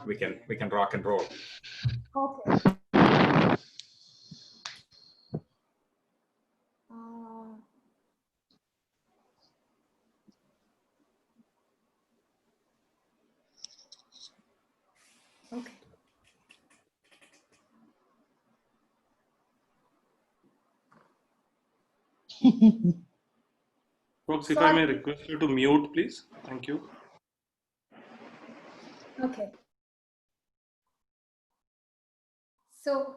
we can rock and roll. Okay. Okay. Folks, if I may request you to mute, please. Thank you. Okay. So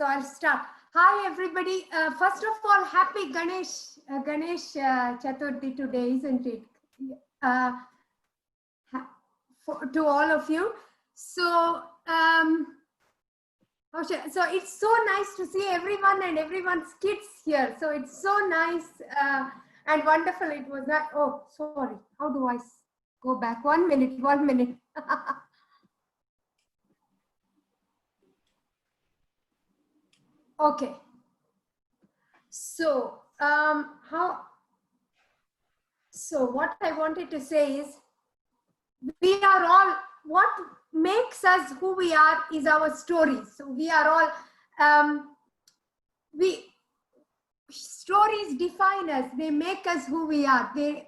I'll start. Hi, everybody. First of all, happy Ganesh Chaturthi today, isn't it? To all of you. So, so it's so nice to see everyone and everyone's kids here. So it's so nice and wonderful. It was that. Oh, sorry. How do I go back? 1 minute. 1 minute. Okay. So, so what I wanted to say is, we are all, what makes us who we are is our stories. So we are all, stories define us. They make us who we are. They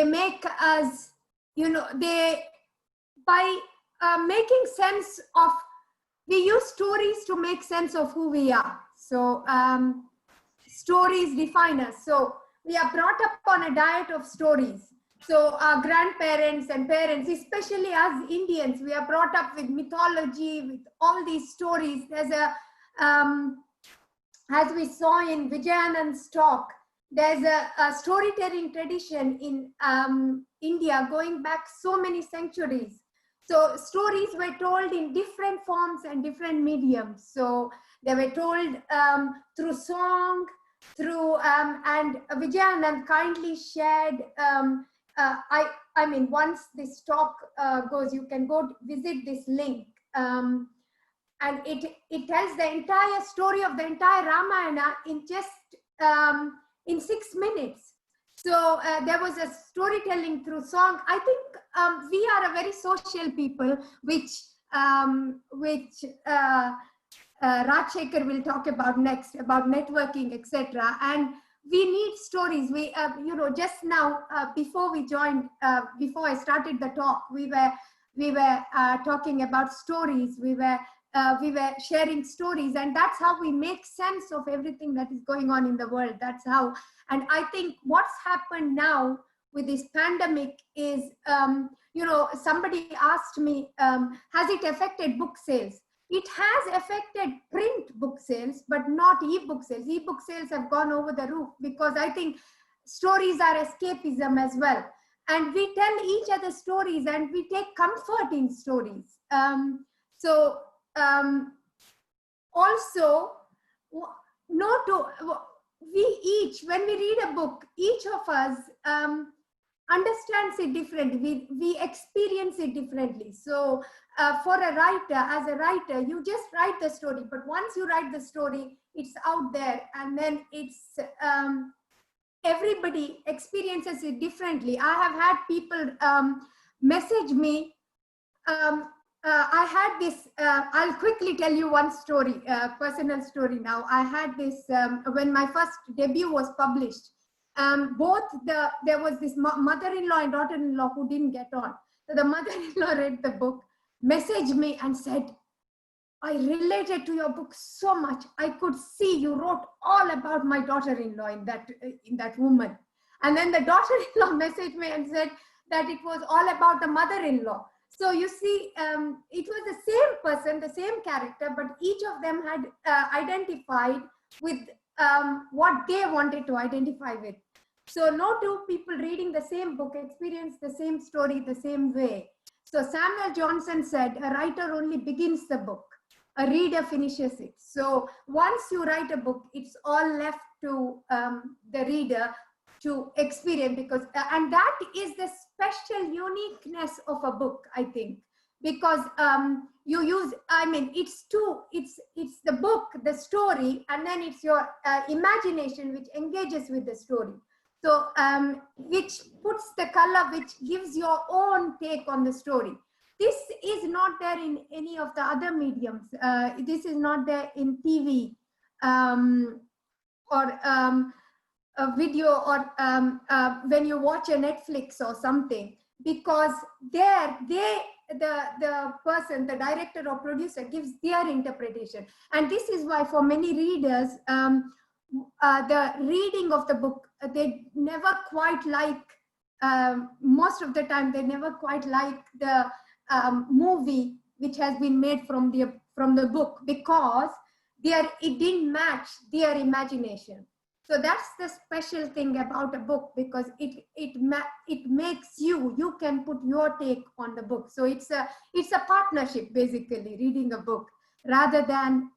make us, you know, by making sense of, we use stories to make sense of who we are. So stories define us. So we are brought up on a diet of stories. So our grandparents and parents, especially us Indians, we are brought up with mythology, with all these stories. There's a, as we saw in Vijayanand's talk, there's a storytelling tradition in India going back so many centuries. So stories were told in different forms and different mediums. So they were told through song, through, and Vijayanand kindly shared, I mean, once this talk goes, you can go visit this link. And it tells the entire story of the entire Ramayana in just in 6 minutes. So there was a storytelling through song. I think we are a very social people, which Rajshekhar will talk about next, about networking, etc. And we need stories. We, you know, just now before we joined, before I started the talk, we were talking about stories. We were sharing stories, and that's how we make sense of everything that is going on in the world. That's how. And I think what's happened now with this pandemic is, you know, somebody asked me, has it affected book sales? It has affected print book sales, but not e-book sales. E-book sales have gone over the roof, because I think stories are escapism as well. And we tell each other stories, and we take comfort in stories. Also, we each, when we read a book, each of us understands it differently. We experience it differently. So for a writer, as a writer, you just write the story, but once you write the story, it's out there, and then it's everybody experiences it differently. I have had people message me. I had this, I'll quickly tell you one story, personal story now. I had this, when my first debut was published, there was this mother-in-law and daughter-in-law who didn't get on. So the mother-in-law read the book, messaged me and said, I related to your book so much. I could see you wrote all about my daughter-in-law in that woman. And then the daughter-in-law messaged me and said that it was all about the mother-in-law. So you see, it was the same person, the same character, but each of them had identified with what they wanted to identify with. So no two people reading the same book experience the same story the same way. So Samuel Johnson said, a writer only begins the book, a reader finishes it. So once you write a book, it's all left to the reader to experience, because and that is the special uniqueness of a book, I think, because you use, I mean, it's the book, the story, and then it's your imagination which engages with the story. So which puts the color, which gives your own take on the story. This is not there in any of the other mediums. This is not there in TV or a video, or when you watch a Netflix or something, because there the person, the director or producer, gives their interpretation. And this is why for many readers, the reading of the book, they never quite like, most of the time they never quite like the movie which has been made from the book, because it didn't match their imagination. So that's the special thing about a book, because it makes you can put your take on the book. So it's a partnership, basically, reading a book rather than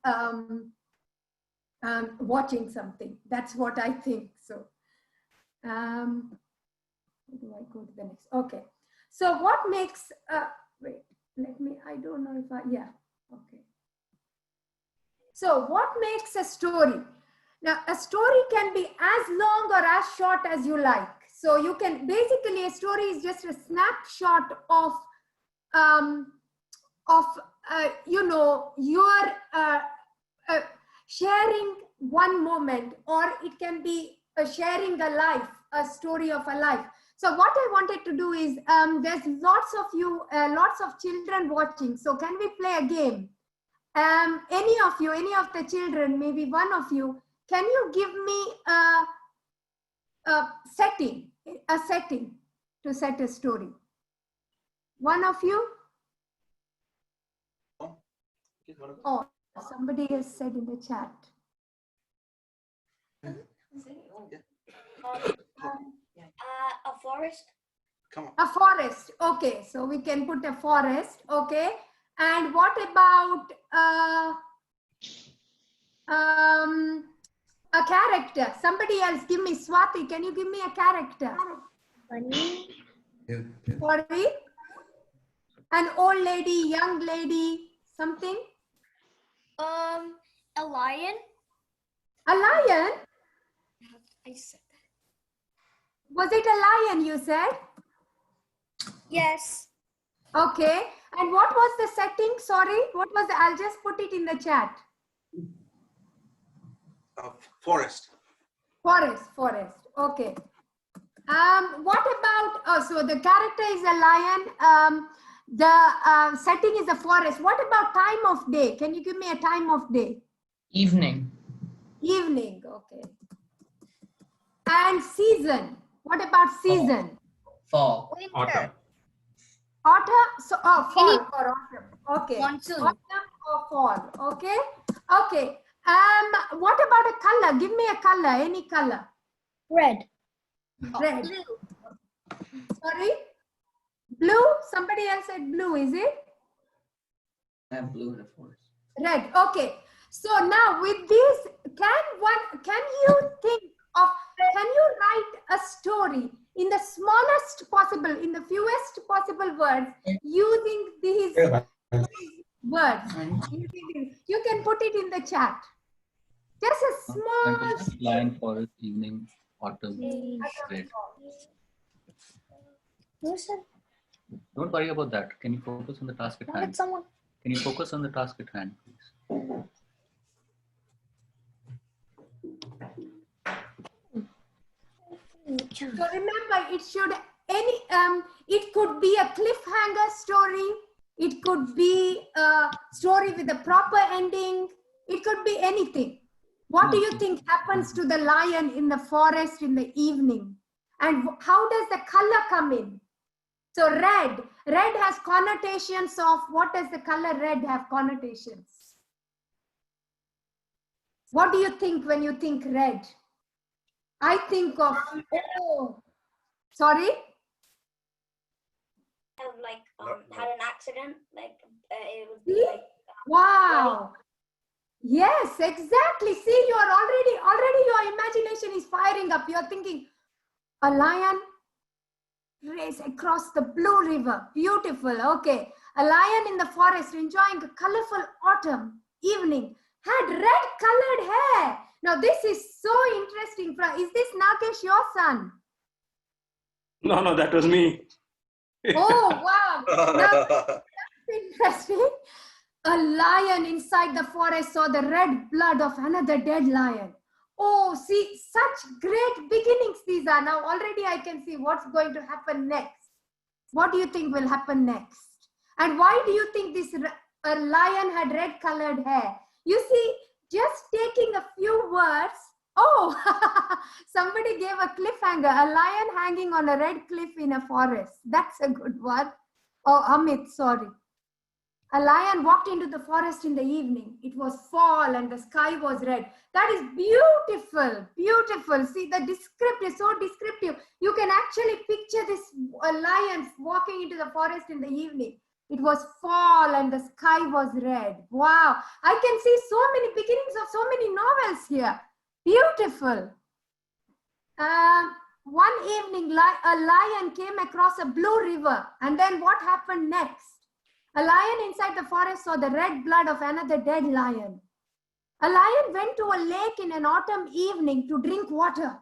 watching something. That's what I think. So how do I go to the next? Okay. So what makes wait, let me, I don't know if yeah, okay. So what makes a story? Now, a story can be as long or as short as you like. So you can, basically, a story is just a snapshot of you know, your sharing one moment, or it can be sharing a life, a story of a life. So what I wanted to do is, there's lots of you, lots of children watching. So can we play a game? Any of you, any of the children, maybe one of you, can you give me a setting to set a story? One of you? Oh, somebody has said in the chat. A forest. Come on. A forest. Okay, so we can put a forest. Okay, and what about a character? Somebody else, give me. Swati, can you give me a character? Bunny. Sorry? An old lady, young lady, something? A lion. A lion? I said that. Was it a lion you said? Yes. Okay, and what was the setting? Sorry, what was the, I'll just put it in the chat. Forest. Forest. Okay. What about, oh, so the character is a lion. The setting is a forest. What about time of day? Can you give me a time of day? Evening. Evening, okay. And season. What about season? Fall. Winter. Autumn, so fall or autumn. Okay. Monsoon. Autumn or fall. Okay. Okay. What about a color? Give me a color, any color. Red. Red. Blue. Sorry? Blue? Somebody else said blue, is it? I have blue in the forest. Red. Okay. So now with this, can you think of, can you write a story in the smallest possible, in the fewest possible words, using these words? You can put it in the chat. Just a small. Lion, forest, evening, autumn, red. Who said? Don't worry about that. Can you focus on the task at Why hand? did someone? Can you focus on the task at hand, please? So remember, it should it could be a cliffhanger story. It could be a story with a proper ending. It could be anything. What do you think happens to the lion in the forest in the evening? And how does the color come in? So red has connotations of, what does the color red have connotations? What do you think when you think red? I think of, oh, sorry? Have like had an accident, like it would be like Wow. Yes, exactly. See, you are already your imagination is firing up. You are thinking, a lion race across the blue river. Beautiful. Okay. A lion in the forest enjoying a colorful autumn evening had red colored hair. Now this is so interesting. Is this Nagesh your son? No, that was me. Oh, wow. Now, that's interesting. A lion inside the forest saw the red blood of another dead lion. Oh, see, such great beginnings these are. Now, already I can see what's going to happen next. What do you think will happen next? And why do you think this a lion had red colored hair? You see, just taking a few words. Oh, somebody gave a cliffhanger, a lion hanging on a red cliff in a forest. That's a good one. Oh, Amit, sorry. A lion walked into the forest in the evening. It was fall and the sky was red. That is beautiful, beautiful. See, the descriptive is so descriptive. You can actually picture this lion walking into the forest in the evening. It was fall and the sky was red. Wow, I can see so many beginnings of so many novels here. Beautiful. One evening, a lion came across a blue river. And then what happened next? A lion inside the forest saw the red blood of another dead lion. A lion went to a lake in an autumn evening to drink water,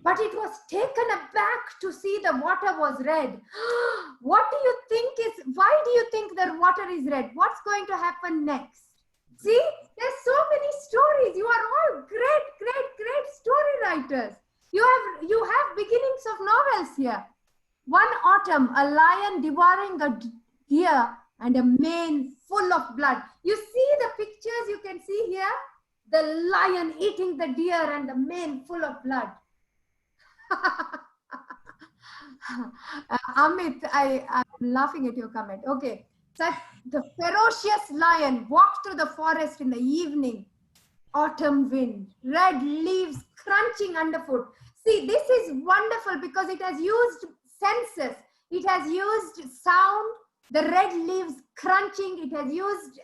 but it was taken aback to see the water was red. Why do you think the water is red? What's going to happen next? See, there's so many stories. You are all great story writers. You have beginnings of novels here. One autumn, a lion devouring a deer and a mane full of blood. You see the pictures you can see here? The lion eating the deer and the mane full of blood. Amit, I'm laughing at your comment. Okay. So the ferocious lion walked through the forest in the evening. Autumn wind, red leaves crunching underfoot. See, this is wonderful because it has used senses. It has used sound, the red leaves crunching. It has used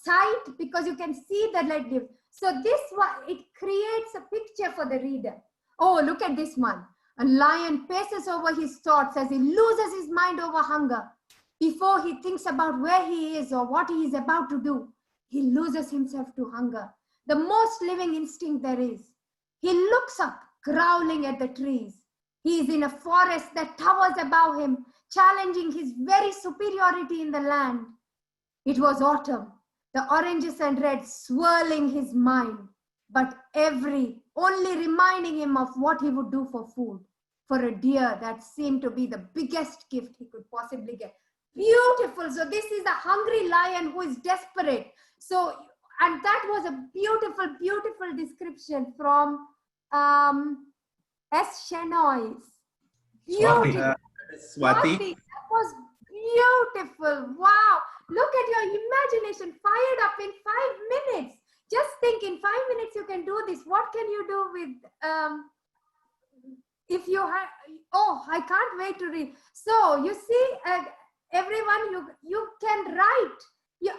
sight because you can see the red leaves. So this one, it creates a picture for the reader. Oh, look at this one. A lion paces over his thoughts as he loses his mind over hunger. Before he thinks about where he is or what he is about to do, he loses himself to hunger, the most living instinct there is. He looks up, growling at the trees. He is in a forest that towers above him, challenging his very superiority in the land. It was autumn, the oranges and reds swirling his mind, but only reminding him of what he would do for food, for a deer that seemed to be the biggest gift he could possibly get. Beautiful. So this is a hungry lion who is desperate. So, and that was a beautiful description from S. Shenoy's. Beautiful. Swati. That was beautiful. Wow. Look at your imagination fired up in 5 minutes. Just think, in 5 minutes you can do this. What can you do with, if you have, oh, I can't wait to read. So you see, everyone, you can write.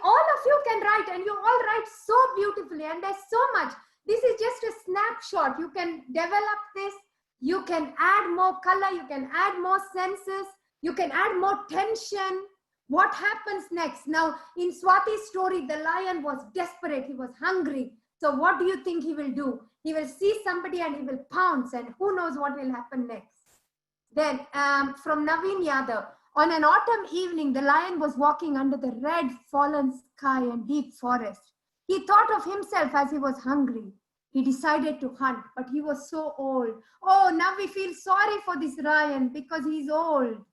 All of you can write, and you all write so beautifully, and there's so much. This is just a snapshot. You can develop this. You can add more color. You can add more senses. You can add more tension. What happens next? Now, in Swati's story, the lion was desperate. He was hungry. So what do you think he will do? He will see somebody and he will pounce, and who knows what will happen next. Then from Naveen Yadav, on an autumn evening, the lion was walking under the red fallen sky and deep forest. He thought of himself as he was hungry. He decided to hunt, but he was so old. Oh, now we feel sorry for this lion because he's old.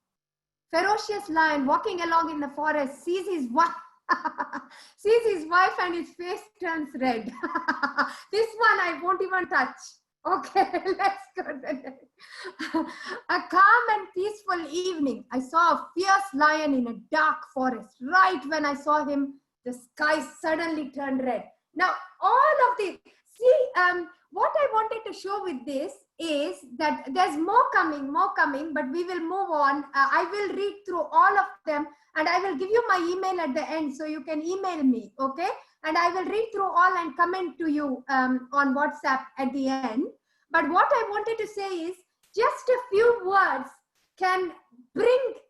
Ferocious lion walking along in the forest sees his wife and his face turns red. This one I won't even touch. Okay, let's go to the next. A calm and peaceful evening. I saw a fierce lion in a dark forest. Right when I saw him, the sky suddenly turned red. Now, all of this, see, what I wanted to show with this is that there's more coming, but we will move on. I will read through all of them, and I will give you my email at the end so you can email me, okay? And I will read through all and comment to you on WhatsApp at the end. But what I wanted to say is just a few words can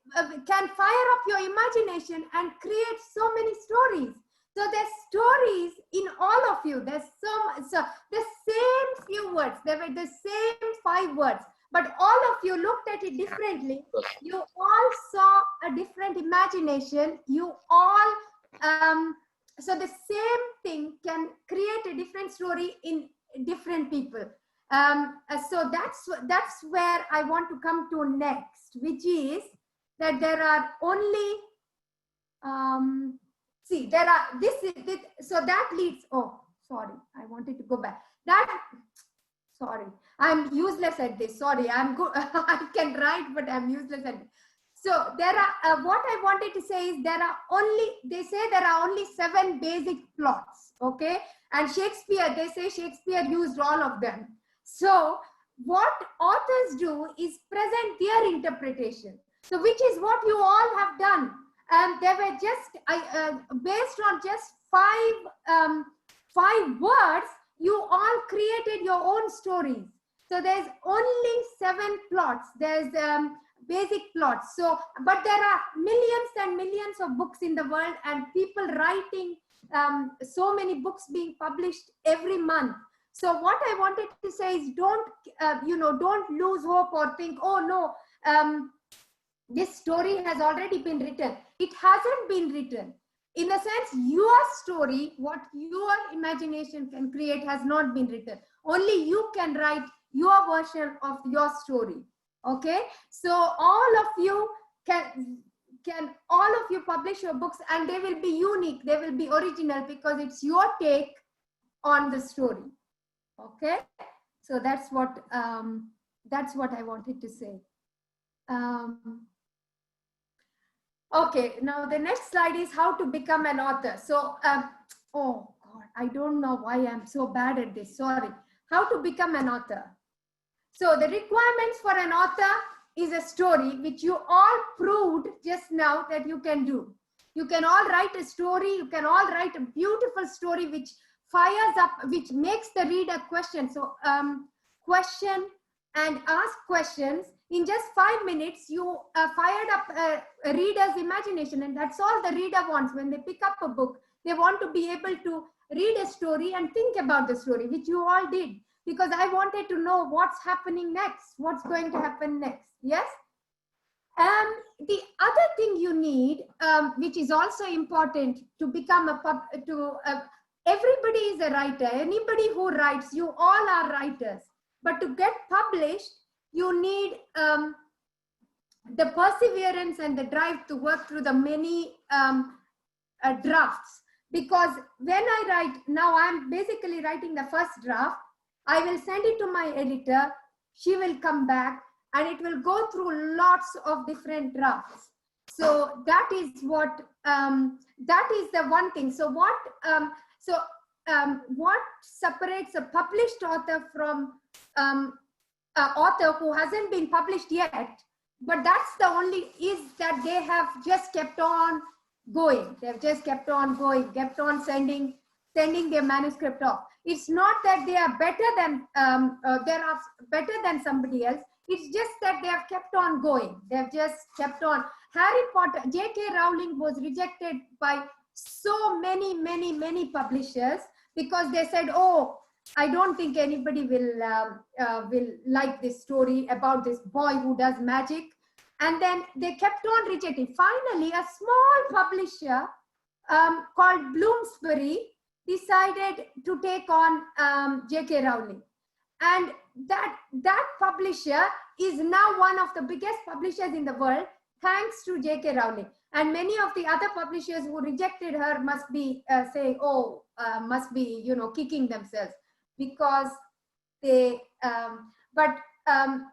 fire up your imagination and create so many stories. So there's stories in all of you. There's the same few words. There were the same 5 words, but all of you looked at it differently. You all saw a different imagination. You all, so the same thing can create a different story in different people. So that's where I want to come to next, which is that there are only, see, there are, so that leads, oh, sorry, I wanted to go back. Sorry, I'm useless at this. Sorry, I'm good. I can write, but I'm useless at it. So there are, what I wanted to say is they say there are only 7 basic plots, okay? And Shakespeare, they say Shakespeare used all of them. So what authors do is present their interpretation. So which is what you all have done. And they were just, based on just 5 words, you all created your own stories. So there's only 7 plots. There's basic plots. So, but there are millions and millions of books in the world, and people writing so many books being published every month. So what I wanted to say is don't lose hope or think, oh no, this story has already been written. It hasn't been written. In a sense, your story, what your imagination can create, has not been written. Only you can write your version of your story. Okay, so all of you can publish your books, and they will be unique, they will be original, because it's your take on the story. Okay, so that's what I wanted to say. Okay, now the next slide is how to become an author. So, oh God, I don't know why I'm so bad at this. Sorry. How to become an author. So the requirements for an author is a story, which you all proved just now that you can do. You can all write a story. You can all write a beautiful story which fires up, which makes the reader question. So question and ask questions. In just 5 minutes, you fired up a reader's imagination, and that's all the reader wants. When they pick up a book, they want to be able to read a story and think about the story, which you all did, because I wanted to know what's happening next, what's going to happen next. Yes. The other thing you need, which is also important to become everybody is a writer. Anybody who writes, you all are writers. But to get published, you need the perseverance and the drive to work through the many drafts. Because when I write, now I'm basically writing the first draft, I will send it to my editor, she will come back, and it will go through lots of different drafts. So that is what, that is the one thing. So what separates a published author from an author who hasn't been published yet, but that's the only, is that they have just kept on going. They've just kept on going, kept on sending their manuscript off. It's not that they are better than somebody else. It's just that they have kept on going. They've just kept on. Harry Potter, J.K. Rowling was rejected by so many publishers because they said, oh, I don't think anybody will like this story about this boy who does magic. And then they kept on rejecting. Finally, a small publisher called Bloomsbury decided to take on J.K. Rowling. And that publisher is now one of the biggest publishers in the world, thanks to J.K. Rowling. And many of the other publishers who rejected her must be saying, oh, must be, you know, kicking themselves, because they,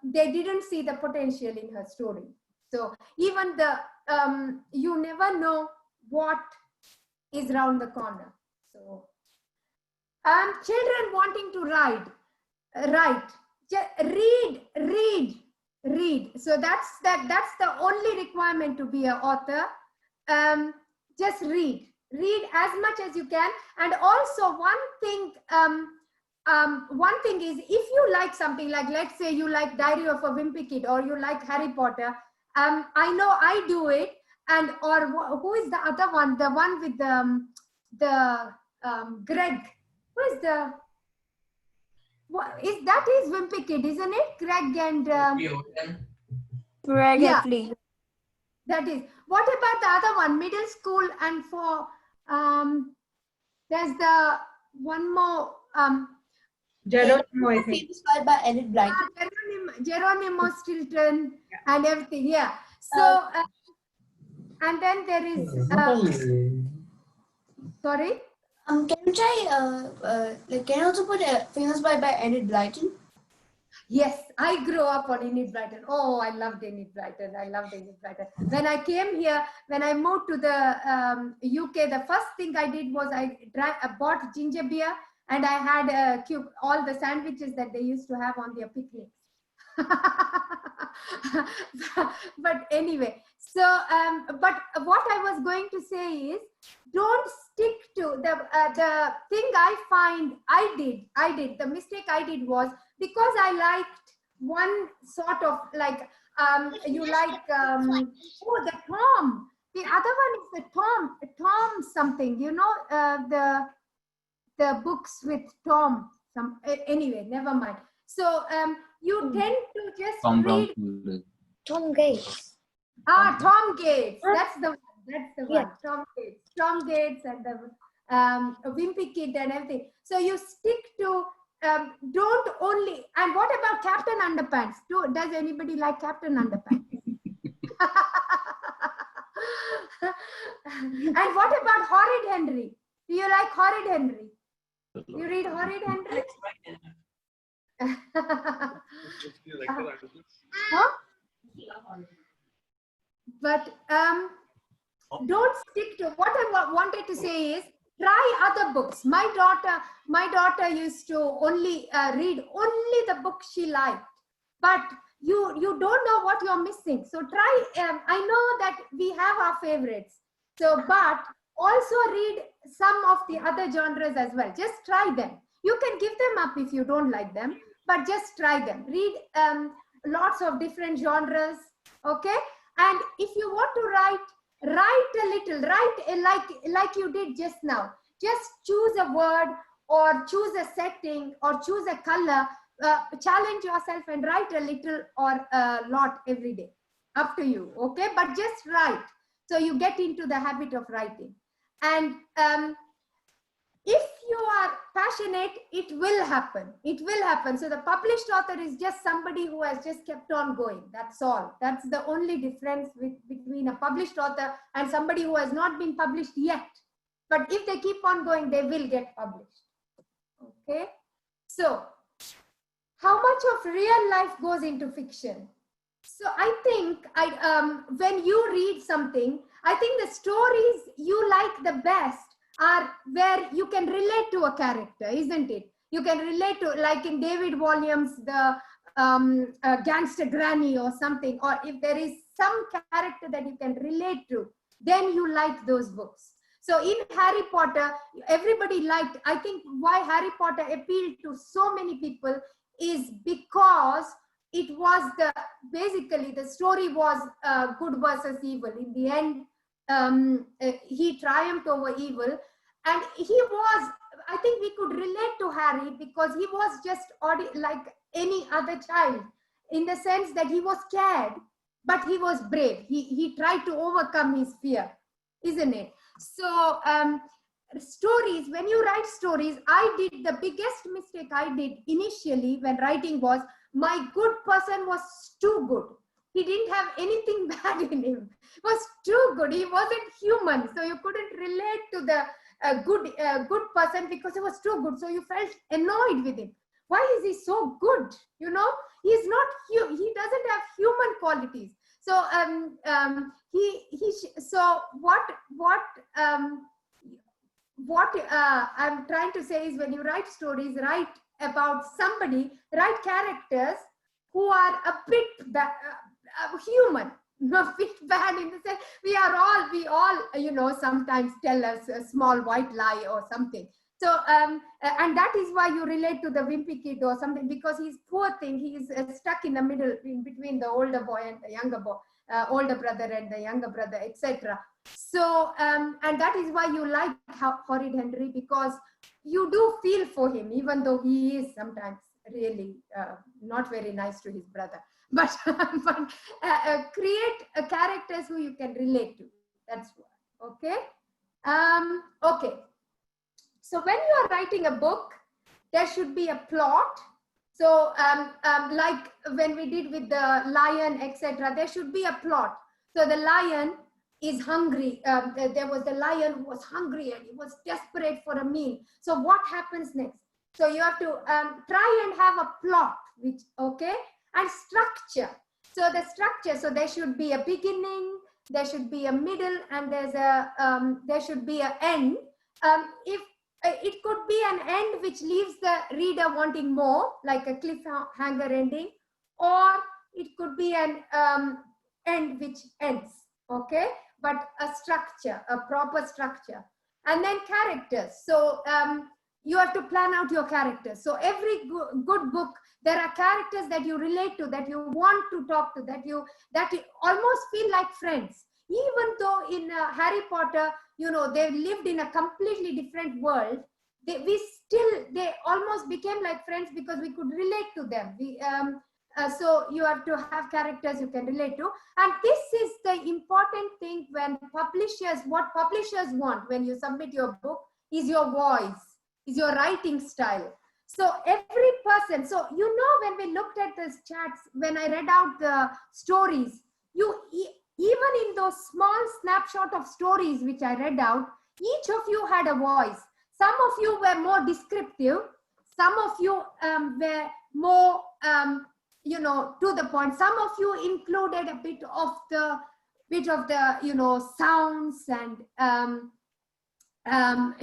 they didn't see the potential in her story. So even you never know what is around the corner. So children wanting to write, read. So that's the only requirement to be an author. Just read as much as you can. And also one thing is, if you like something, like let's say you like Diary of a Wimpy Kid, or you like Harry Potter, I know I do it. And or who is the other one? The one with the Greg. Who is the That is Wimpy Kid, isn't it? Greg and Greg, yeah, please. that is. What about the other one? Middle school and for there's the one more Geronimo, I think. Inspired by Enid Blyton. Geronimo Stilton and everything. Yeah. So and then there is sorry. Can you try can you also put famous by Enid Blyton? Yes, I grew up on Enid Blyton. Oh, I loved Enid Blyton. I loved Enid Blyton. When I came here, when I moved to the UK, the first thing I did was I bought ginger beer and I had all the sandwiches that they used to have on their picnics. But anyway, so but what I was going to say is, don't stick to the thing I find the mistake I did was, because I liked one sort of like you like oh, the Tom, the other one is the Tom something, you know, the books with Tom anyway, never mind. So you tend to just Tom Brown. read Tom Gates. Tom Gates. That's the one. That's the Yeah. one. Tom Gates and the Wimpy Kid and everything. So you stick to don't only. And what about Captain Underpants? Does anybody like Captain Underpants? And what about Horrid Henry? Do you like Horrid Henry? You read Horrid Henry? Huh? But don't stick to what I wanted to say is, try other books. My daughter used to only read only the books she liked, but you don't know what you're missing. So try. I know that we have our favorites. So, but also read some of the other genres as well. Just try them. You can give them up if you don't like them, but just try them. Read lots of different genres. Okay. And if you want to write a little, like you did just now. Just choose a word or choose a setting or choose a color. Challenge yourself and write a little or a lot every day. Up to you, okay? But just write. So you get into the habit of writing. And if you are passionate, it will happen. It will happen. So the published author is just somebody who has just kept on going. That's all. That's the only difference between a published author and somebody who has not been published yet. But if they keep on going, they will get published. Okay. So how much of real life goes into fiction? So I think when you read something, I think the stories you like the best are where you can relate to a character, isn't it? You can relate to, like in David Walliams, the gangster granny or something, or if there is some character that you can relate to, then you like those books. So in Harry Potter, everybody liked, I think why Harry Potter appealed to so many people is because it was basically the story was good versus evil. In the end, he triumphed over evil. And he was, I think we could relate to Harry because he was just like any other child, in the sense that he was scared, but he was brave. He tried to overcome his fear, isn't it? So stories, when you write stories, I did the biggest mistake I did initially when writing was, my good person was too good. He didn't have anything bad in him. He was too good. He wasn't human. So you couldn't relate to the good person because he was too good. So you felt annoyed with him. Why is he so good? You know, he's not, he doesn't have human qualities. So so what I'm trying to say is, when you write stories, write about somebody, write characters who are a bit human, a bit bad in the sense, we all, you know, sometimes tell us a small white lie or something. So, and that is why you relate to the Wimpy Kid or something, because he's poor thing. He is stuck in the middle, in between the older boy and the younger boy, older brother and the younger brother, etc. So, and that is why you like Horrid Henry, because you do feel for him, even though he is sometimes really not very nice to his brother. But, create characters who you can relate to. That's what. Okay. Okay. So when you are writing a book, there should be a plot. So like when we did with the lion, etc., there should be a plot. So the lion is hungry. There was the lion who was hungry and he was desperate for a meal. So what happens next? So you have to try and have a plot, which, okay, and structure. So the structure, so there should be a beginning, there should be a middle, and there should be an end. If it could be an end which leaves the reader wanting more, like a cliffhanger ending, or it could be an end which ends, okay? But a structure, a proper structure. And then characters. So you have to plan out your characters. So every good book, there are characters that you relate to, that you want to talk to, that you almost feel like friends. Even though in Harry Potter, you know, they lived in a completely different world, they almost became like friends because we could relate to them. So you have to have characters you can relate to. And this is the important thing when what publishers want when you submit your book is your voice, is your writing style. So every person, so you know, when we looked at these chats, when I read out the stories, even in those small snapshot of stories which I read out, each of you had a voice. Some of you were more descriptive. Some of you were more, you know, to the point. Some of you included a bit of the, you know, sounds and,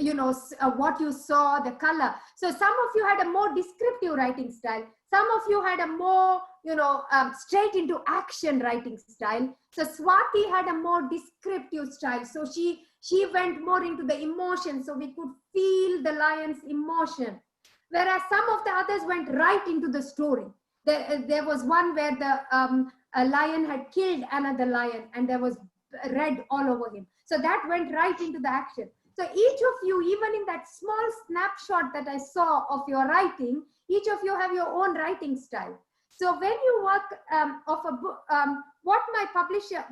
you know, what you saw, the color. So some of you had a more descriptive writing style. Some of you had a more, you know, straight into action writing style. So Swati had a more descriptive style. So she went more into the emotion. So we could feel the lion's emotion. Whereas some of the others went right into the story. There was one where a lion had killed another lion and there was red all over him. So that went right into the action. So each of you, even in that small snapshot that I saw of your writing, each of you have your own writing style. So when you work off a book, what my publisher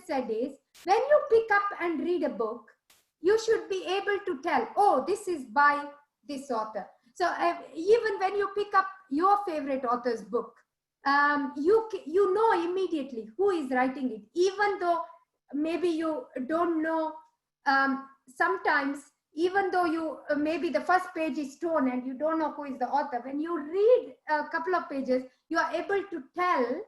said is, when you pick up and read a book, you should be able to tell, oh, this is by this author. So even when you pick up your favorite author's book, you know immediately who is writing it, even though maybe you don't know. Sometimes, even though you maybe the first page is torn and you don't know who is the author, when you read a couple of pages, you are able to tell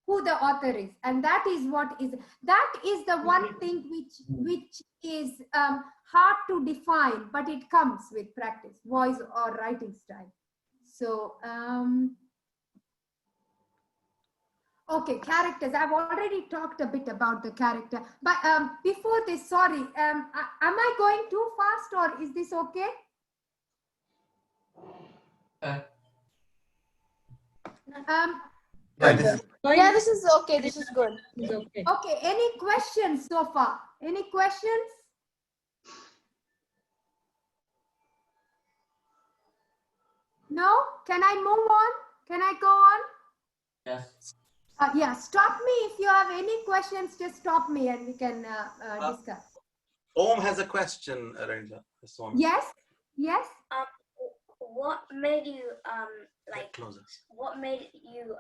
who the author is, and that is the one thing which is hard to define, but it comes with practice, voice or writing style. So okay, characters. I've already talked a bit about the character, but before this, sorry, am I going too fast or is this okay? Yeah, this is okay. This is good. It's okay. Okay, any questions so far? Any questions? No? Can I move on? Can I go on? Yes. Yeah, stop me if you have any questions. Just stop me and we can discuss. Om has a question, Renita. Yes, yes. What made you like? Closer. What made you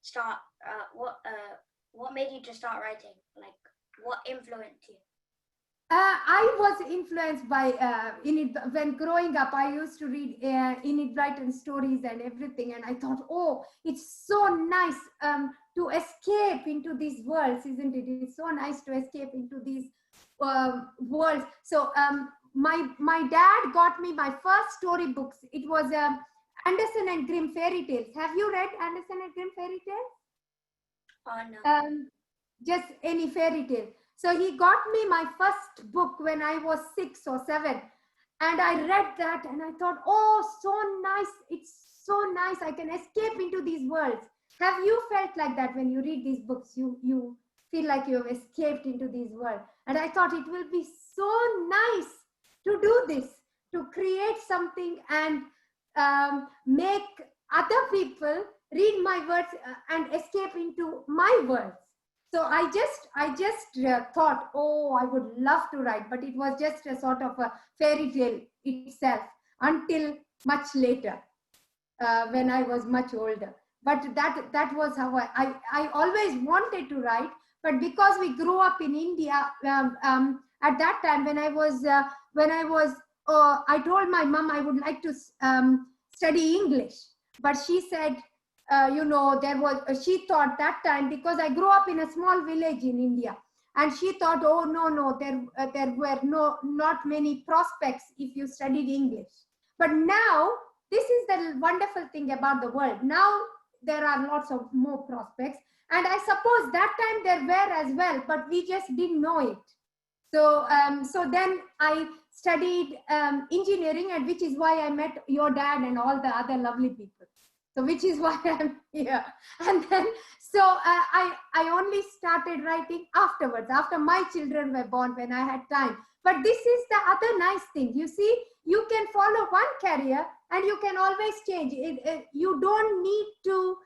start? What made you to start writing? Like, what influenced you? I was influenced by Enid. When growing up, I used to read Enid Blyton stories and everything, and I thought, oh, it's so nice to escape into these worlds, isn't it? It's so nice to escape into these worlds. So my dad got me my first storybooks. It was Anderson and Grimm fairy tales. Have you read Anderson and Grimm fairy tales? Oh no. Just any fairy tale. So he got me my first book when I was 6 or 7. And I read that and I thought, oh, so nice. It's so nice. I can escape into these worlds. Have you felt like that when you read these books? You feel like you have escaped into these worlds. And I thought it will be so nice to do this, to create something and make other people read my words and escape into my words. So I just thought, oh, I would love to write, but it was just a sort of a fairy tale itself until much later, when I was much older. But that was how I always wanted to write, but because we grew up in India, at that time when I was I told my mom I would like to study English, but she said, she thought that time, because I grew up in a small village in India, and she thought, oh no, there were not many prospects if you studied English. But now, this is the wonderful thing about the world. Now there are lots of more prospects, and I suppose that time there were as well, but we just didn't know it. So then I studied engineering, and which is why I met your dad and all the other lovely people. So which is why I'm here. And then, so I only started writing afterwards, after my children were born, when I had time. But this is the other nice thing. You see, you can follow one career and you can always change it. You don't need to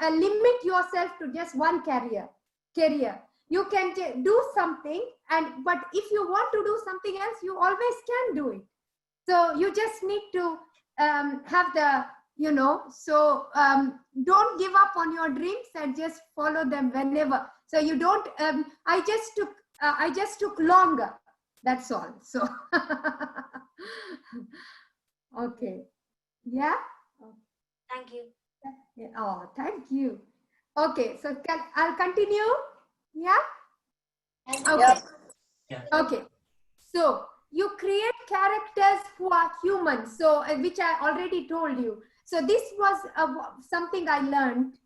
limit yourself to just one career. You can do something, but if you want to do something else, you always can do it. So you just need to have the, don't give up on your dreams and just follow them whenever. So you don't, I just took longer. That's all. So, okay. Yeah. Thank you. Yeah. Oh, thank you. Okay. So I'll continue. Yeah. Okay. Okay. So you create characters who are human. So which I already told you. So this was something I learned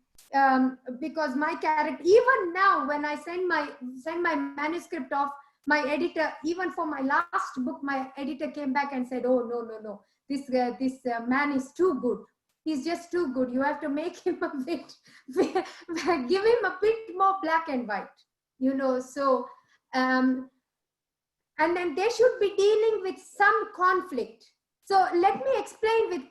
because my character, even now when I send my manuscript off, my editor, even for my last book, my editor came back and said, oh, no, this man is too good. He's just too good. You have to make him a bit, give him a bit more black and white, so, and then they should be dealing with some conflict. So let me explain with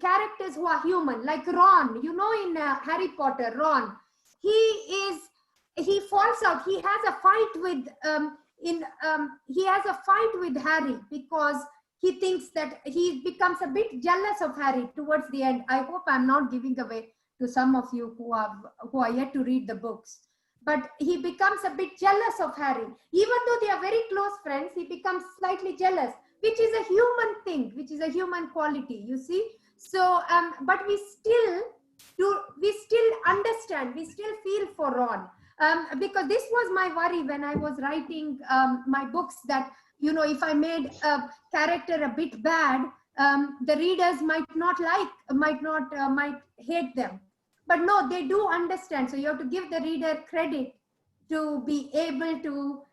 characters who are human, like Ron, in Harry Potter, Ron, he falls out. He has a fight with, Harry because he thinks that he becomes a bit jealous of Harry towards the end. I hope I'm not giving away to some of you who are yet to read the books. But he becomes a bit jealous of Harry. Even though they are very close friends, he becomes slightly jealous, which is a human thing, which is a human quality, you see. So, but we still understand, we still feel for Ron. Because this was my worry when I was writing my books, that, if I made a character a bit bad, the readers might hate them. But no, they do understand. So you have to give the reader credit to be able to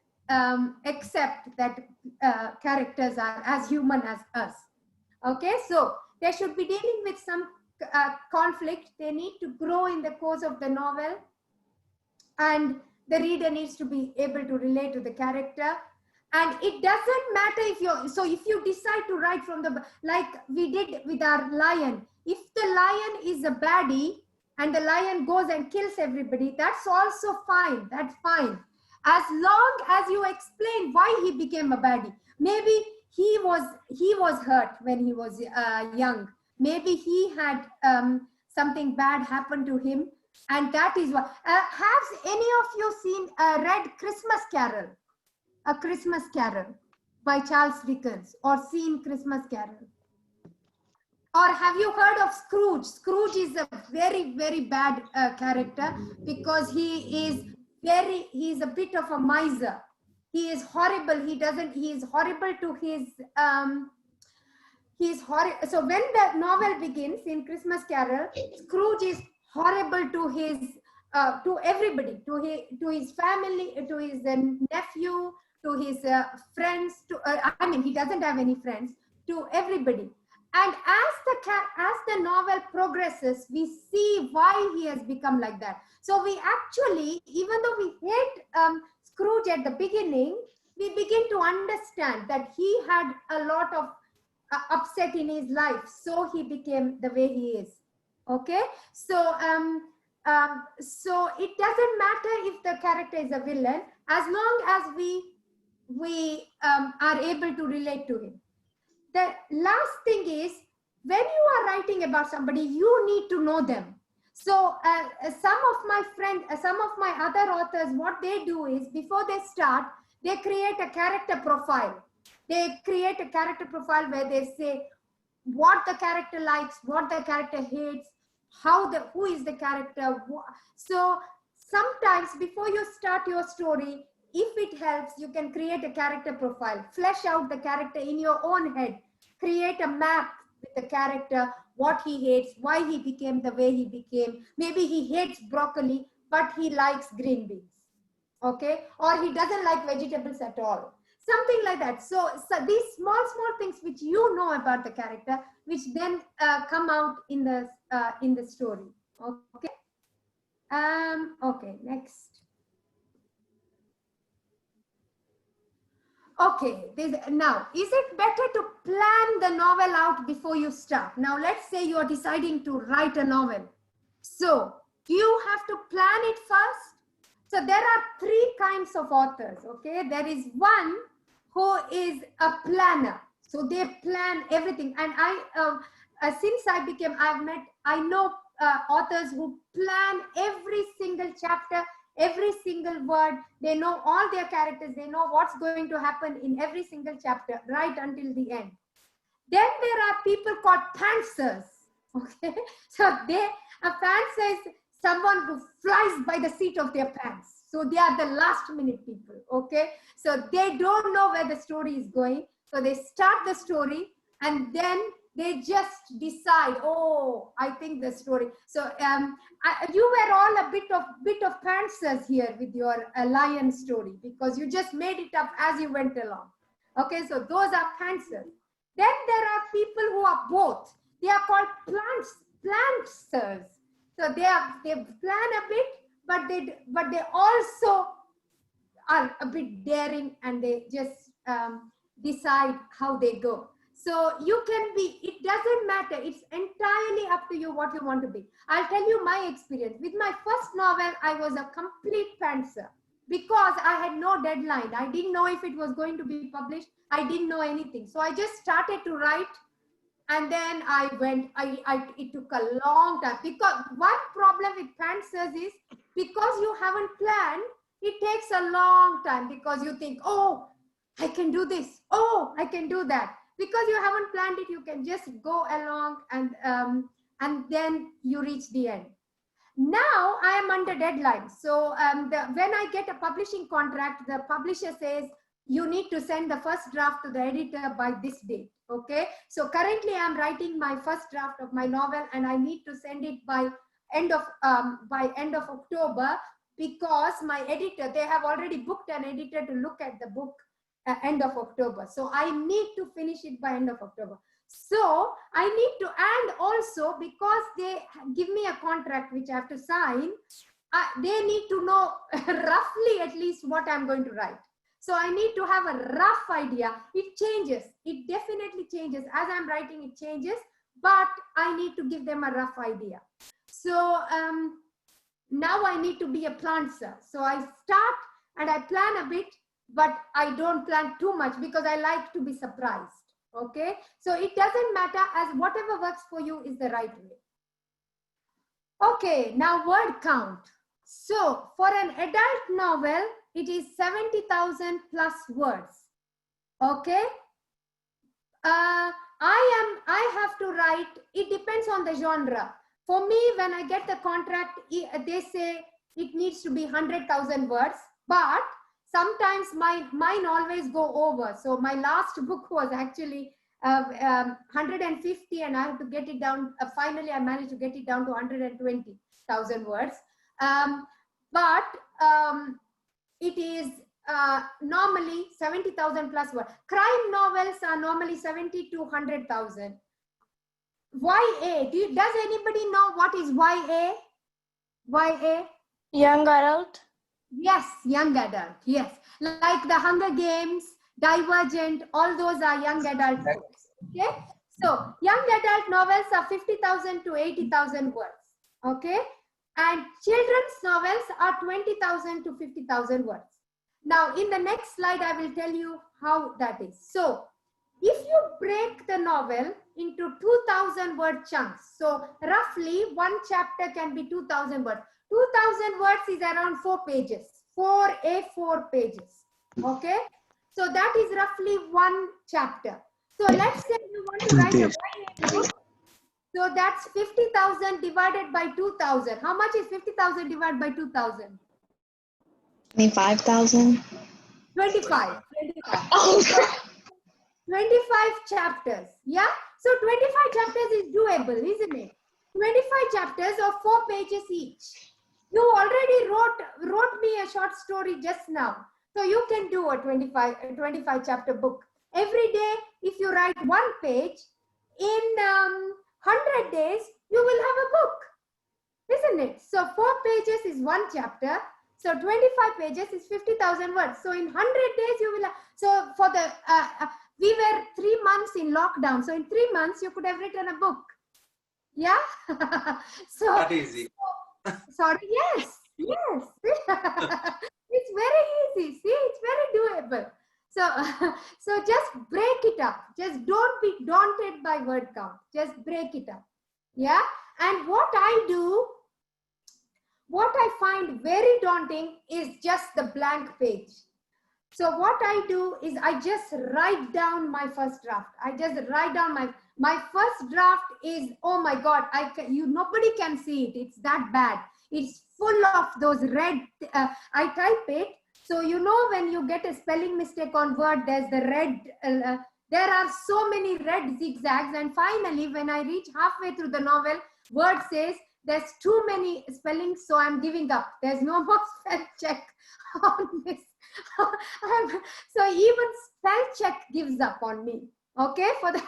accept that characters are as human as us. Okay, so they should be dealing with some conflict. They need to grow in the course of the novel, and the reader needs to be able to relate to the character. And it doesn't matter if you decide to write from like we did with our lion, if the lion is a baddie and the lion goes and kills everybody, that's also fine. That's fine. As long as you explain why he became a baddie. Maybe he was hurt when he was young. Maybe he had something bad happen to him. And that is what. Has any of you seen read Christmas Carol? A Christmas Carol by Charles Dickens, or seen Christmas Carol? Or have you heard of Scrooge? Scrooge is a very, very bad character because he is a bit of a miser. He is horrible. He is horrible to his, so when the novel begins in Christmas Carol, Scrooge is horrible to his, to everybody, to his family, to his nephew, to his friends, he doesn't have any friends, to everybody. And as the novel progresses, we see why he has become like that. So we actually, even though we hate Scrooge at the beginning, we begin to understand that he had a lot of upset in his life, so he became the way he is. Okay, so so it doesn't matter if the character is a villain, as long as we are able to relate to him. The last thing is, when you are writing about somebody, you need to know them. So some of my friends, some of my other authors, what they do is, before they start, they create a character profile. They create a character profile where they say what the character likes, what the character hates, who is the character. So sometimes before you start your story, if it helps, you can create a character profile, flesh out the character in your own head, create a map with the character, what he hates, why he became the way he became. Maybe he hates broccoli, but he likes green beans. Okay, or he doesn't like vegetables at all, something like that. So these small things which you know about the character, which then come out in the story. Okay. Okay, next. Okay, now, is it better to plan the novel out before you start? Now, let's say you are deciding to write a novel. So, do you have to plan it first? So, there are three kinds of authors, okay? There is one who is a planner. So, they plan everything. And since I know authors who plan every single chapter, every single word. They know all their characters. They know what's going to happen in every single chapter, right until the end. Then there are people called pantsers. Okay, so a pantser is someone who flies by the seat of their pants. So they are the last minute people. Okay, so they don't know where the story is going. So they start the story and then they just decide, oh, I think the story. So you were all a bit of pantsers here with your lion story, because you just made it up as you went along. Okay, so those are pantsers. Then there are people who are both. They are called plantsers. So they plan a bit, but they also are a bit daring, and they just decide how they go. So you can be, it doesn't matter. It's entirely up to you what you want to be. I'll tell you my experience. With my first novel, I was a complete pantser because I had no deadline. I didn't know if it was going to be published. I didn't know anything. So I just started to write, and then it took a long time. Because one problem with pantsers is, because you haven't planned, it takes a long time, because you think, oh, I can do this. Oh, I can do that. Because you haven't planned it, you can just go along, and then you reach the end. Now I am under deadline. So when I get a publishing contract, the publisher says, you need to send the first draft to the editor by this date. Okay. So currently I'm writing my first draft of my novel, and I need to send it by end of October, because my editor, they have already booked an editor to look at the book end of October. So I need to finish it by end of October. So I need to, and also because they give me a contract which I have to sign, they need to know roughly at least what I'm going to write. So I need to have a rough idea. It changes. It definitely changes. As I'm writing, it changes, but I need to give them a rough idea. So now I need to be a planter. So I start and I plan a bit, but I don't plan too much because I like to be surprised. Okay, so it doesn't matter, as whatever works for you is the right way. Okay, now word count. So for an adult novel, it is 70,000 plus words. Okay, I have to write, it depends on the genre. For me, when I get the contract, they say it needs to be 100,000 words, but sometimes mine always go over. So my last book was actually 150, and I have to get it down. Finally, I managed to get it down to 120,000 words. But it is normally 70,000 plus words. Crime novels are normally 70 to 100,000. YA, does anybody know what is YA? YA? Young adult. Yes, young adult. Yes, like the Hunger Games, Divergent, all those are young adult books. Okay, so young adult novels are 50,000 to 80,000 words. Okay, and children's novels are 20,000 to 50,000 words. Now, in the next slide, I will tell you how that is. So, if you break the novel into 2,000 word chunks, so roughly one chapter can be 2,000 words. 2,000 words is around 4 pages, 4 A4 pages. Okay, so that is roughly one chapter. So let's say you want to write a YA book. So that's 50,000 divided by 2,000. How much is 50,000 divided by 2,000? 25,000. 25. 25 chapters. Yeah. So 25 chapters is doable, isn't it? 25 chapters of 4 pages each. You already wrote me a short story just now. So you can do a 25 chapter book. Every day, if you write 1 page, in 100 days, you will have a book. Isn't it? So 4 pages is 1 chapter. So 25 pages is 50,000 words. So in 100 days, you will have, so for the, we were 3 months in lockdown. So in 3 months, you could have written a book. Yeah. So Not easy. sorry. Yes. Yes. It's very easy. See, it's very doable. So, so just break it up. Just don't be daunted by word count. Just break it up. Yeah. And what I find very daunting is just the blank page. So what I do is I just write down my first draft. I just write down my first draft is, oh my God, nobody can see it. It's that bad. It's full of those red, I type it. So you know when you get a spelling mistake on Word, there's the red, there are so many red zigzags. And finally, when I reach halfway through the novel, Word says, there's too many spellings, so I'm giving up. There's no more spell check on this. So even spell check gives up on me, okay, for the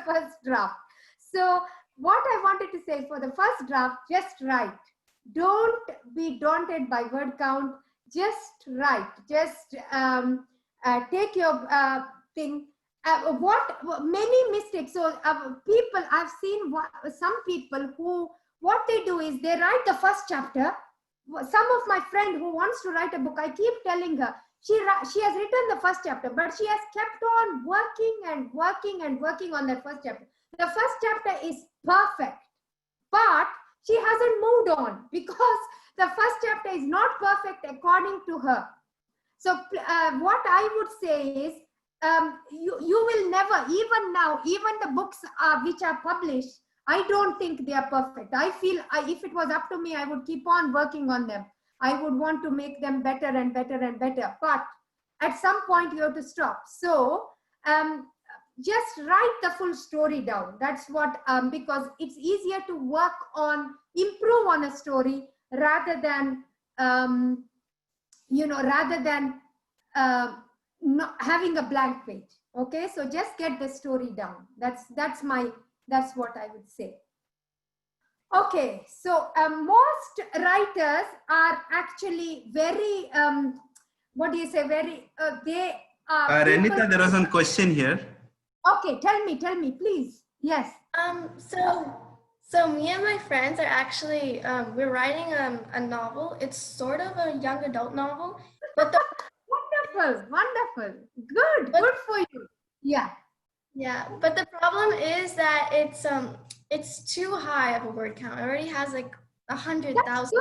first draft. So what I wanted to say, for the first draft, just write. Don't be daunted by word count. Just write. Just take your thing. Many mistakes. So people, I've seen some people who, what they do is they write the first chapter. Some of my friend who wants to write a book, I keep telling her, she has written the first chapter, but she has kept on working and working and working on that first chapter. The first chapter is perfect, but she hasn't moved on because the first chapter is not perfect according to her. So what I would say is, you will never, even now, even the books which are published, I don't think they are perfect. I feel if it was up to me, I would keep on working on them. I would want to make them better and better and better. But at some point, you have to stop. So just write the full story down. That's what, because it's easier to work on, improve on a story rather than, not having a blank page. Okay, so just get the story down. That's what I would say. Okay, so most writers are actually very, what do you say, very, they are... Renita, there was one question here. Okay, tell me, please. Yes. So me and my friends are actually, we're writing a novel. It's sort of a young adult novel, but the... Wonderful. Good for you. Yeah. Yeah, but the problem is that it's too high of a word count. It already has like 100,000.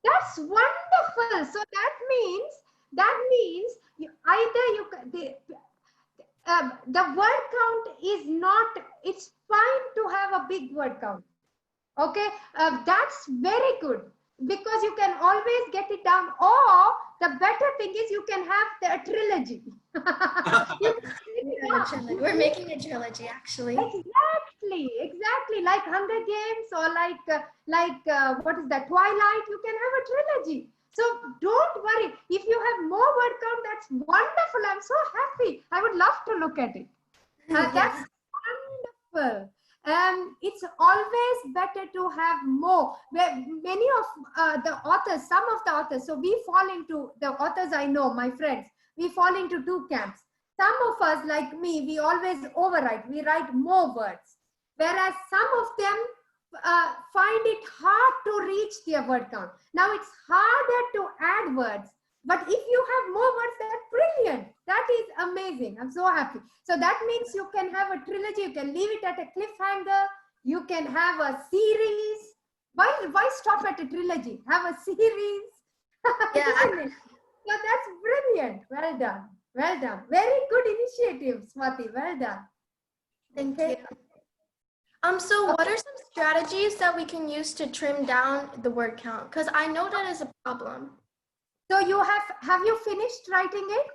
That's wonderful. So that means the word count is not. It's fine to have a big word count. Okay, that's very good because you can always get it down. Or the better thing is you can have the trilogy. We're making a trilogy, actually. Exactly. Like Hunger Games or like what is that? Twilight. You can have a trilogy. So don't worry. If you have more word count, that's wonderful. I'm so happy. I would love to look at it. That's wonderful. It's always better to have more. Many of the authors, some of the authors, so we fall into, the authors I know, my friends, we fall into 2 camps. some of us, like me, we always overwrite. We write more words. Whereas some of them find it hard to reach their word count. Now it's harder to add words. But if you have more words, that's brilliant. That is amazing. I'm so happy. So that means you can have a trilogy. You can leave it at a cliffhanger. You can have a series. Why stop at a trilogy? Have a series. Yeah. Isn't it? So that's brilliant. Well done. Well done. Very good initiative, Swati. Well done. Thank Okay. you. So what are some strategies that we can use to trim down the word count? Because I know that is a problem. So you have you finished writing it?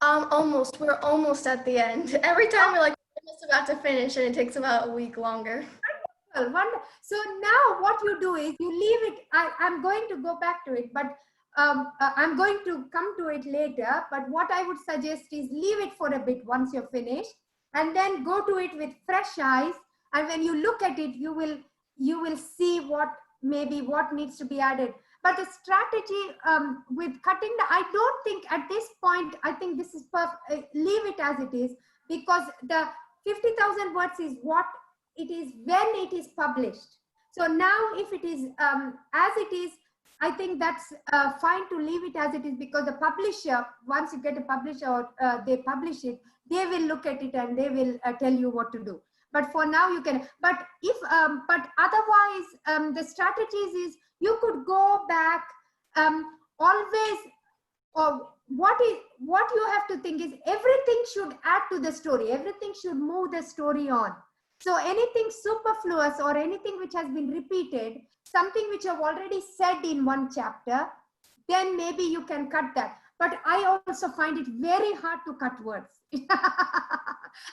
Almost. We're almost at the end. Every time we're like, we're almost about to finish, and it takes about a week longer. So now what you do is you leave it. I'm going to go back to it, but I'm going to come to it later. But what I would suggest is leave it for a bit once you're finished, and then go to it with fresh eyes. And when you look at it, you will see what needs to be added. But the strategy with cutting I don't think at this point, I think this is perfect. Leave it as it is, because the 50,000 words is what it is when it is published. So now if it is as it is, I think that's fine to leave it as it is, because the publisher, once you get a publisher or they publish it, they will look at it and they will tell you what to do. But for now you can, but otherwise the strategies is you could go back always, or what you have to think is everything should add to the story. Everything should move the story on. So anything superfluous or anything which has been repeated, something which I've already said in one chapter, then maybe you can cut that. But I also find it very hard to cut words.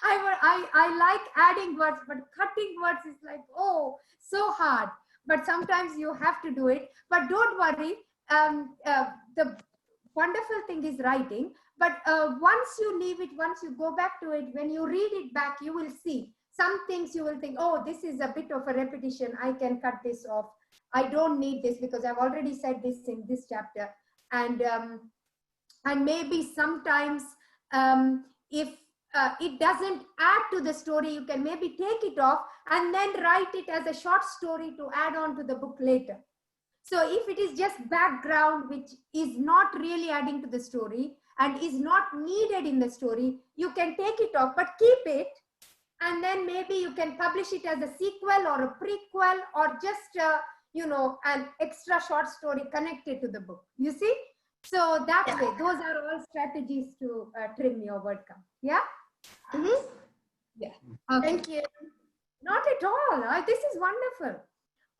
I like adding words, but cutting words is like, oh, so hard. But sometimes you have to do it. But don't worry. The wonderful thing is writing. But once you leave it, once you go back to it, when you read it back, you will see some things you will think, oh, this is a bit of a repetition. I can cut this off. I don't need this because I've already said this in this chapter. And maybe sometimes if it doesn't add to the story, you can maybe take it off and then write it as a short story to add on to the book later. So if it is just background, which is not really adding to the story and is not needed in the story, you can take it off, but keep it. And then maybe you can publish it as a sequel or a prequel or just, an extra short story connected to the book. You see? So that way, those are all strategies to trim your word count. Yeah? Mm-hmm. Yeah. Okay. Thank you. Not at all. This is wonderful.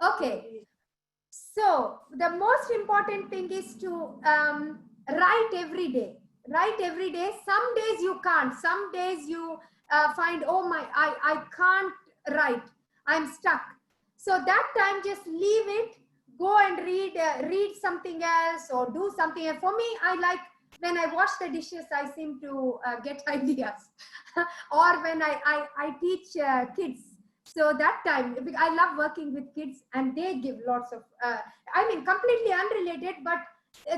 Okay. So the most important thing is to write every day. Write every day. Some days you can't. Some days you find, oh my, I can't write. I'm stuck. So that time, just leave it. Go and read something else or do something else. For me, I like when I wash the dishes, I seem to get ideas. Or when I teach kids. So that time, I love working with kids and they give lots of, completely unrelated, but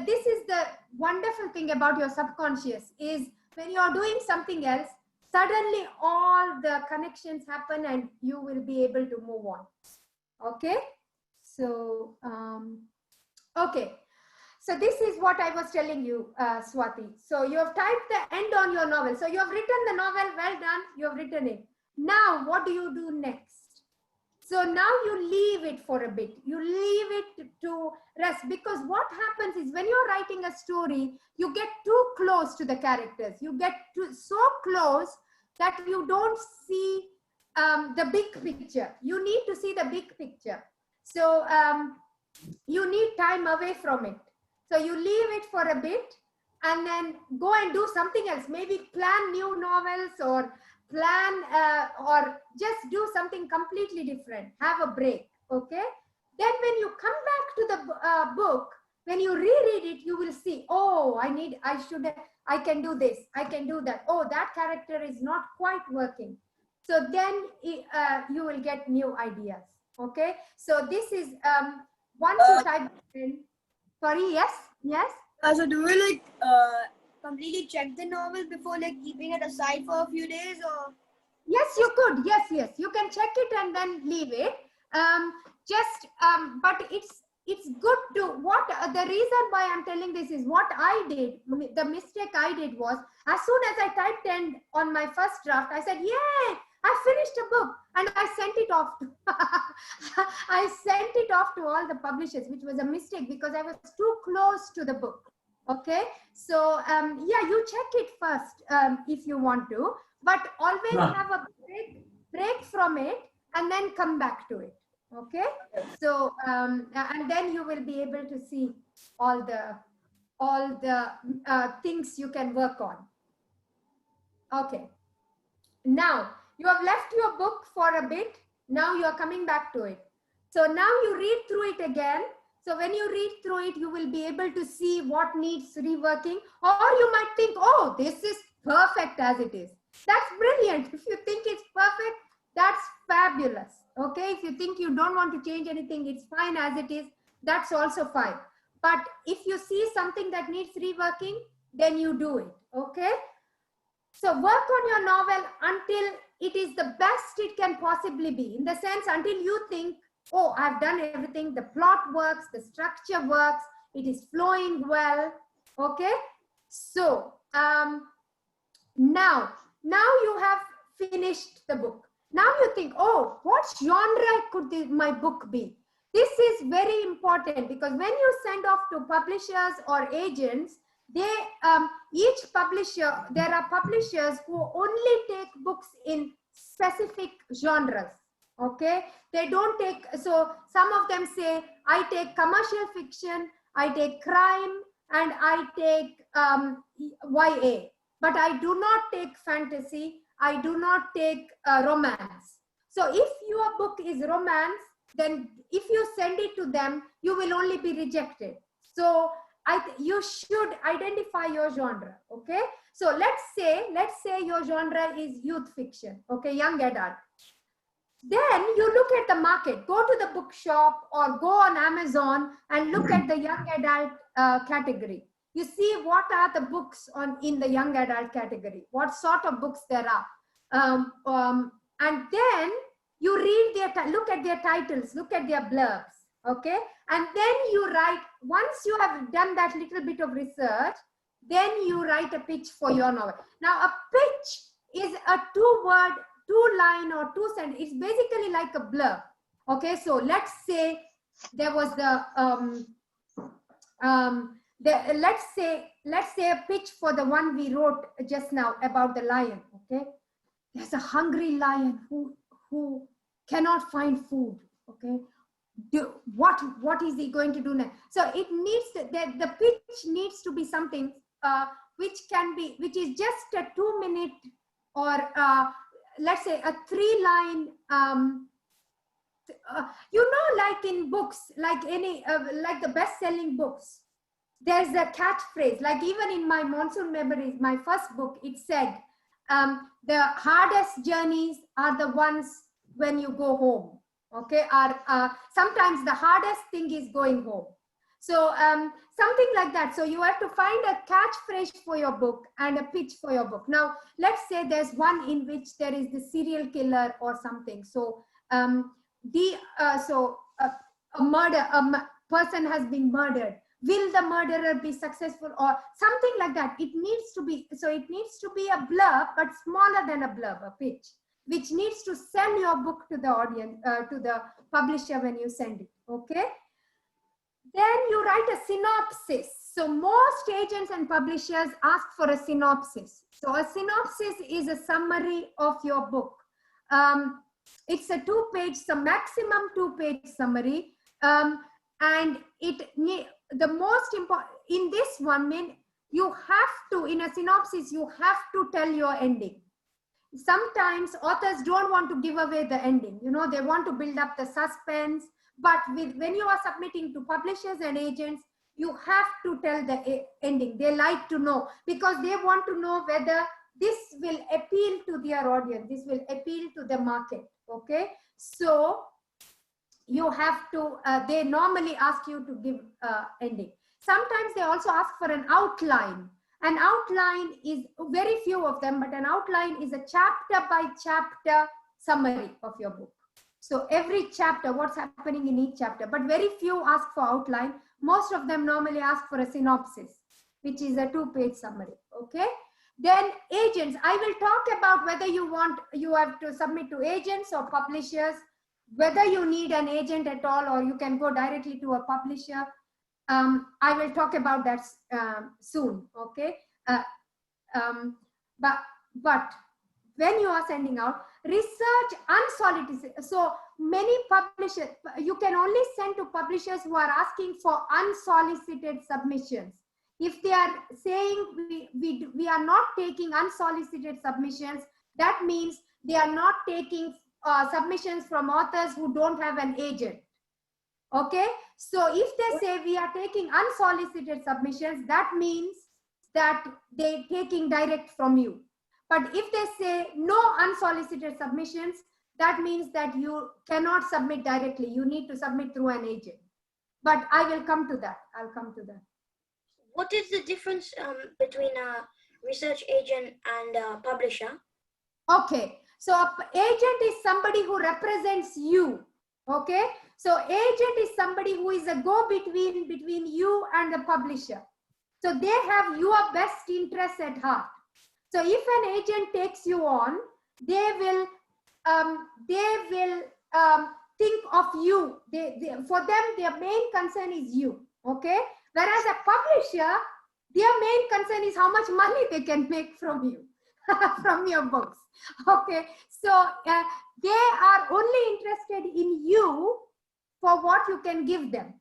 this is the wonderful thing about your subconscious is when you're doing something else, suddenly all the connections happen and you will be able to move on. Okay. So, okay. So this is what I was telling you, Swati. So you have typed the end on your novel. So you have written the novel, well done, you have written it. Now, what do you do next? So now you leave it for a bit. You leave it to rest, because what happens is when you're writing a story, you get too close to the characters. You get so close that you don't see the big picture. You need to see the big picture. So you need time away from it. So you leave it for a bit and then go and do something else. Maybe plan new novels or plan or just do something completely different. Have a break. Okay. Then when you come back to the book, when you reread it, you will see, oh, I can do this. I can do that. Oh, that character is not quite working. So then you will get new ideas. Okay. So this is, once you type in, sorry, yes. So do we completely check the novel before like keeping it aside for a few days, or? Yes, you could. Yes, yes. You can check it and then leave it. But it's good to what the reason why I'm telling this is what I did. The mistake I did was as soon as I typed end on my first draft, I said, "Yay! I finished a book," and I sent it off. I sent it off to all the publishers, which was a mistake because I was too close to the book. Okay, so yeah, you check it first if you want to. But always have a break from it and then come back to it. Okay. So and then you will be able to see all the things you can work on. Okay. Now you have left your book for a bit. Now you are coming back to it. So now you read through it again. So when you read through it, you will be able to see what needs reworking, or you might think, oh, this is perfect as it is. That's brilliant. If you think it's perfect, that's fabulous. Okay. If you think you don't want to change anything, it's fine as it is. That's also fine. But if you see something that needs reworking, then you do it. Okay. So work on your novel until it is the best it can possibly be. In the sense, until you think, oh, I've done everything. The plot works, the structure works, it is flowing well. Okay. So now you have finished the book. Now you think, oh, what genre could my book be? This is very important because when you send off to publishers or agents, they each publisher, there are publishers who only take books in specific genres. Okay, they don't take, so some of them say, I take commercial fiction, I take crime, and I take YA, but I do not take fantasy, I do not take romance. So if your book is romance, then if you send it to them, you will only be rejected. So you should identify your genre. Okay, so let's say your genre is youth fiction, okay, young adult. Then you look at the market, go to the bookshop or go on Amazon and look at the young adult category. You see what are the books in the young adult category, what sort of books there are. And then you read look at their titles, look at their blurbs. Okay. And then you write, once you have done that little bit of research, then you write a pitch for your novel. Now a pitch is a two-line or two-sentence. It's basically like a blurb. Okay, so let's say there was let's say a pitch for the one we wrote just now about the lion. Okay, there's a hungry lion who cannot find food. Okay, what is he going to do next? So it needs the pitch needs to be something which is just a 2-minute or let's say a 3-line, like in books, like like the best-selling books, there's a catchphrase. Like even in my Monsoon Memories, my first book, it said, the hardest journeys are the ones when you go home. Okay, sometimes the hardest thing is going home. So something like that. So you have to find a catchphrase for your book and a pitch for your book. Now, let's say there's one in which there is the serial killer or something. So a person has been murdered. Will the murderer be successful or something like that? It needs to be, so it needs to be a blurb, but smaller than a blurb, a pitch, which needs to sell your book to the audience, to the publisher when you send it. Okay. Then you write a synopsis. So most agents and publishers ask for a synopsis. So a synopsis is a summary of your book. It's a 2-page, so maximum 2-page summary. And the most important in this one, you have to, in a synopsis, you have to tell your ending. Sometimes authors don't want to give away the ending. You know, they want to build up the suspense. But when you are submitting to publishers and agents, you have to tell the ending. They like to know because they want to know whether this will appeal to their audience. This will appeal to the market. Okay. So you have to, they normally ask you to give ending. Sometimes they also ask for an outline. An outline is very few of them, but an outline is a chapter by chapter summary of your book. So every chapter, what's happening in each chapter, but very few ask for outline. Most of them normally ask for a synopsis, which is a 2-page summary. Okay. Then agents, I will talk about whether you have to submit to agents or publishers, whether you need an agent at all, or you can go directly to a publisher. I will talk about that soon. Okay. But when you are sending out research unsolicited, so many publishers, you can only send to publishers who are asking for unsolicited submissions. If they are saying we are not taking unsolicited submissions, that means they are not taking submissions from authors who don't have an agent. Okay, so if they say we are taking unsolicited submissions, that means that they're taking direct from you. But if they say no unsolicited submissions, that means that you cannot submit directly. You need to submit through an agent. But I will come to that. I'll come to that. What is the difference between a research agent and a publisher? Okay, so an agent is somebody who represents you. Okay, so agent is somebody who is a go-between between you and the publisher. So they have your best interests at heart. So if an agent takes you on, they will think of you. For them, their main concern is you. Okay, whereas a publisher, their main concern is how much money they can make from you, from your books. Okay, so they are only interested in you for what you can give them.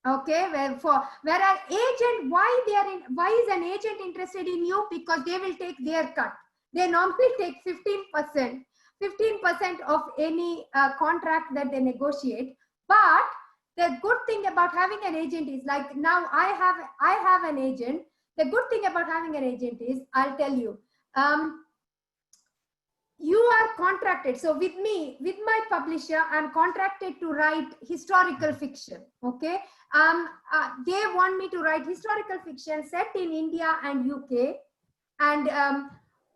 Okay, whereas agent, why is an agent interested in you? Because they will take their cut. They normally take 15% of any contract that they negotiate. But the good thing about having an agent is, like now I have an agent. The good thing about having an agent is, I'll tell you, you are contracted. So with me, with my publisher, I'm contracted to write historical fiction. Okay, they want me to write historical fiction set in India and UK. And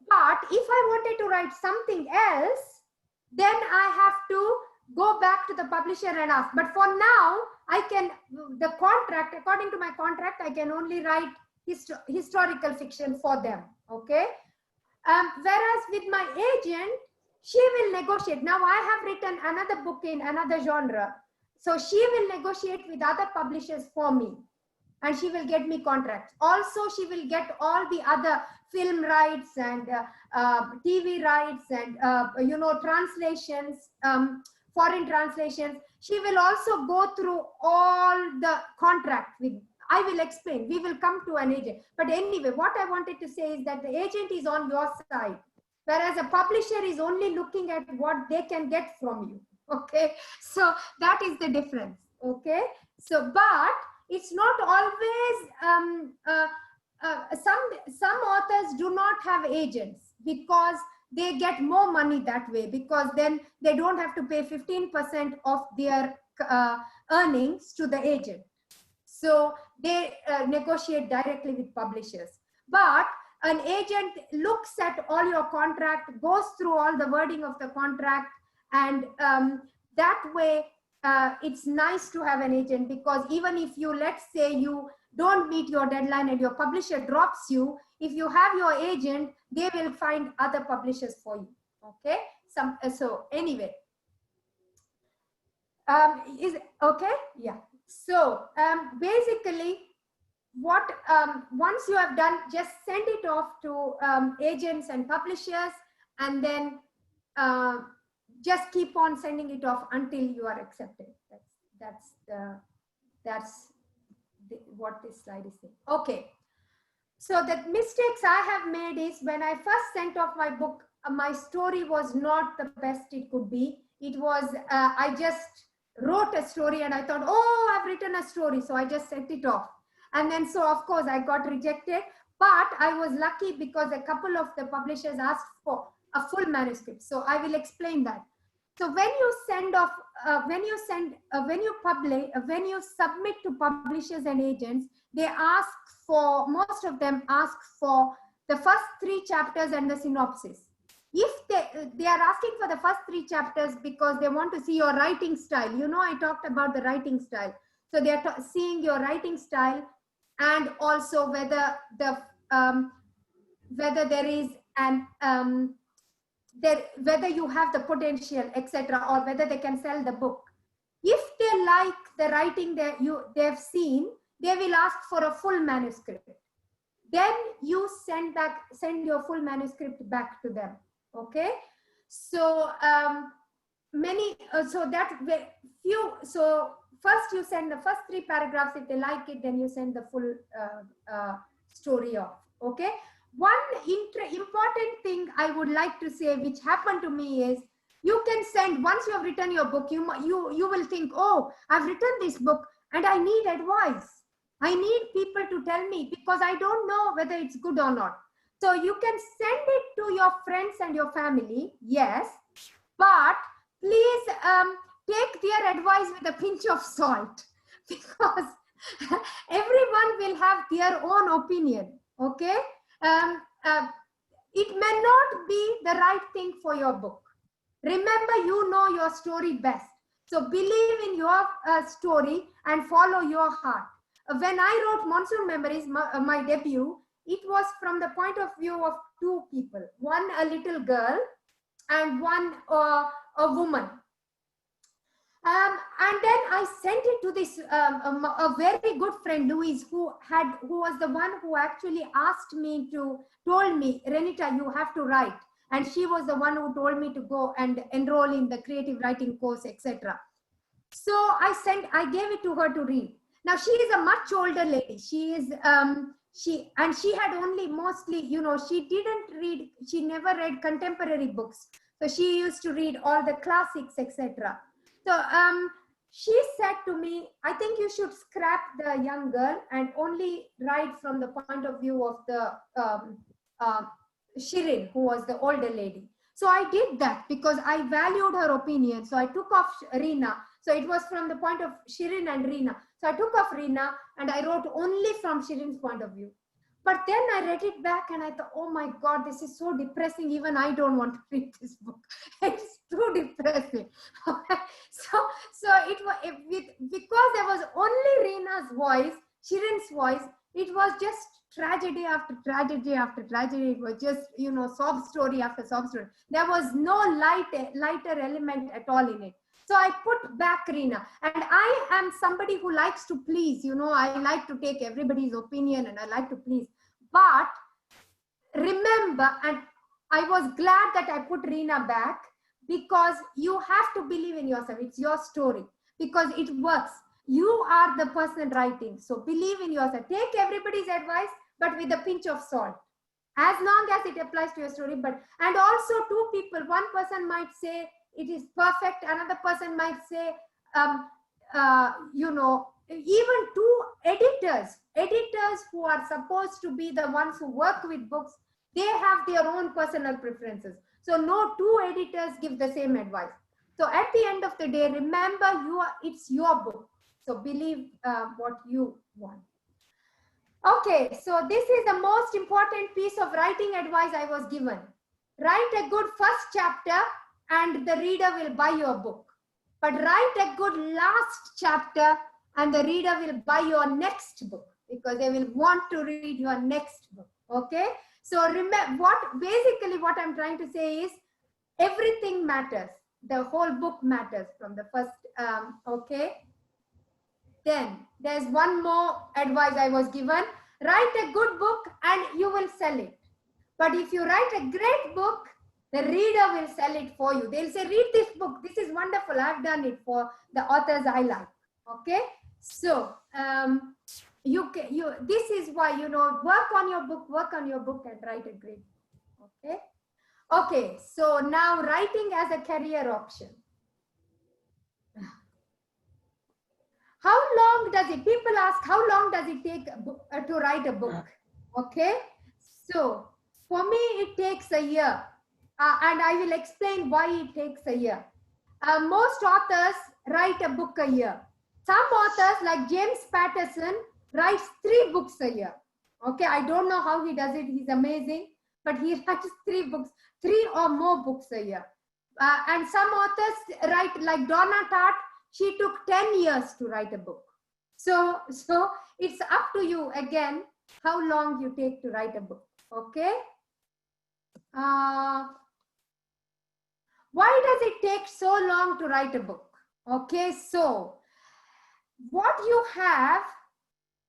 but if I wanted to write something else, then I have to go back to the publisher and ask. But for now, I can, the contract, according to my contract, I can only write historical fiction for them. Okay. Whereas with my agent, she will negotiate. Now I have written another book in another genre. So she will negotiate with other publishers for me. And she will get me contracts. Also, she will get all the other film rights and TV rights and, translations, foreign translations. She will also go through all the contract with, I will explain, we will come to an agent. But anyway, what I wanted to say is that the agent is on your side, whereas a publisher is only looking at what they can get from you. Okay, so that is the difference. Okay, so but it's not always, some authors do not have agents because they get more money that way, because then they don't have to pay 15% of their earnings to the agent. So they negotiate directly with publishers. But an agent looks at all your contract, goes through all the wording of the contract, and that way it's nice to have an agent, because even if you, let's say you don't meet your deadline and your publisher drops you, if you have your agent, they will find other publishers for you. Okay, so anyway, is okay, yeah. So basically, what once you have done, just send it off to agents and publishers, and then just keep on sending it off until you are accepted. That's what this slide is saying. Okay, so the mistakes I have made is, when I first sent off my book, my story was not the best it could be. It was I just wrote a story and I thought, oh, I've written a story, so I just sent it off. And then, so of course I got rejected, but I was lucky because a couple of the publishers asked for a full manuscript. So I will explain that. So when you send off, when you submit to publishers and agents, they ask for, most of them ask for the first 3 chapters and the synopsis. If they are asking for the first 3 chapters because they want to see your writing style. You know, I talked about the writing style. So they are seeing your writing style, and also whether there is an whether you have the potential, etc., or whether they can sell the book. If they like the writing that they've seen, they will ask for a full manuscript. Then you send your full manuscript back to them. Okay, so so first you send the first 3 paragraphs. If they like it, then you send the full story off. Okay. One important thing I would like to say, which happened to me, is you can send, once you have written your book, you will think, oh, I've written this book and I need advice. I need people to tell me because I don't know whether it's good or not. So you can send it to your friends and your family, yes, but please take their advice with a pinch of salt, because everyone will have their own opinion. Okay. It may not be the right thing for your book. Remember, you know your story best. So believe in your story and follow your heart. When I wrote Monsoon Memories, my debut, it was from the point of view of 2 people. One, a little girl, and one, a woman. And then I sent it to this a very good friend, Louise, who was the one who actually told me, Renita, you have to write. And she was the one who told me to go and enroll in the creative writing course, etc. So I gave it to her to read. Now she is a much older lady. She is she had only mostly, you know, she never read contemporary books. So she used to read all the classics, etc. So she said to me, I think you should scrap the young girl and only write from the point of view of the Shirin, who was the older lady. So I did that because I valued her opinion. So I took off Reena. So it was from the point of Shirin and Reena. So I took off Reena and I wrote only from Shirin's point of view. But then I read it back and I thought, oh my God, this is so depressing. Even I don't want to read this book. It's too depressing. So it was, because there was only Reena's voice, Shirin's voice, it was just tragedy after tragedy after tragedy. It was just, you know, sob story after sob story. There was no lighter element at all in it. So I put back Reena, and I am somebody who likes to please, you know, I like to take everybody's opinion and I like to please. But remember, and I was glad that I put Reena back, because you have to believe in yourself. It's your story, because it works. You are the person writing. So believe in yourself. Take everybody's advice, but with a pinch of salt, as long as it applies to your story. And also 2 people, one person might say, it is perfect. Another person might say, you know, even 2 editors who are supposed to be the ones who work with books, they have their own personal preferences. So no 2 editors give the same advice. So at the end of the day, remember, it's your book. So believe what you want. Okay, so this is the most important piece of writing advice I was given. Write a good first chapter and the reader will buy your book. But write a good last chapter and the reader will buy your next book, because they will want to read your next book. Okay? So remember, basically what I'm trying to say is, everything matters. The whole book matters from the first, okay? Then there's one more advice I was given. Write a good book and you will sell it. But if you write a great book, the reader will sell it for you. They'll say, read this book. This is wonderful. I've done it for the authors I like. Okay. So this is why, you know, work on your book and write a great book. Okay. Okay. So now writing as a career option. How long does it, people ask, how long does it take to write a book? Okay. So for me, it takes a year. And I will explain why it takes a year. most authors write a book a year. Some authors like James Patterson writes 3 books a year. Okay, I don't know how he does it. He's amazing, but he writes 3 books, 3 or more books a year. And some authors write, like Donna Tartt, she took 10 years to write a book. So it's up to you again how long you take to write a book. Okay. Why does it take so long to write a book? Okay, so what you have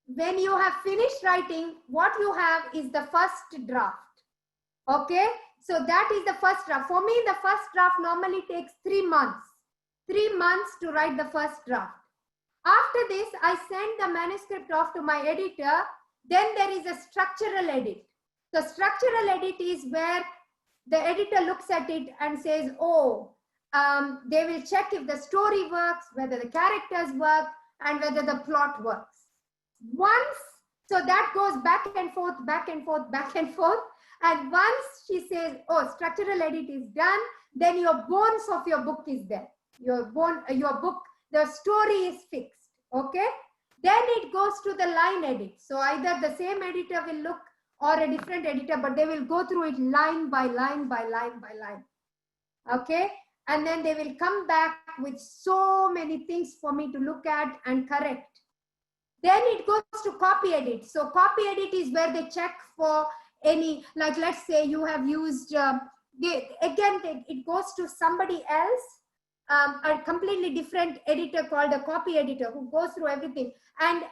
when you have finished writing, what you have is the first draft. Okay, so that is the first draft. For me, the first draft normally takes 3 months. 3 months to write the first draft. After this, I send the manuscript off to my editor. Then there is a structural edit. The structural edit is where the editor looks at it and says, oh, they will check if the story works, whether the characters work, and whether the plot works. So that goes back and forth, back and forth, back and forth. And once she says, oh, structural edit is done, then your bones of your book is there. Your book, the story is fixed. Okay. Then it goes to the line edit. So either the same editor will look or a different editor, but they will go through it line by line by line by line. Okay. And then they will come back with so many things for me to look at and correct. Then it goes to copy edit. So copy edit is where they check for any, like let's say you have used, it goes to somebody else, a completely different editor called a copy editor who goes through everything and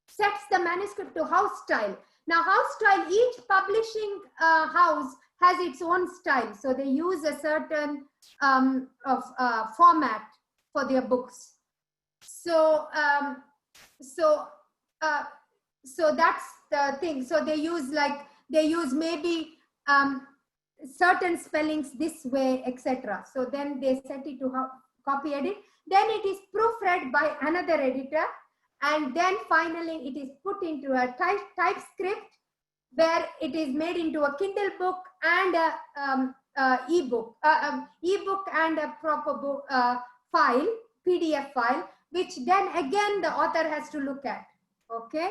sets the manuscript to house style. Now house style, each publishing house has its own style. So they use a certain format for their books. So that's the thing. So they use maybe certain spellings this way, etc. So then they set it to copy edit. Then it is proofread by another editor. And then finally it is put into a typescript where it is made into a Kindle book and a ebook and a proper book, file, PDF file, which then again the author has to look at. Okay.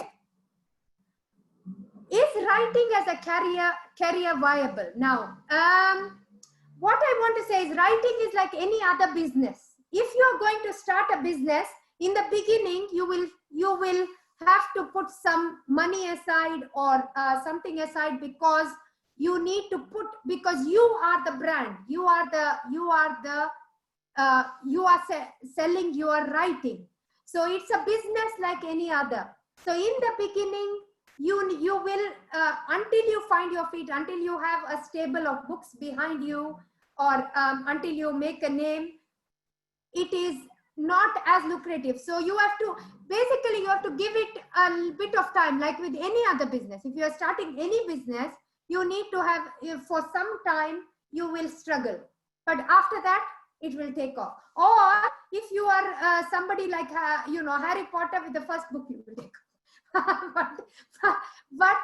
Is writing as a career viable? Now, what I want to say is writing is like any other business. If you are going to start a business, in the beginning, you will have to put some money aside or something aside because you need to put, because you are the brand, you are selling your writing. So it's a business like any other. So in the beginning, you will, until you find your feet, until you have a stable of books behind you, or until you make a name, it is not as lucrative. So you have to, basically you have to give it a bit of time, like with any other business. If you are starting any business, you need to have, for some time, you will struggle. But after that, it will take off. Or if you are somebody like, Harry Potter, with the first book, you will take off. but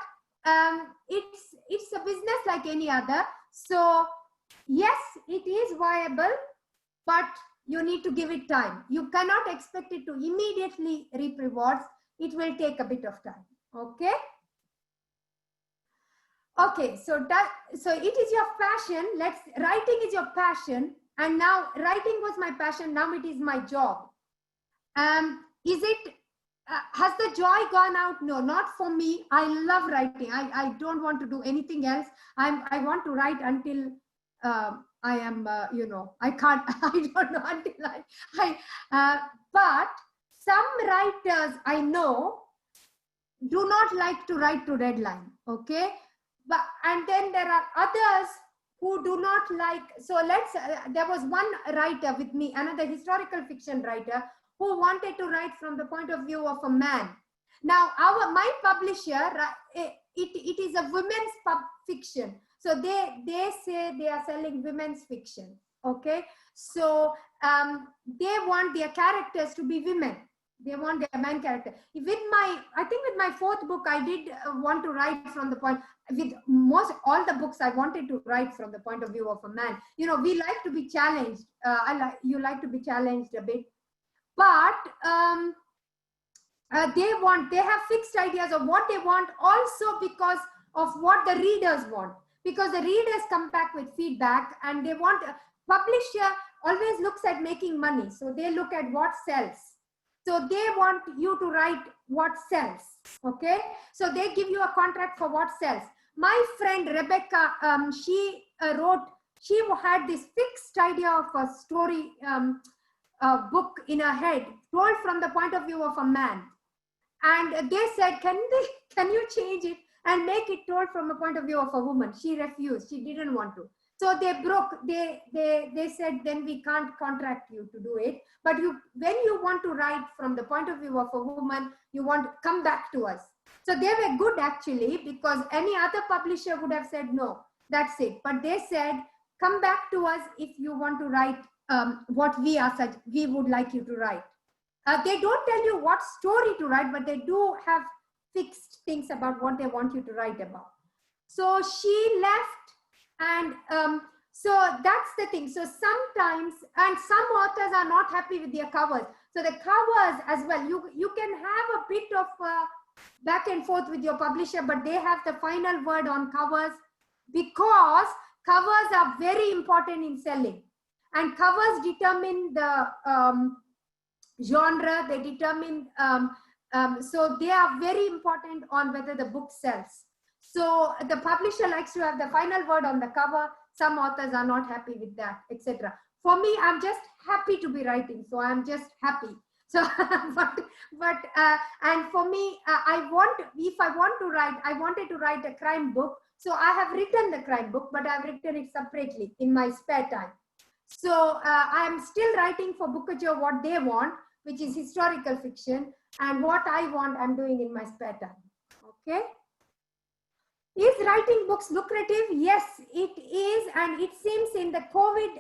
it's a business like any other. So yes, it is viable, but you need to give it time. You cannot expect it to immediately reap rewards. It will take a bit of time. Okay. Okay. So it is your passion. Writing is your passion. And now writing was my passion. Now it is my job. Has the joy gone out? No, not for me. I love writing. I don't want to do anything else. I want to write until I am, I can't, I don't know until but some writers I know do not like to write to deadline. Okay. And then there are others who do not like, so there was one writer with me, another historical fiction writer, who wanted to write from the point of view of a man. Now, my publisher, it is a women's fiction. So they say they are selling women's fiction. Okay. So they want their characters to be women. They want their main character. I think with my 4th book, I did want to write from the point, with most all the books I wanted to write from the point of view of a man. You know, we like to be challenged. You like to be challenged a bit, but they have fixed ideas of what they want, also because of what the readers want, because the readers come back with feedback and they want. Publisher always looks at making money, so they look at what sells. So they want you to write what sells. Okay, so they give you a contract for what sells. My friend Rebecca, she had this fixed idea of a story book in her head, told from the point of view of a man. And they said, can you change it and make it told from a point of view of a woman? She refused. She didn't want to. So they said, then we can't contract you to do it. But when you want to write from the point of view of a woman, you want to come back to us. So they were good actually, because any other publisher would have said, no, that's it. But they said, come back to us if you want to write what we would like you to write. They don't tell you what story to write, but they do have fixed things about what they want you to write about. So she left, and so that's the thing. So sometimes, and some authors are not happy with their covers. So the covers as well, you can have a bit of back and forth with your publisher, but they have the final word on covers, because covers are very important in selling, and covers determine the genre, they determine, so they are very important on whether the book sells. So the publisher likes to have the final word on the cover. Some authors are not happy with that, etc. For me, I'm just happy to be writing, so I'm just happy. So, and for me, if I want to write, I wanted to write a crime book. So I have written the crime book, but I've written it separately in my spare time. So I'm still writing for Bookager what they want, which is historical fiction, and what I want, I'm doing in my spare time. Okay. Is writing books lucrative? Yes, it is. And it seems in the COVID,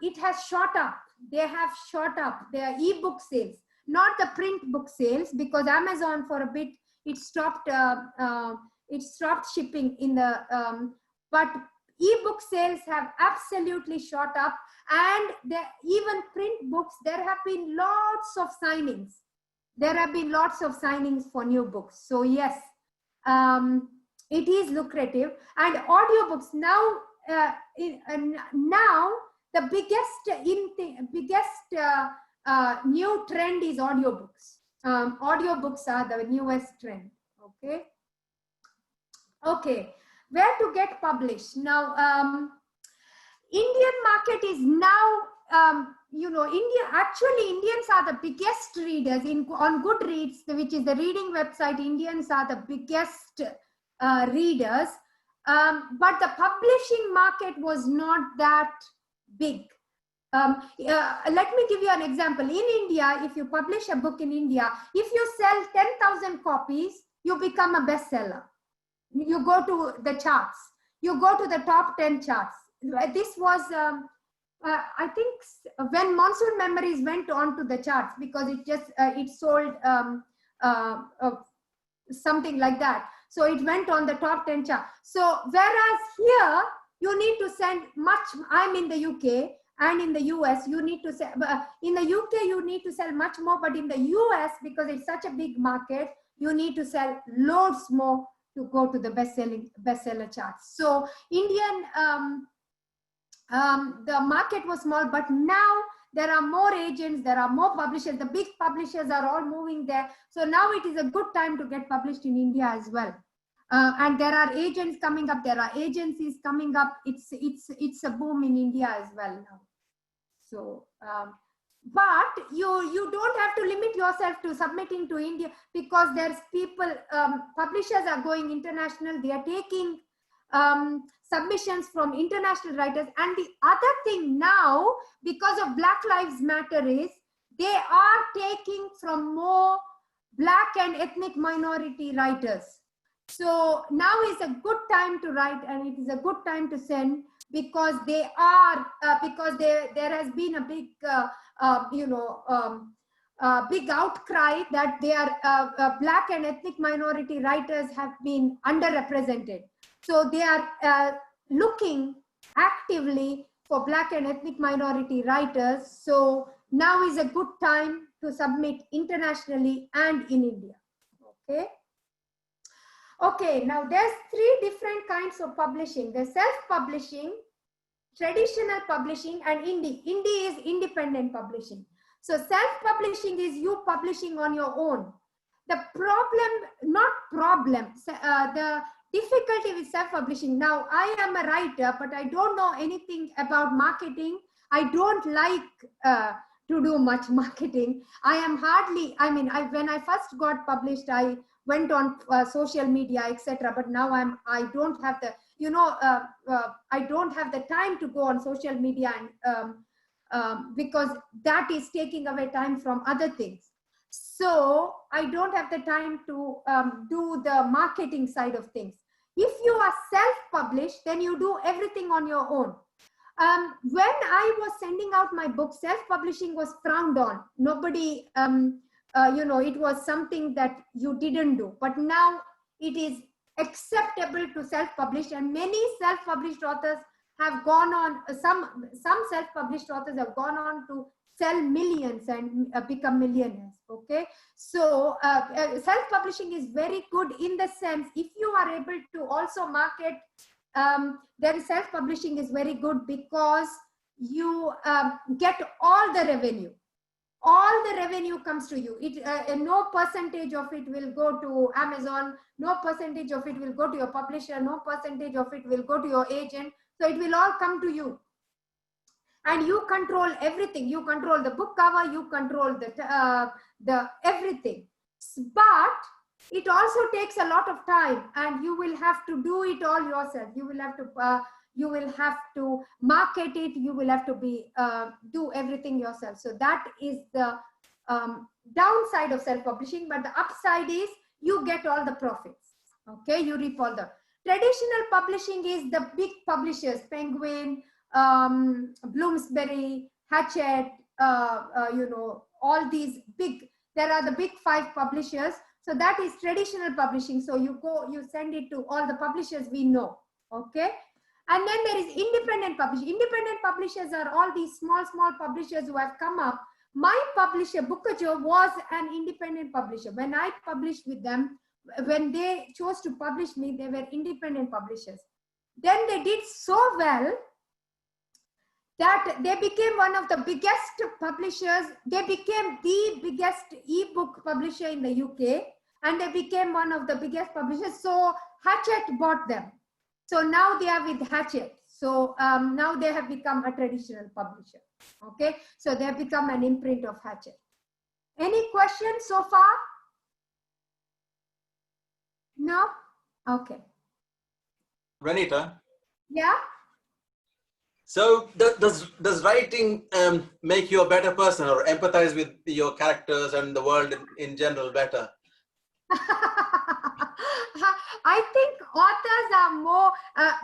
it has shot up. They have shot up their ebook sales, not the print book sales, because Amazon for a bit, it stopped shipping in the, but ebook sales have absolutely shot up. And even print books, there have been lots of signings. There have been lots of signings for new books. So yes, it is lucrative. And audiobooks now, now the biggest new trend is audiobooks. Audiobooks are the newest trend. Okay. Okay. Where to get published now? Indian market is now, Indians are the biggest readers on Goodreads, which is the reading website. Indians are the biggest readers, but the publishing market was not that big. Let me give you an example. In India, if you publish a book in India, if you sell 10,000 copies, you become a bestseller. You go to the charts. You go to the top 10 charts. This was, I think, when Monsoon Memories went on to the charts, because it sold something like that. So it went on the top 10 chart. So whereas here, you need to send much, I'm in the UK and in the US, you need to sell, in the UK, you need to sell much more, but in the US, because it's such a big market, you need to sell loads more to go to the bestseller charts. So Indian, the market was small, but now there are more agents, there are more publishers. The big publishers are all moving there. So now it is a good time to get published in India as well. And there are agents coming up. There are agencies coming up. It's a boom in India as well now. So, but you don't have to limit yourself to submitting to India, because there's people, publishers are going international. They are taking submissions from international writers. And the other thing now, because of Black Lives Matter, is they are taking from more Black and ethnic minority writers. So now is a good time to write, and it is a good time to send, because they are because there has been a big big outcry that they are Black and ethnic minority writers have been underrepresented. So they are looking actively for Black and ethnic minority writers. So now is a good time to submit internationally and in India. Okay. Okay, now there's 3 different kinds of publishing. There's self-publishing, traditional publishing, and indie. Indie is independent publishing. So self-publishing is you publishing on your own. The difficulty with self-publishing. Now, I am a writer, but I don't know anything about marketing. I don't like to do much marketing. When I first got published, I went on social media, etc. But now I don't have the, I don't have the time to go on social media, and because that is taking away time from other things. So I don't have the time to do the marketing side of things. If you are self-published, then you do everything on your own. When I was sending out my book, self-publishing was frowned on. Nobody, it was something that you didn't do. But now it is acceptable to self-publish, and many self-published authors have gone on, some self-published authors have gone on to sell millions and become millionaires. Okay, so self-publishing is very good in the sense, if you are able to also market, then self-publishing is very good because you get all the revenue. All the revenue comes to you. No percentage of it will go to Amazon, no percentage of it will go to your publisher, no percentage of it will go to your agent. So it will all come to you. And you control everything. You control the book cover, you control the everything. But it also takes a lot of time, and you will have to do it all yourself. You will have to market it. You will have to do everything yourself. So that is the downside of self-publishing. But the upside is you get all the profits. Okay, you reap all the. Traditional publishing is the big publishers, Penguin, Bloomsbury, Hachette, all these big, there are the big 5 publishers. So that is traditional publishing. So you send it to all the publishers we know. Okay. And then there is independent publishing. Independent publishers are all these small publishers who have come up. My publisher, Bookajo, was an independent publisher. When I published with them, when they chose to publish me, they were independent publishers. Then they did so well that they became one of the biggest publishers. They became the biggest ebook publisher in the UK, and they became one of the biggest publishers. So Hachette bought them. So now they are with Hachette. So now they have become a traditional publisher. Okay, so they have become an imprint of Hachette. Any questions so far? No? Okay. Renita? Yeah? So does writing make you a better person or empathize with your characters and the world in general better? I think authors are more,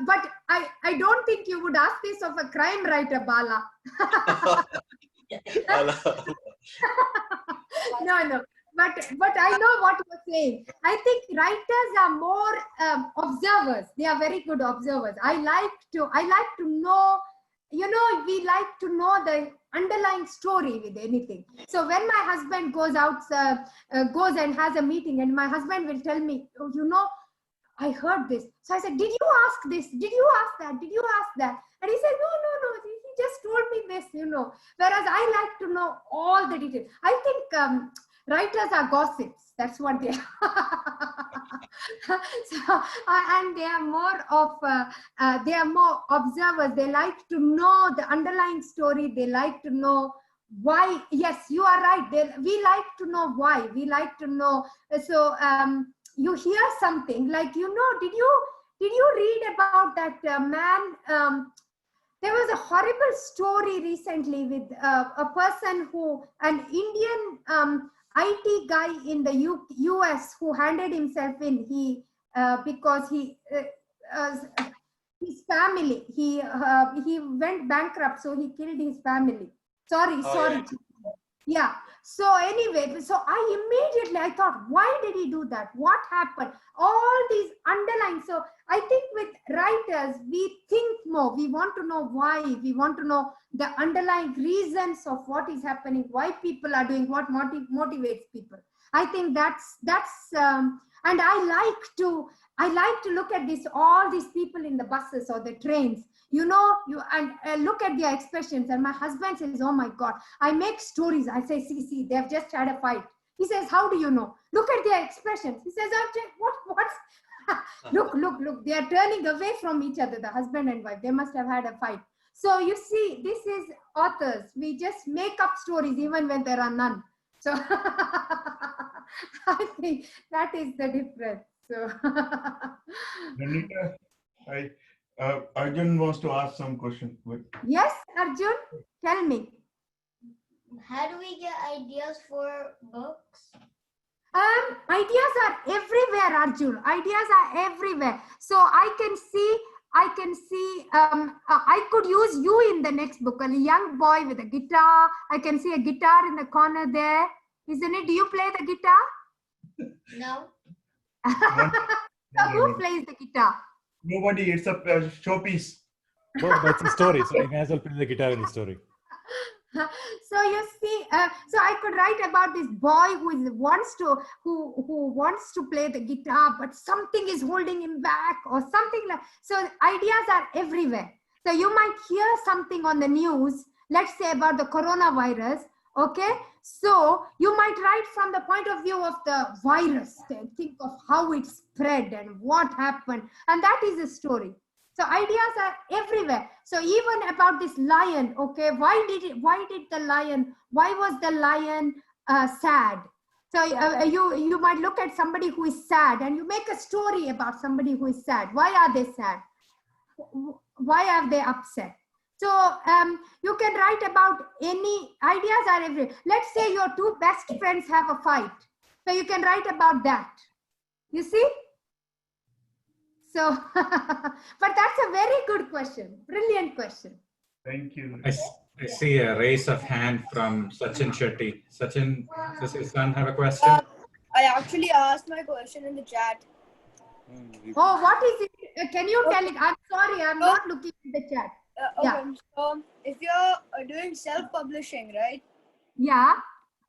but I don't think you would ask this of a crime writer, Bala. No. But I know what you're saying. I think writers are more observers. They are very good observers. I like to know, we like to know the underlying story with anything. So when my husband goes and has a meeting, and my husband will tell me, oh, I heard this. So I said, did you ask this? Did you ask that? Did you ask that? And he said, no. He just told me this, Whereas I like to know all the details. I think writers are gossips. That's what they are. And they are more observers. They like to know the underlying story. They like to know why. Yes, you are right. We like to know why. We like to know. So you hear something like, did you read about that man? There was a horrible story recently with a person an Indian IT guy in the US who handed himself in. Because his family, he went bankrupt, so he killed his family. Sorry. Yeah. Yeah. So anyway, so I thought, why did he do that? What happened? All these underlying. So I think with writers, we think more. We want to know why. We want to know the underlying reasons of what is happening, why people are doing what motivates people. I think and I like to look at this, all these people in the buses or the trains, look at their expressions. And my husband says, oh my God, I make stories. I say, see, they've just had a fight. He says, how do you know? Look at their expressions. He says, what's look, they are turning away from each other, the husband and wife. They must have had a fight. So you see, this is authors. We just make up stories even when there are none. So I think that is the difference. So Renita, Arjun wants to ask some question. yes, Arjun, tell me. How do we get ideas for books? Ideas are everywhere, Arjun. Ideas are everywhere. So I can see, I could use you in the next book, a young boy with a guitar. I can see a guitar in the corner there. Isn't it? Do you play the guitar? No. So who plays the guitar? Nobody, it's a showpiece. Well, that's a story, so you may as well play the guitar in the story. So you see, so I could write about this boy who wants to play the guitar, but something is holding him back or something like. So ideas are everywhere. So you might hear something on the news, let's say about the coronavirus. Okay, so you might write from the point of view of the virus, think of how it spread and what happened, and that is a story. So ideas are everywhere. So even about this lion, okay, why was the lion sad? So you might look at somebody who is sad and you make a story about somebody who is sad. Why are they sad? Why are they upset? So you can write about any, ideas are everywhere. Let's say your two best friends have a fight. So you can write about that. You see? So, but that's a very good question. Brilliant question. Thank you. I see a raise of hand from Sachin Shetty. Sachin, does your son have a question? I actually asked my question in the chat. Oh, what is it? Can you tell it? I'm sorry, I'm not looking at the chat. Okay, Yeah. so if you're doing self-publishing, right? Yeah.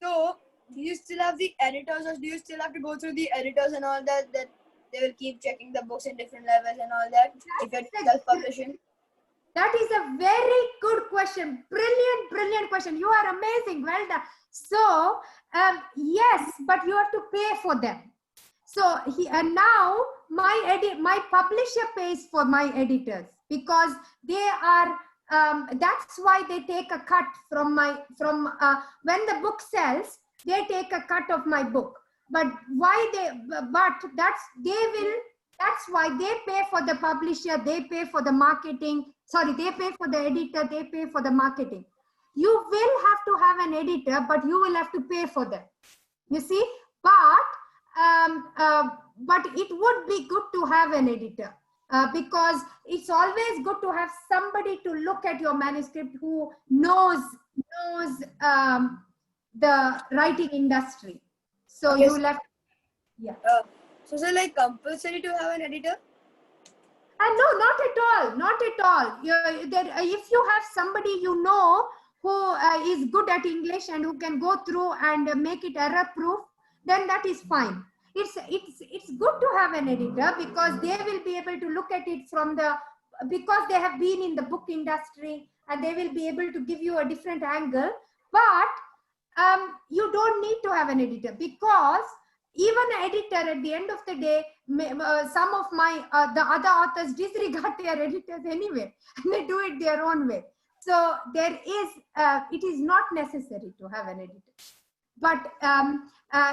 So do you still have the editors, or do you still have to go through the editors and all that they will keep checking the books in different levels and all that if you're doing self-publishing? That is a very good question. Brilliant question. You are amazing. Well done. So, yes, but you have to pay for them. So, now my publisher pays for my editors because they are, that's why they take a cut from when the book sells, they take a cut of my book. But that's why they pay for the publisher, they pay for the marketing. Sorry, they pay for the editor, they pay for the marketing. You will have to have an editor, but you will have to pay for them. You see, but it would be good to have an editor because it's always good to have somebody to look at your manuscript who knows the writing industry. So yes. you will have, yeah. So is it like compulsory to have an editor? No, not at all. Not at all. If you have somebody you know who is good at English and who can go through and make it error-proof, then that is fine. It's good to have an editor because they will be able to look at it because they have been in the book industry and they will be able to give you a different angle. But you don't need to have an editor because even an editor at the end of the day, some of the other authors disregard their editors anyway, and they do it their own way. So it is not necessary to have an editor. But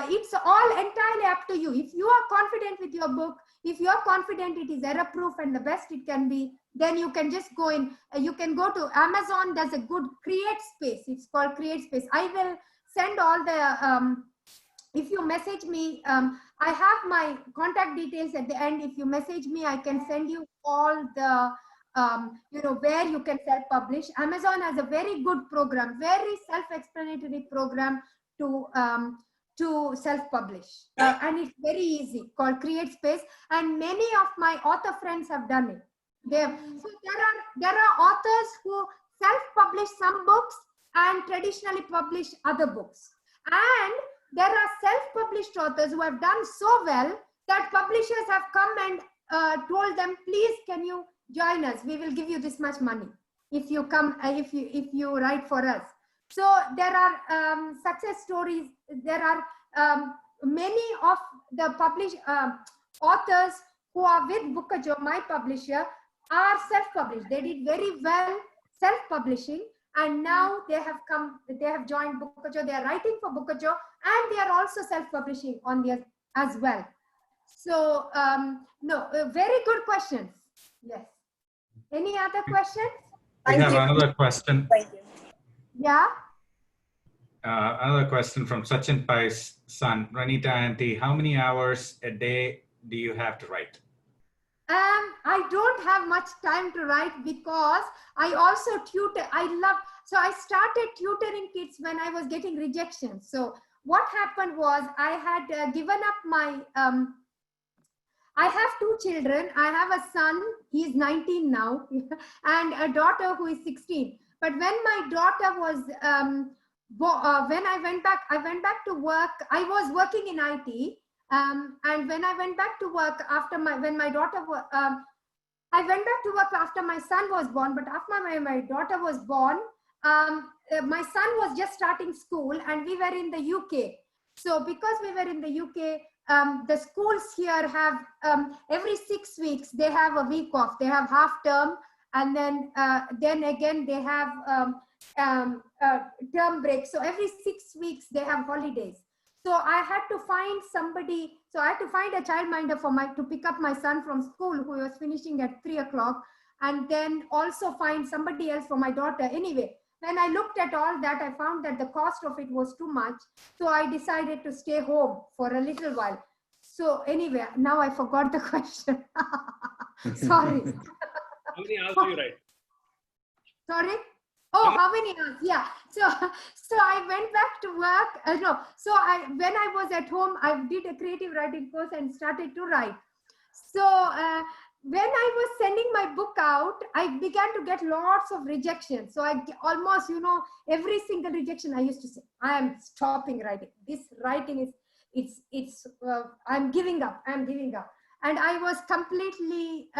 it's all entirely up to you. If you are confident with your book, if you are confident it is error-proof and the best it can be, then you can just go in. You can go to Amazon. There's a good Create Space. It's called Create Space. I will send all the... if you message me, I have my contact details at the end. If you message me, I can send you all the where you can self-publish. Amazon has a very good program, very self-explanatory program to self-publish, and it's very easy, called Create Space, and many of my author friends have done it. So there are authors who self-publish some books and traditionally publish other books, and there are self-published authors who have done so well that publishers have come and told them, please, can you join us? We will give you this much money if you come, if you write for us. So there are success stories. There are many of the published authors who are with Bookajo, my publisher, are self-published. They did very well self-publishing, and now they have joined Bookajo. They are writing for Bookajo, and they are also self-publishing on the as well. So very good questions. Yes. Any other questions? We have another question. Thank you. Yeah. Another question from Sachin Pai's son, Renita auntie. How many hours a day do you have to write? I don't have much time to write because I also tutor. So I started tutoring kids when I was getting rejections. So what happened was I had given up my, I have two children. I have a son, he's 19 now, and a daughter who is 16. But when my daughter was, when I went back to work, I was working in IT. And when I went back to work after when my daughter, I went back to work after my son was born, but after my daughter was born, my son was just starting school and we were in the UK. So because we were in the UK, the schools here have, every 6 weeks, they have a week off. They have half term, and then again, they have term break. So every 6 weeks, they have holidays. So I had to find somebody, so I had to find a childminder to pick up my son from school who was finishing at 3 o'clock, and then also find somebody else for my daughter. Anyway, when I looked at all that, I found that the cost of it was too much. So I decided to stay home for a little while. So anyway, now I forgot the question. Sorry. How many hours do you write? Sorry? Oh, how many hours? Yeah. So I went back to work. When I was at home, I did a creative writing course and started to write. So when I was sending my book out, I began to get lots of rejections. So I almost, every single rejection I used to say, I am stopping writing. This writing is, I'm giving up. I'm giving up. And I was completely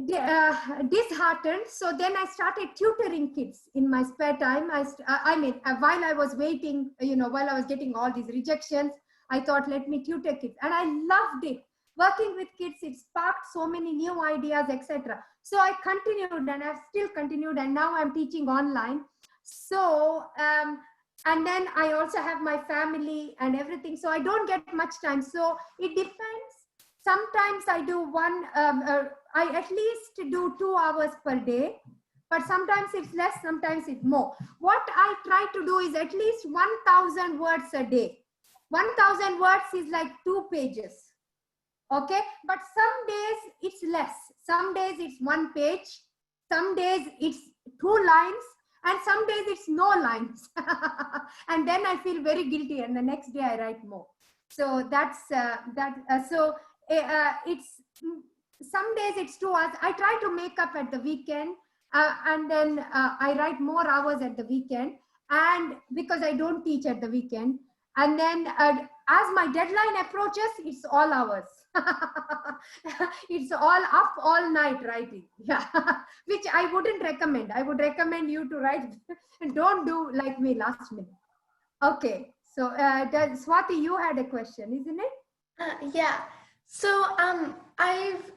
disheartened. So then I started tutoring kids in my spare time. While I was waiting, while I was getting all these rejections, I thought, let me tutor kids. And I loved it. Working with kids, it sparked so many new ideas, etc. So I continued, and I've still continued, and now I'm teaching online. So, and then I also have my family and everything. So I don't get much time. So it depends. Sometimes I do I at least do 2 hours per day, but sometimes it's less, sometimes it's more. What I try to do is at least 1,000 words a day. 1,000 words is like 2 pages. Okay, but some days it's less. Some days it's 1 page. Some days it's 2 lines, and some days it's no lines. And then I feel very guilty, and the next day I write more. So that's it's some days it's 2 hours. I try to make up at the weekend, and then I write more hours at the weekend, and because I don't teach at the weekend. And then as my deadline approaches, it's all hours. It's all up all night writing. Yeah, which I wouldn't recommend. I would recommend you to write. Don't do like me last minute. Okay, so Swati, you had a question, isn't it? Yeah. So I've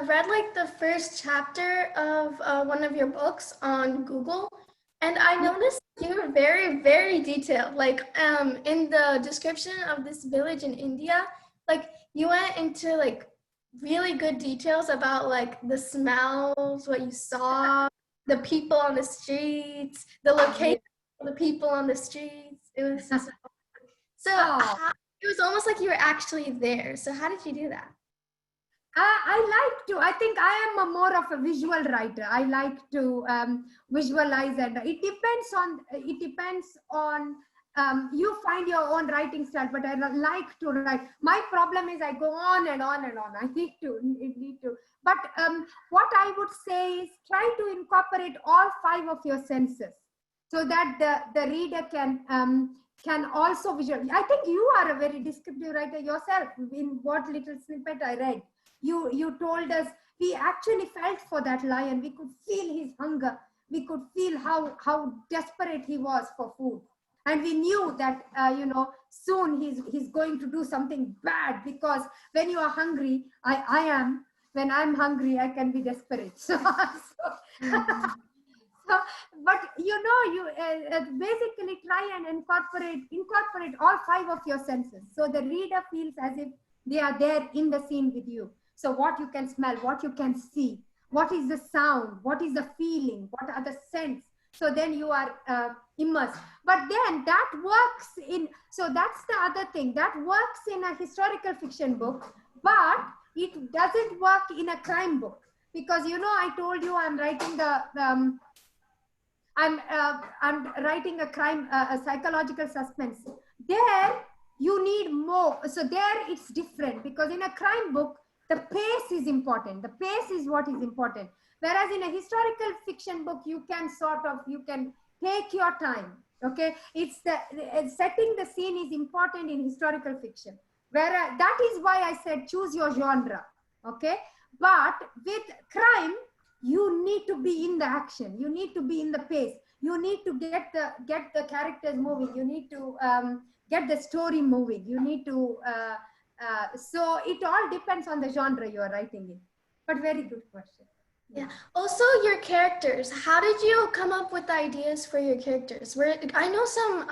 read like the first chapter of one of your books on Google, and I noticed you were very, very detailed. Like in the description of this village in India, like you went into like really good details about like the smells, what you saw, the people on the streets, the location of the people on the streets. It was so. It was almost like you were actually there. So how did you do that? I think I am more of a visual writer. I like to visualize, and it depends on you find your own writing style, but I like to write. My problem is I go on and on and on. I need to. But what I would say is try to incorporate all 5 of your senses so that the reader can also visualize. I think you are a very descriptive writer yourself in what little snippet I read. You told us we actually felt for that lion. We could feel his hunger. We could feel how desperate he was for food. And we knew that, soon he's going to do something bad, because when you are hungry, I am, when I'm hungry, I can be desperate. But you basically try and incorporate all 5 of your senses. So the reader feels as if they are there in the scene with you. So what you can smell, what you can see, what is the sound, what is the feeling, what are the scents. So then you are immersed. But then that works so that's the other thing. That works in a historical fiction book, but it doesn't work in a crime book. Because, I told you I'm writing I'm writing a crime, a psychological suspense. There you need more. So there it's different, because in a crime book, the pace is important. The pace is what is important. Whereas in a historical fiction book, you can take your time. Okay, it's setting the scene is important in historical fiction. Whereas that is why I said choose your genre. Okay, but with crime, you need to be in the action. You need to be in the pace. You need to get the characters moving. You need to get the story moving. You need to. So it all depends on the genre you are writing in. But very good question. Yeah. Also, your characters. How did you come up with the ideas for your characters? I know some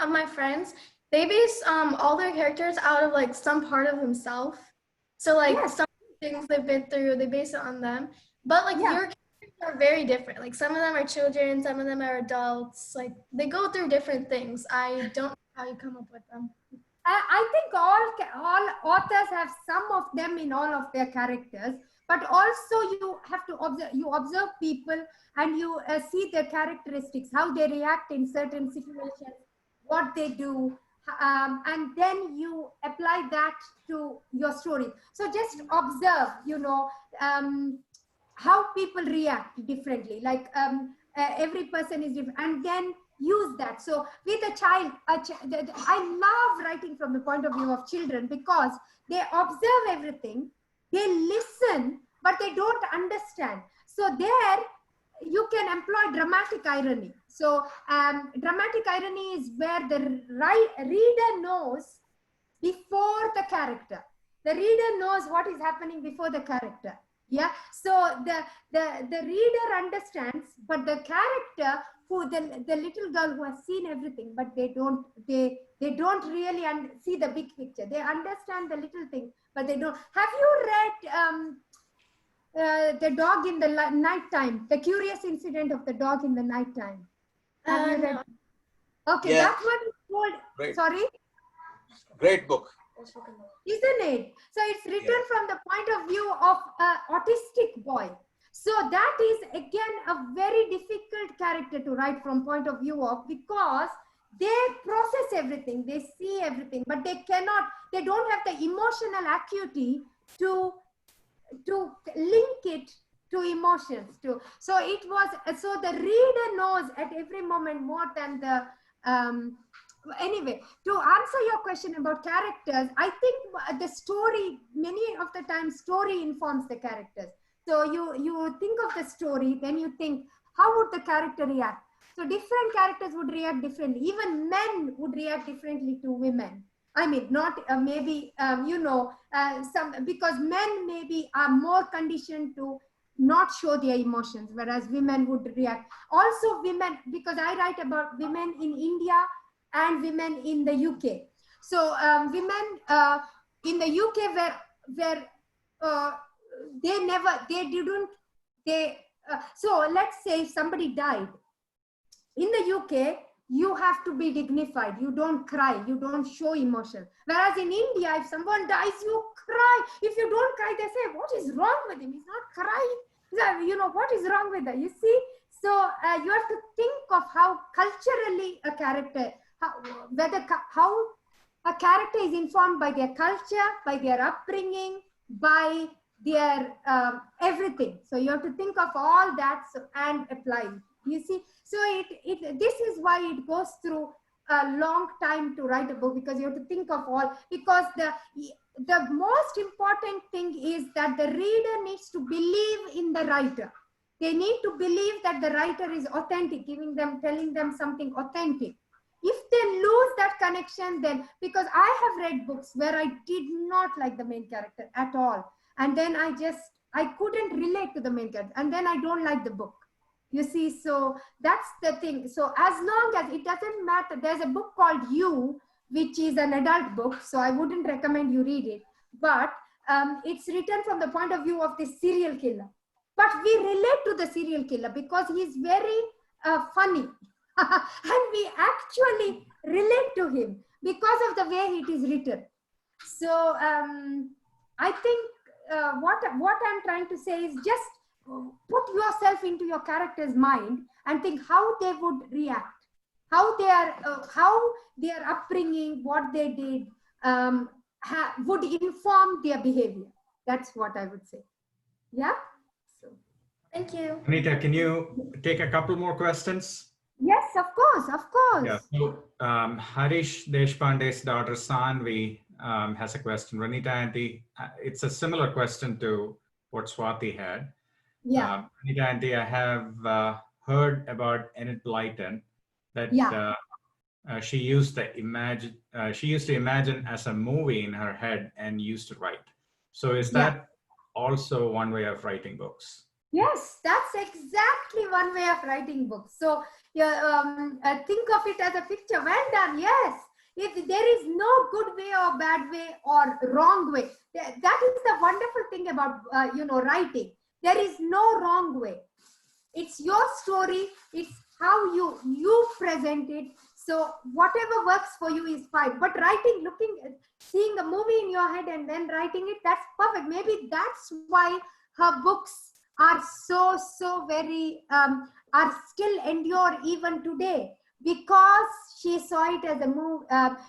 of my friends, they base all their characters out of like some part of themselves. So like some things they've been through, they base it on them. But like your characters are very different. Like some of them are children, some of them are adults. Like they go through different things. I don't know how you come up with them. I think all authors have some of them in all of their characters, but also you have to observe people, and you see their characteristics, how they react in certain situations, what they do, and then you apply that to your story. So just observe, how people react differently. Like every person is different, and then use that. So with a child, I love writing from the point of view of children, because they observe everything, they listen, but they don't understand. So there you can employ dramatic irony. So dramatic irony is where the reader knows before the character. The reader knows what is happening before the character. Yeah. So the reader understands, but the character, who the little girl who has seen everything, but they don't really see the big picture. They understand the little thing, but they don't. Have you read The Dog in the Night Time? The Curious Incident of the Dog in the Night Time. Have you read? No. Okay, yeah. That one is called. Great. Sorry. Great book. Isn't it? So it's written from the point of view of an autistic boy. So that is again a very difficult character to write from point of view of, because they process everything, they see everything, but they don't have the emotional acuity to link it to emotions too. So the reader knows at every moment more than the anyway, to answer your question about characters, I think the story, many of the time story informs the characters. So you think of the story, then you think, how would the character react? So different characters would react differently. Even men would react differently to women. I mean, not maybe, because men maybe are more conditioned to not show their emotions, whereas women would react. Also women, because I write about women in India and women in the UK. So women in the UK where so let's say if somebody died. In the UK, you have to be dignified. You don't cry. You don't show emotion. Whereas in India, if someone dies, you cry. If you don't cry, they say, what is wrong with him? He's not crying. You know, what is wrong with that? You see? So you have to think of how culturally a character, how a character is informed by their culture, by their upbringing, by their everything. So you have to think of all that and apply it. You see, so this is why it goes through a long time to write a book, because you have to think of all, because the most important thing is that the reader needs to believe in the writer. They need to believe that the writer is authentic, telling them something authentic. If they lose that connection, then, because I have read books where I did not like the main character at all. And then I couldn't relate to the main character. And then I don't like the book. You see, so that's the thing. So as long as it doesn't matter, there's a book called You, which is an adult book. So I wouldn't recommend you read it. But it's written from the point of view of this serial killer. But we relate to the serial killer because he's very funny. And we actually relate to him because of the way it is written. So I think what I'm trying to say is just put yourself into your character's mind and think how they would react, how their upbringing, what they did would inform their behavior. That's what I would say. Yeah. So, thank you. Renita, can you take a couple more questions? Yes, of course, of course. Yeah. So Harish Deshpande's daughter Sanvi has a question. Renita auntie, it's a similar question to what Swati had. Yeah. Renita auntie, I have heard about Enid Blyton that she used to imagine as a movie in her head and used to write. So is that also one way of writing books? Yes, that's exactly one way of writing books. So think of it as a picture. Well done. Yes. If there is no good way or bad way or wrong way, that is the wonderful thing about writing. There is no wrong way. It's your story. It's how you present it. So whatever works for you is fine. But writing, seeing a movie in your head and then writing it, that's perfect. Maybe that's why her books are so very are still endure even today, because she saw it as a movie.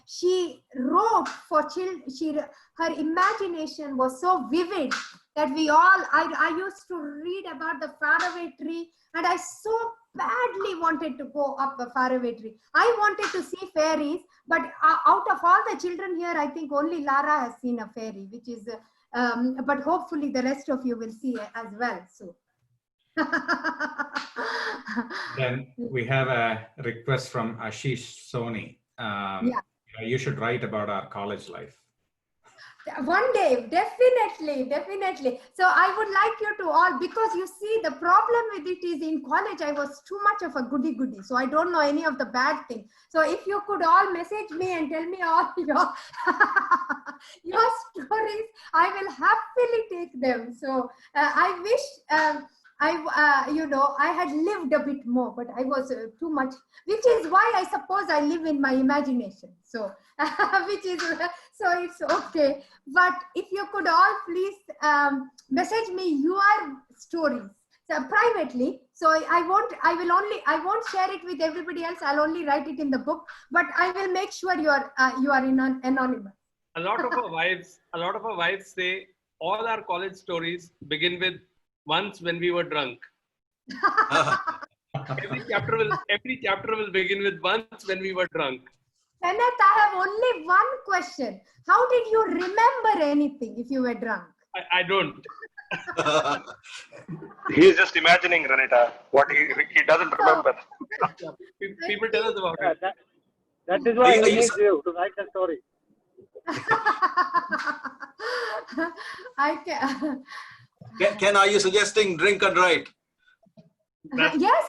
She wrote for children. Her imagination was so vivid that I used to read about the faraway tree, and I so badly wanted to go up the faraway tree. I wanted to see fairies, but out of all the children here, I think only Lara has seen a fairy, which is but hopefully the rest of you will see as well. So then we have a request from Ashish Soni. You should write about our college life. One day, definitely. So I would like you to all, because you see the problem with it is in college I was too much of a goody, so I don't know any of the bad things. So if you could all message me and tell me all your stories, I will happily take them. So I wish I had lived a bit more, but I was too much, which is why I suppose I live in my imagination. So, so it's okay. But if you could all please message me your stories privately. So I won't share it with everybody else. I'll only write it in the book, but I will make sure you are anonymous. A lot of our wives say all our college stories begin with once when we were drunk. Every chapter will begin with once when we were drunk. Kenneth, I have only one question. How did you remember anything if you were drunk? I don't. He's just imagining, Renita, what he doesn't remember. People tell us about it. That is why he needs you to write the story. Ken, are you suggesting drink and write? Yes.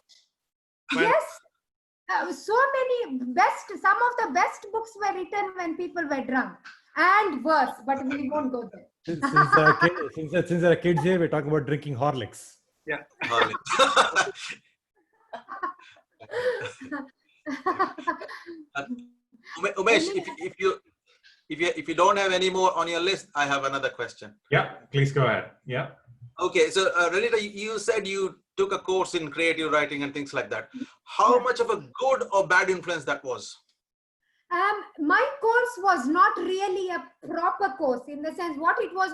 Some of the best books were written when people were drunk, and worse, but we won't go there. Since there are kids here, we're talking about drinking Horlicks. Yeah. if you don't have any more on your list, I have another question. Yeah, please go ahead. Yeah. Okay, so Renita, you said you took a course in creative writing and things like that. How much of a good or bad influence that was? My course was not really a proper course, in the sense what it was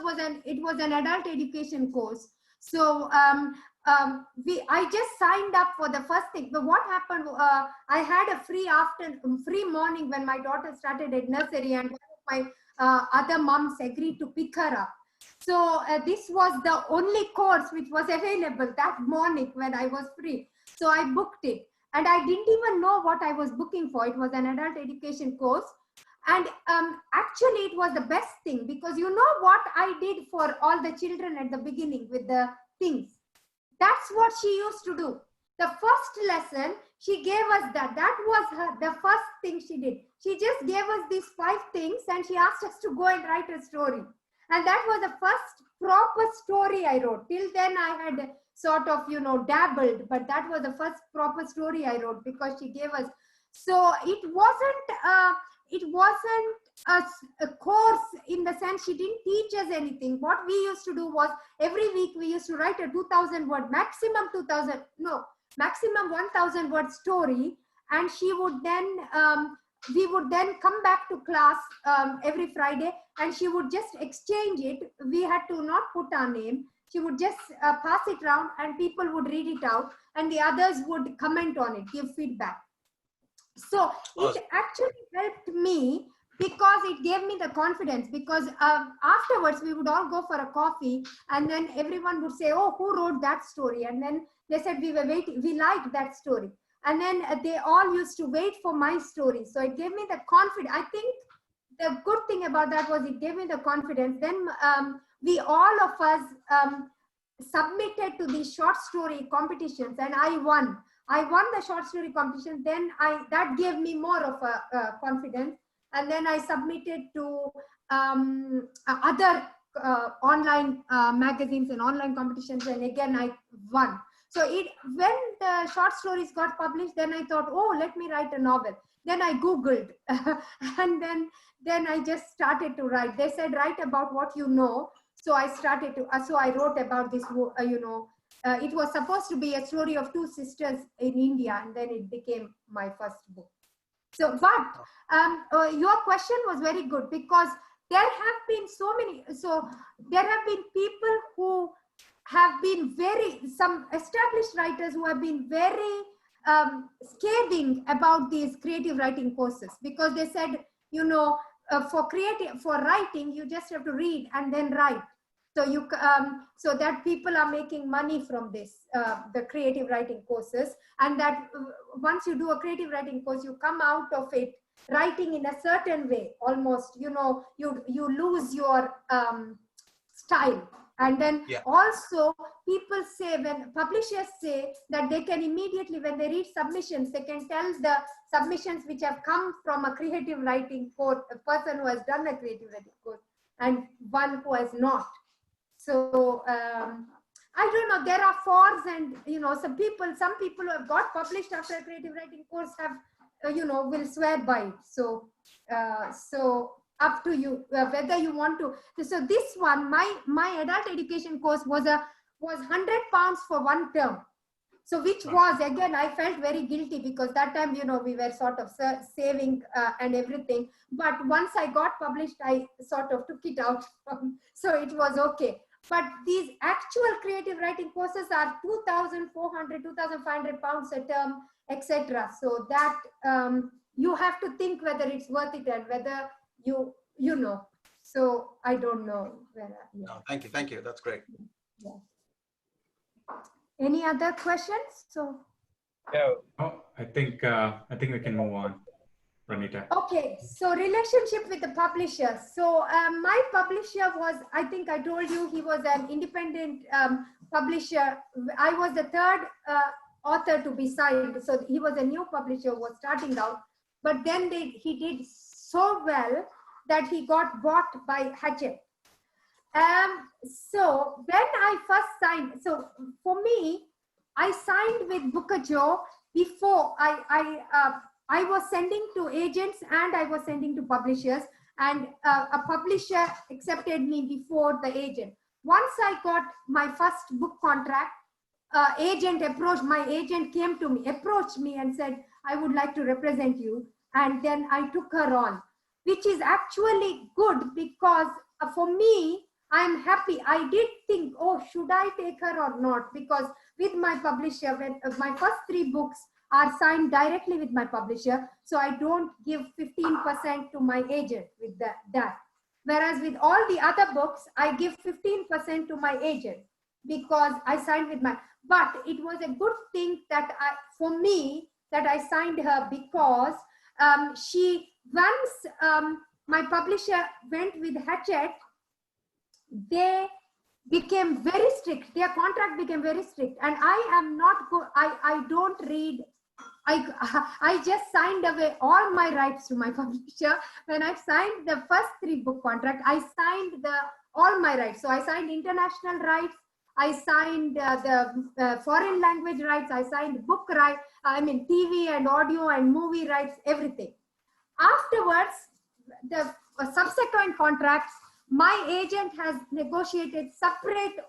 an adult education course. So I just signed up for the first thing. But what happened? I had a free morning when my daughter started at nursery, and one of my other moms agreed to pick her up. So this was the only course which was available that morning when I was free. So I booked it. And I didn't even know what I was booking for. It was an adult education course. And actually, it was the best thing, because you know what I did for all the children at the beginning with the things. That's what she used to do. The first lesson, she gave us that. That was the first thing she did. She just gave us these 5 things and she asked us to go and write a story. And that was the first proper story I wrote. Till then, I had sort of, dabbled, but that was the first proper story I wrote, because she gave us. So it wasn't a course in the sense she didn't teach us anything. What we used to do was every week we used to write a 2,000 word, maximum 1,000 word story, and she would then we would then come back to class every Friday, and she would just exchange it. We had to not put our name. She would just pass it around, and people would read it out, and the others would comment on it, give feedback. So it actually helped me, because it gave me the confidence, because afterwards we would all go for a coffee, and then everyone would say, oh, who wrote that story? And then they said, we were waiting, we liked that story. And then they all used to wait for my story. So it gave me the confidence. I think the good thing about that was it gave me the confidence. Then we all of us submitted to these short story competitions, and I won. I won the short story competition. Then that gave me more of a confidence. And then I submitted to other online magazines and online competitions, and again I won. So when the short stories got published, then I thought, oh, let me write a novel. Then I Googled, and then I just started to write. They said, write about what you know. So I started to, so I wrote about this, it was supposed to be a story of 2 sisters in India, and then it became my first book. So, but your question was very good, because there have been there have been people who have been some established writers who have been very scathing about these creative writing courses, because they said, for writing, you just have to read and then write. So so that people are making money from this, the creative writing courses, and that once you do a creative writing course, you come out of it writing in a certain way, almost, you lose your style. And then also people say, when publishers say that they can immediately, when they read submissions, they can tell the submissions which have come from a creative writing course, a person who has done a creative writing course, and one who has not. So I don't know, there are fors, and some people who have got published after a creative writing course have will swear by it. So so up to you whether you want to. So this one, my adult education course was £100 for 1 term. So which was, again, I felt very guilty, because that time, we were sort of saving and everything. But once I got published, I sort of took it out. So it was okay. But these actual creative writing courses are 2,400, 2,500 pounds a term, etc. So that you have to think whether it's worth it, and whether you know. So I don't know. No, thank you. That's great. Yeah. Any other questions? So. Oh, I think we can move on, Renita. Okay, so relationship with the publisher. So my publisher was, I think I told you, he was an independent publisher. I was the 3rd author to be signed. So he was a new publisher who was starting out. But then he did so well that he got bought by Hachette. So when I first signed, so for me, I signed with Booker Joe before I was sending to agents, and I was sending to publishers, and a publisher accepted me before the agent. Once I got my first book contract, my agent approached me and said, I would like to represent you. And then I took her on, which is actually good because for me, I'm happy. I did think, oh, should I take her or not? Because with my publisher, when my first 3 books are signed directly with my publisher, so I don't give 15% to my agent with that. Whereas with all the other books, I give 15% to my agent because I signed with my, but it was a good thing that for me, that I signed her because once my publisher went with Hachette, they became very strict. Their contract became very strict, and I am not I don't read. I just signed away all my rights to my publisher. When I signed the first 3 book contract, I signed all my rights. So I signed international rights, I signed the foreign language rights, I signed book rights, I mean TV and audio and movie rights, everything. Afterwards, the subsequent contracts, my agent has negotiated separate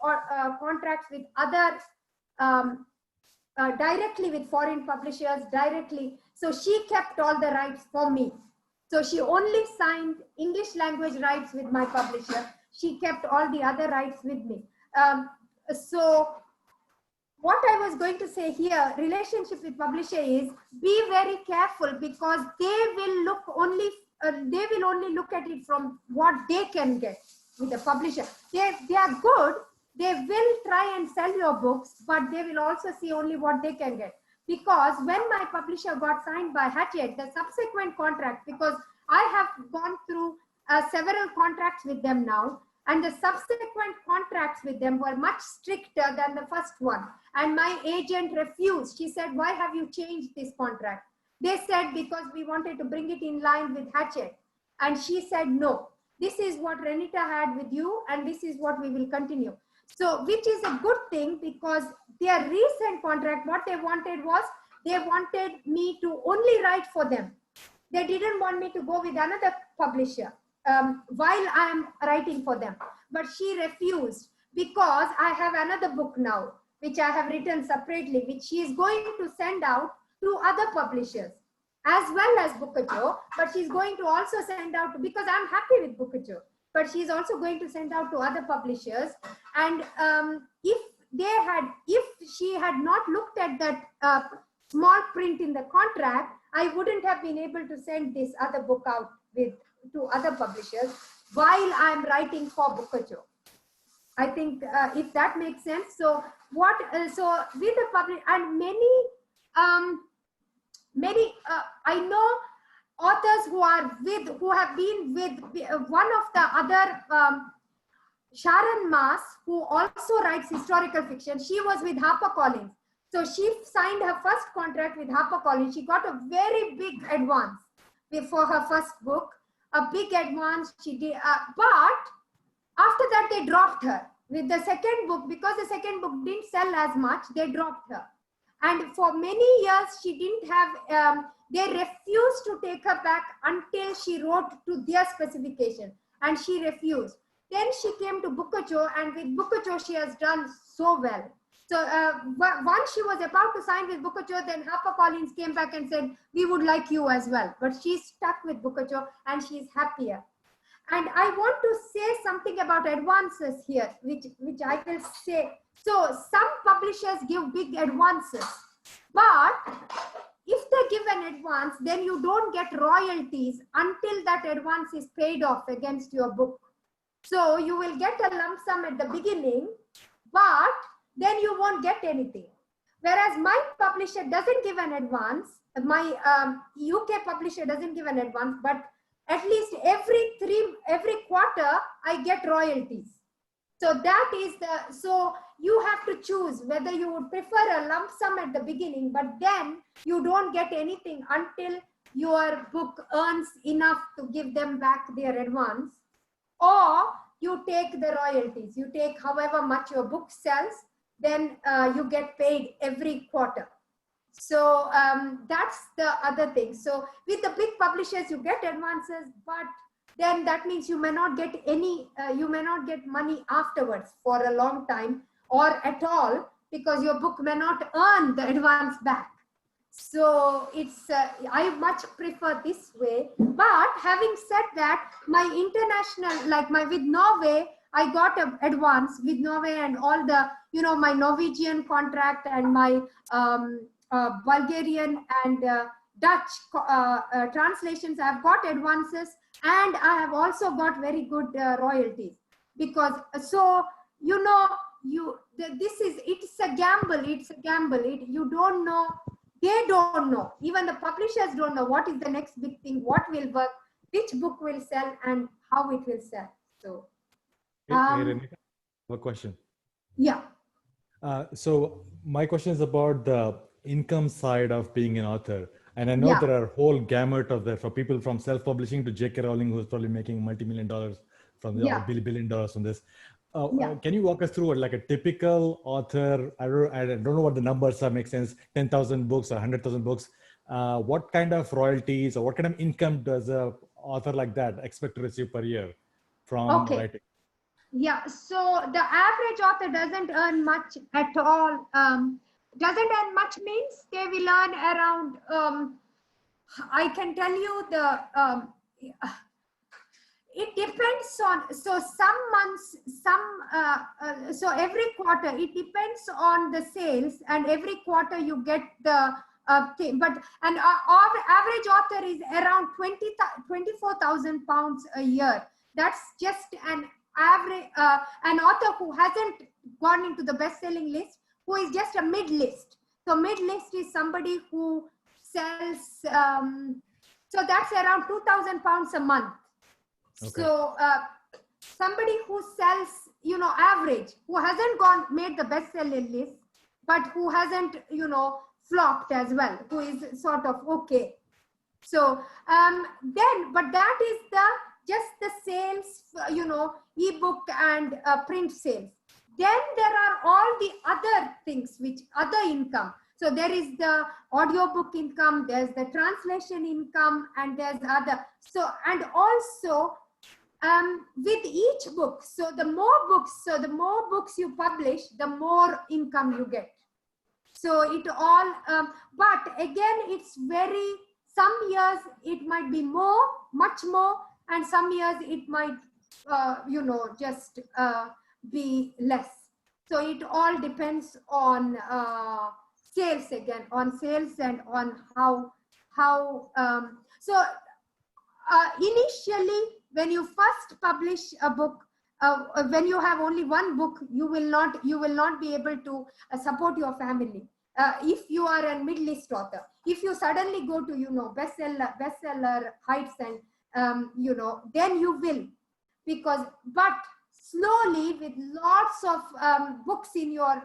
contracts with other directly with foreign publishers directly. So she kept all the rights for me. So she only signed English language rights with my publisher. She kept all the other rights with me. So what I was going to say here, relationship with publisher is be very careful because they will only look at it from what they can get with the publisher. They are good. They will try and sell your books, but they will also see only what they can get. Because when my publisher got signed by Hachette, the subsequent contract, because I have gone through several contracts with them now, and the subsequent contracts with them were much stricter than the first one. And my agent refused. She said, why have you changed this contract? They said, because we wanted to bring it in line with Hachette. And she said, no, this is what Renita had with you, and this is what we will continue. So, which is a good thing because their recent contract, what they wanted was, they wanted me to only write for them. They didn't want me to go with another publisher while I am writing for them. But she refused because I have another book now, which I have written separately, which she is going to send out to other publishers as well as Bookachoo, but she's going to also send out to, because I'm happy with Bookachoo, but she's also going to send out to other publishers. And if she had not looked at that small print in the contract, I wouldn't have been able to send this other book out to other publishers while I'm writing for Bookachoo. I think if that makes sense. So what? So with the public and many I know authors who have been with one of the other Sharon Maas, who also writes historical fiction. She was with HarperCollins. So she signed her first contract with HarperCollins. She got a very big advance for her first book, a big advance she did. But after that, they dropped her with the second book because the second book didn't sell as much. They dropped her. And for many years, she didn't have, they refused to take her back until she wrote to their specification, and she refused. Then she came to Bookachoo, and with Bookachoo, she has done so well. So once she was about to sign with Bookachoo, then HarperCollins came back and said, we would like you as well. But she's stuck with Bookachoo, and she's happier. And I want to say something about advances here, which I will say. So some publishers give big advances, but if they give an advance, then you don't get royalties until that advance is paid off against your book. So you will get a lump sum at the beginning, but then you won't get anything. Whereas my publisher doesn't give an advance, my UK publisher doesn't give an advance, but at least every quarter I get royalties. So that is so you have to choose whether you would prefer a lump sum at the beginning, but then you don't get anything until your book earns enough to give them back their advance, or you take the royalties. You take however much your book sells, then you get paid every quarter. So that's the other thing. So with the big publishers, you get advances, but then that means you may not get you may not get money afterwards for a long time or at all, because your book may not earn the advance back. So it's I much prefer this way. But having said that, my international, like with Norway, I got an advance with Norway and all the, my Norwegian contract and my Bulgarian and Dutch translations. I've got advances, and I have also got very good royalties, because it's a gamble. It's a gamble. You don't know. They don't know. Even the publishers don't know what is the next big thing, what will work, which book will sell, and how it will sell. So, Hey, Renita, a question. Yeah. So my question is about the income side of being an author. And I know there are a whole gamut of that, for people from self-publishing to J.K. Rowling, who's probably making multi-million dollars from the $1 billion from this. Can you walk us through like a typical author? I don't know what the numbers are, make sense, 10,000 books or 100,000 books. What kind of royalties or what kind of income does a author like that expect to receive per year from writing? Yeah, so the average author doesn't earn much at all. Doesn't earn much means they will earn around, I can tell you it depends on, so some months, so every quarter, it depends on the sales, and every quarter you get the thing. But our average author is around 24,000 pounds a year. That's just an average, an author who hasn't gone into the best-selling list, who is just a mid-list. So mid-list is somebody who sells, so that's around 2,000 pounds a month. Okay. So somebody who sells, average, who hasn't made the best-selling list, but who hasn't, flopped as well, who is sort of okay. So but that is just the sales, ebook and print sales. Then there are all the other things, other income. So there is the audiobook income, there's the translation income, and there's other. So, and also with each book, so the more books you publish, the more income you get. So it all, but again, it's some years it might be more, much more, and some years it might, just be less. So it all depends on sales again, on sales and on how initially, when you first publish a book, when you have only one book, you will not be able to support your family. If you are a mid-list author, if you suddenly go to bestseller heights, and then you will, but slowly, with lots of books in your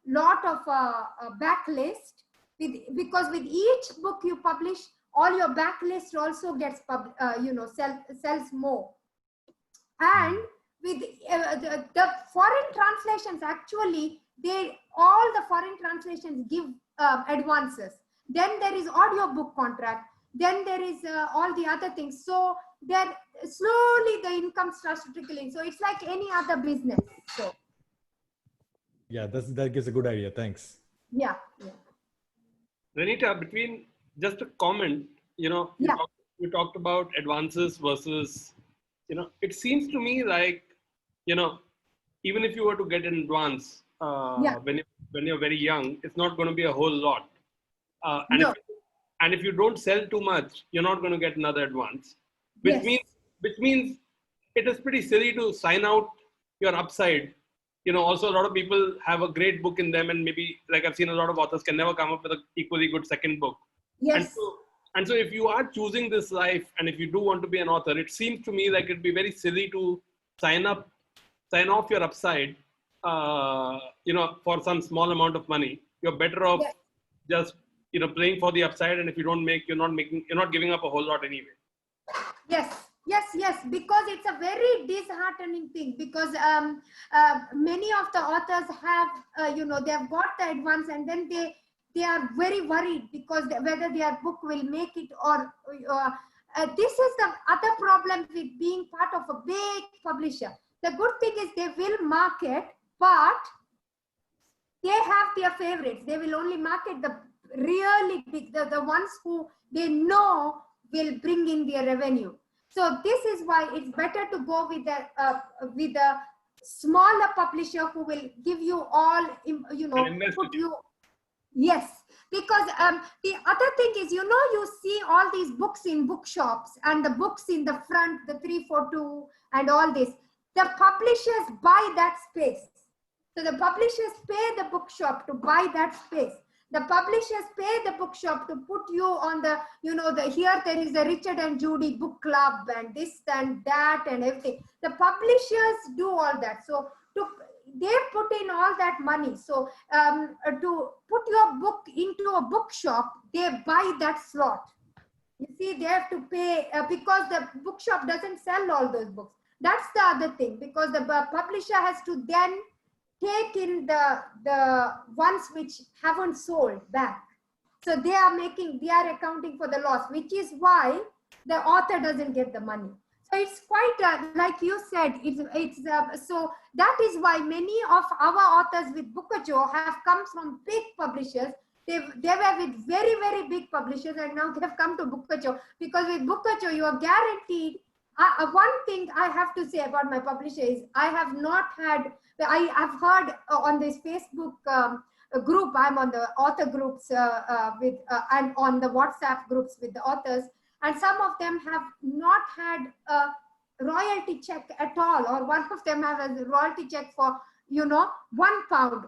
lot of backlist, because with each book you publish, all your backlist also gets sells more. And with the foreign translations, actually all the foreign translations give advances. Then there is audiobook contract, then there is all the other things. So then slowly the income starts to trickle in. So it's like any other business. So yeah, that gives a good idea. Thanks. Yeah. Renita, between just a comment, you talked about advances versus, it seems to me like, even if you were to get an advance when you're very young, it's not going to be a whole lot. And if you don't sell too much, you're not going to get another advance, which means it is pretty silly to sign out your upside. Also a lot of people have a great book in them, and maybe, like I've seen a lot of authors can never come up with an equally good second book. Yes. And so if you are choosing this life, and if you do want to be an author, it seems to me like it'd be very silly to sign off your upside, for some small amount of money. You're better off just, playing for the upside. And if you don't make, you're not giving up a whole lot anyway. Yes, because it's a very disheartening thing, because many of the authors have, they have got the advance, and then they are very worried because whether their book will make it, or this is the other problem with being part of a big publisher. The good thing is they will market, but they have their favorites. They will only market the really big, the ones who they know will bring in their revenue. So this is why it's better to go with a smaller publisher who will give you all, put you. Yes, because the other thing is, you see all these books in bookshops and the books in the front, the 342 and all this. The publishers buy that space. So the publishers pay the bookshop to buy that space. The publishers pay the bookshop to put you on the, here there is a Richard and Judy book club and this and that and everything. The publishers do all that. So they put in all that money. So to put your book into a bookshop, they buy that slot. You see, they have to pay because the bookshop doesn't sell all those books. That's the other thing, because the publisher has to then take in the ones which haven't sold back. So they are accounting for the loss, which is why the author doesn't get the money. So it's quite like you said, so that is why many of our authors with Bookachoo have come from big publishers. They were with very, very big publishers, and now they have come to Bookachoo, because with Bookachoo you are guaranteed. One thing I have to say about my publisher is I have heard on this Facebook group, I'm on the author groups and on the WhatsApp groups with the authors, and some of them have not had a royalty check at all, or one of them have a royalty check for, £1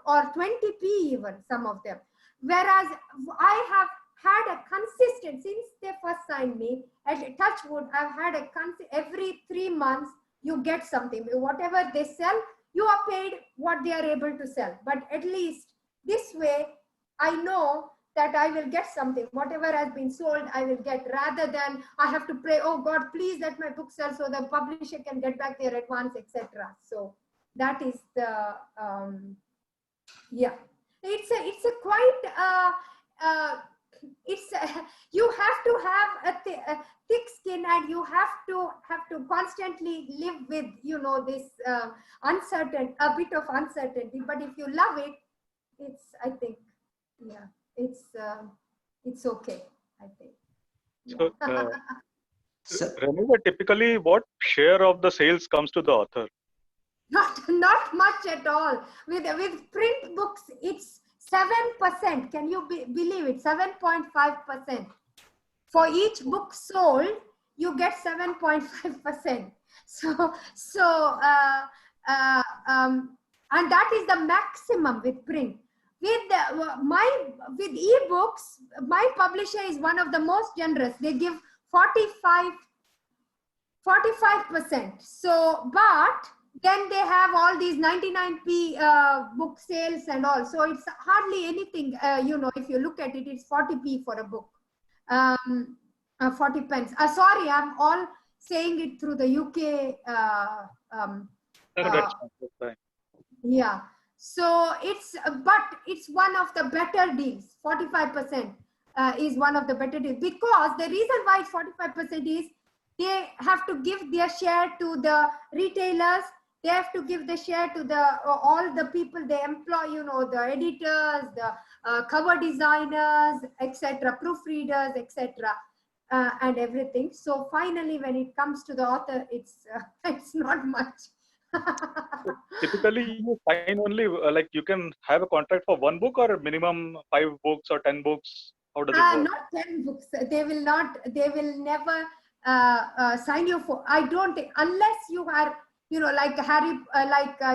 or 20p even, some of them. Whereas I have had a consistent, since they first signed me, at Touchwood, I've had every 3 months, you get something. Whatever they sell, you are paid what they are able to sell. But at least this way, I know that I will get something. Whatever has been sold, I will get, rather than I have to pray, oh God, please let my book sell so the publisher can get back their advance, etc. So that is the, yeah. It's a quite, you have to have a thick skin, and you have to constantly live with, this a bit of uncertainty. But if you love it, I think, yeah, it's okay, I think. Yeah. So, Renita, typically what share of the sales comes to the author? Not much at all. With print books, it's 7%. Can you believe it? 7.5%. For each book sold, you get 7.5%. And that is the maximum with print. With ebooks, my publisher is one of the most generous. They give 45%. So, but then they have all these 99p book sales and all. So it's hardly anything, if you look at it, it's 40p for a book, 40 pence. Sorry, I'm all saying it through the UK. That's fine. Yeah. So but it's one of the better deals. 45% is one of the better deals, because the reason why it's 45% is they have to give their share to the retailers. They have to give the share to all the people they employ, the editors, the cover designers, etc., proofreaders, etc., and everything. So finally, when it comes to the author, it's not much. So typically, you sign only like you can have a contract for one book, or minimum 5 books or 10 books. How does it work? Not 10 books. They will not. They will never sign you for. I don't think, unless you are, like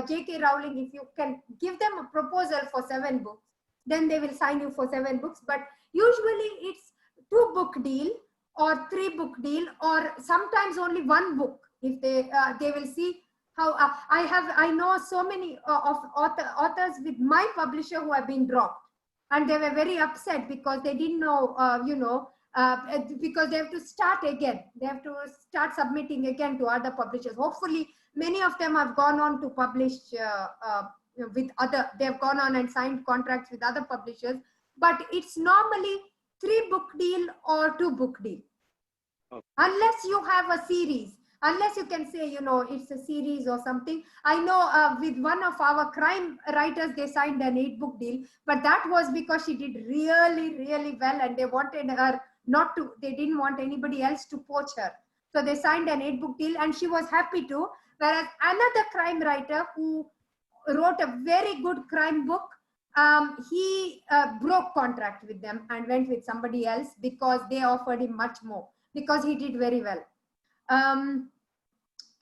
J.K. Rowling. If you can give them a proposal for 7 books, then they will sign you for 7 books. But usually it's 2 book deal or 3 book deal, or sometimes only 1 book. If they will see how I know so many of authors with my publisher who have been dropped, and they were very upset because they didn't know, because they have to start again. They have to start submitting again to other publishers. Hopefully, many of them have gone on to publish with other. They have gone on and signed contracts with other publishers. But it's normally 3 book deal or 2 book deal. Okay. Unless you have a series, unless you can say, it's a series or something. I know with one of our crime writers, they signed an 8-book deal, but that was because she did really, really well and they wanted her they didn't want anybody else to poach her. So they signed an 8-book deal and she was happy to. Whereas another crime writer who wrote a very good crime book, he broke contract with them and went with somebody else because they offered him much more, because he did very well.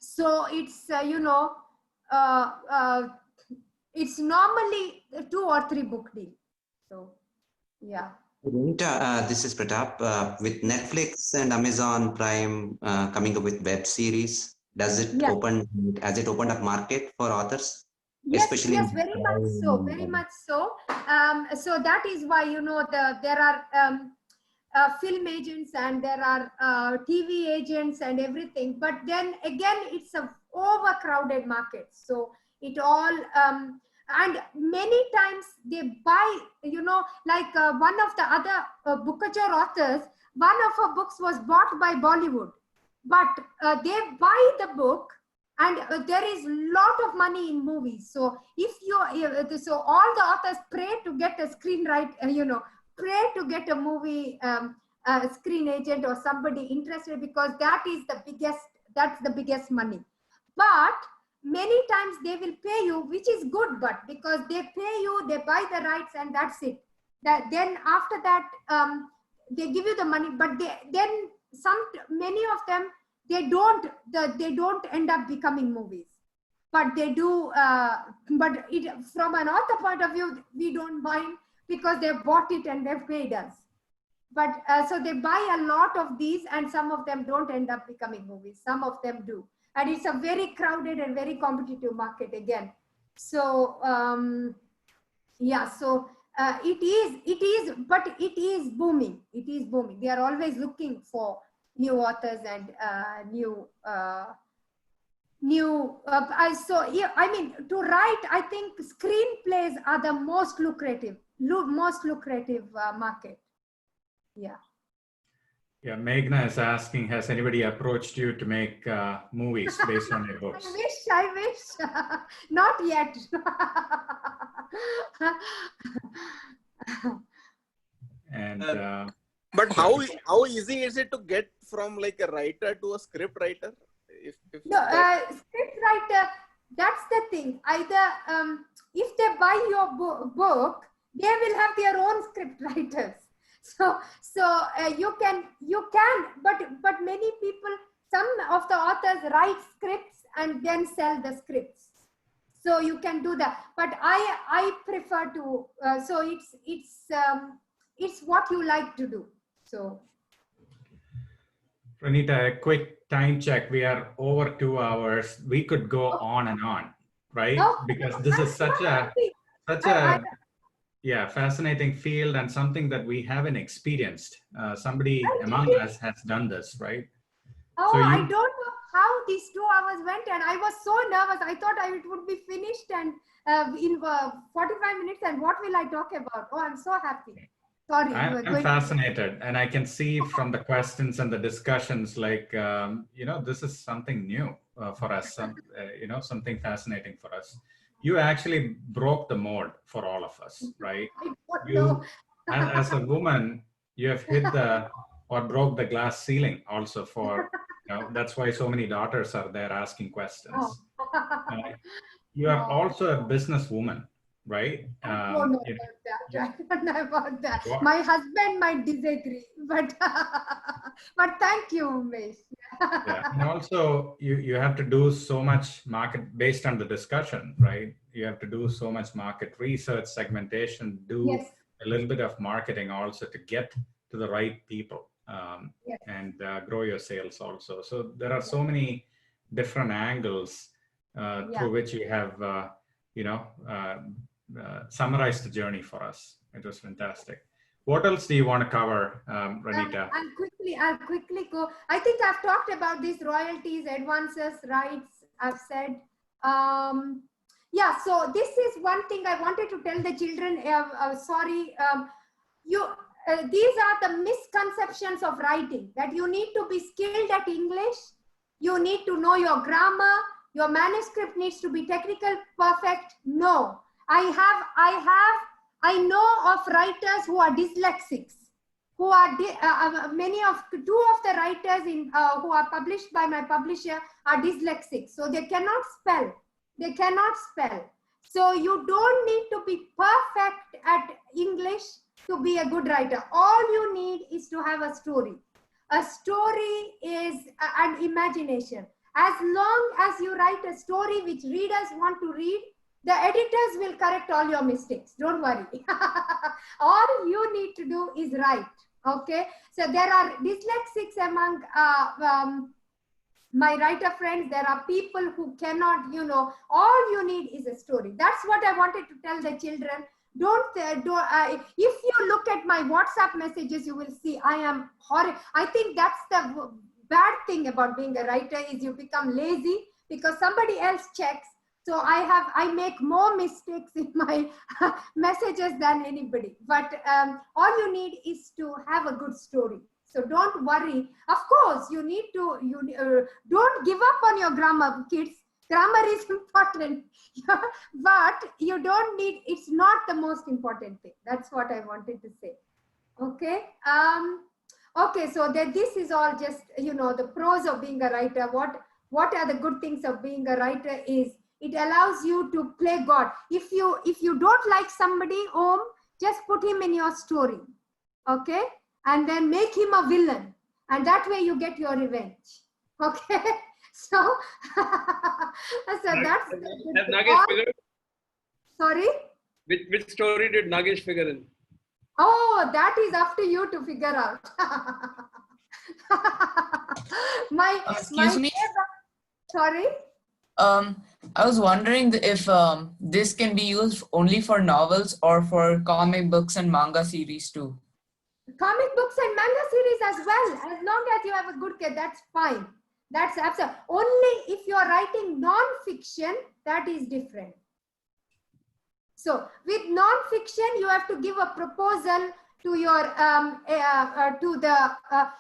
So it's, it's normally a 2 or 3 book deal. So, yeah. Renita, this is Pratap. With Netflix and Amazon Prime coming up with web series, has it opened up market for authors? Yes, Especially yes, very much so, very much so. So that is why, there are film agents and there are TV agents and everything. But then again, it's a overcrowded market. So it all, and many times they buy, like one of the other Bookager authors, one of her books was bought by Bollywood, but they buy the book. And there is a lot of money in movies. So if so all the authors pray to get a screenwriter, pray to get a movie screen agent or somebody interested, because that is that's the biggest money. But many times they will pay you, which is good, but because they pay you, they buy the rights and that's it. Then after that, they give you the money, but many of them, they don't end up becoming movies, but they do. But from an author point of view, we don't mind because they've bought it and they've paid us. But so they buy a lot of these, and some of them don't end up becoming movies. Some of them do, and it's a very crowded and very competitive market again. So yeah, so it is, but it is booming. It is booming. They are always looking for new authors and so yeah, I mean, to write, I think screenplays are the most lucrative market. Yeah. Yeah, Meghna is asking, has anybody approached you to make movies based on your books? I wish. Not yet. And but how easy is it to get from like a writer to a script writer? No, script writer, that's the thing. Either if they buy your book, they will have their own script writers. So you can, but many people, some of the authors write scripts and then sell the scripts. So you can do that. But I prefer to. So it's what you like to do. So. Renita, a quick time check. We are over 2 hours. We could go on and on, right? Because this is such a fascinating field and something that we haven't experienced. Somebody among us has done this, right? Oh, I don't know how these 2 hours went, and I was so nervous. I thought it would be finished and in 45 minutes. And what will I talk about? Oh, I'm so happy. Sorry, I'm fascinated, and I can see from the questions and the discussions, like, this is something new for us, something fascinating for us. You actually broke the mold for all of us, right? You, as a woman, you have hit or broke the glass ceiling also for, that's why so many daughters are there asking questions. You are also a businesswoman, right? I don't know about that. Wow. My husband might disagree, but thank you, Umesh. Yeah. And also, you have to do so much market based on the discussion, right? You have to do so much market research, segmentation, do a little bit of marketing also to get to the right people and grow your sales also. So there are so many different angles through which you have, summarized the journey for us. It was fantastic. What else do you want to cover, Renita? I'll quickly go. I think I've talked about these royalties, advances, rights. I've said, yeah. So this is one thing I wanted to tell the children. Sorry, these are the misconceptions of writing, that you need to be skilled at English, you need to know your grammar, your manuscript needs to be technical, perfect. No, I know of writers who are dyslexics, who are two of the writers who are published by my publisher are dyslexic, so they cannot spell. They cannot spell. So you don't need to be perfect at English to be a good writer. All you need is to have a story. A story is an imagination. As long as you write a story which readers want to read, the editors will correct all your mistakes. Don't worry. All you need to do is write. Okay. So there are dyslexics among my writer friends. There are people who cannot, all you need is a story. That's what I wanted to tell the children. If you look at my WhatsApp messages, you will see I am horrible. I think that's the bad thing about being a writer, is you become lazy because somebody else checks. So I make more mistakes in my messages than anybody. But all you need is to have a good story. So don't worry. Of course, you need to, don't give up on your grammar, kids. Grammar is important, but you don't need, it's not the most important thing. That's what I wanted to say. Okay. Okay, so this is all just, the pros of being a writer. What are the good things of being a writer is it allows you to play God. If you don't like somebody, just put him in your story. Okay. And then make him a villain. And that way you get your revenge. Okay. So that's Has Nagesh figured? Sorry? Which story did Nagesh figure in? Oh, that is up to you to figure out. Excuse me? Sorry? I was wondering if this can be used only for novels or for comic books and manga series too. Comic books and manga series as well. As long as you have a good kid, that's fine. That's absolutely. Only if you're writing non-fiction, that is different. So with non-fiction, you have to give a proposal to your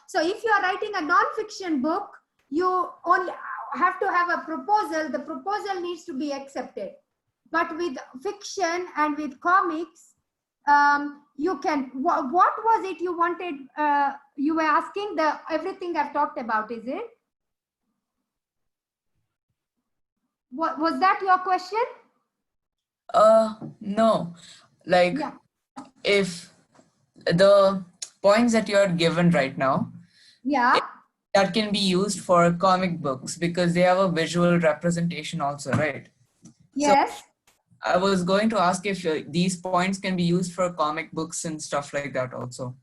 so if you are writing a non-fiction book, you only have to have a proposal. The proposal needs to be accepted. But with fiction and with comics, you can. What was it you wanted? You were asking everything I've talked about, is it? What was that your question? No, like if the points that you are given right now, that can be used for comic books because they have a visual representation also, right? Yes. So I was going to ask if these points can be used for comic books and stuff like that also.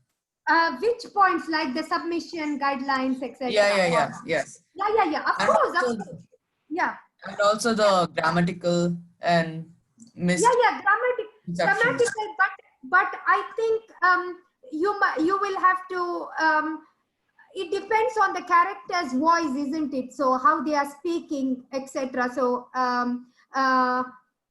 Which points, like the submission guidelines, etc. Yes. Yeah. Of course. Yeah. And also the grammatical and grammatical, but I think you will have to it depends on the character's voice, isn't it? So how they are speaking, etc. So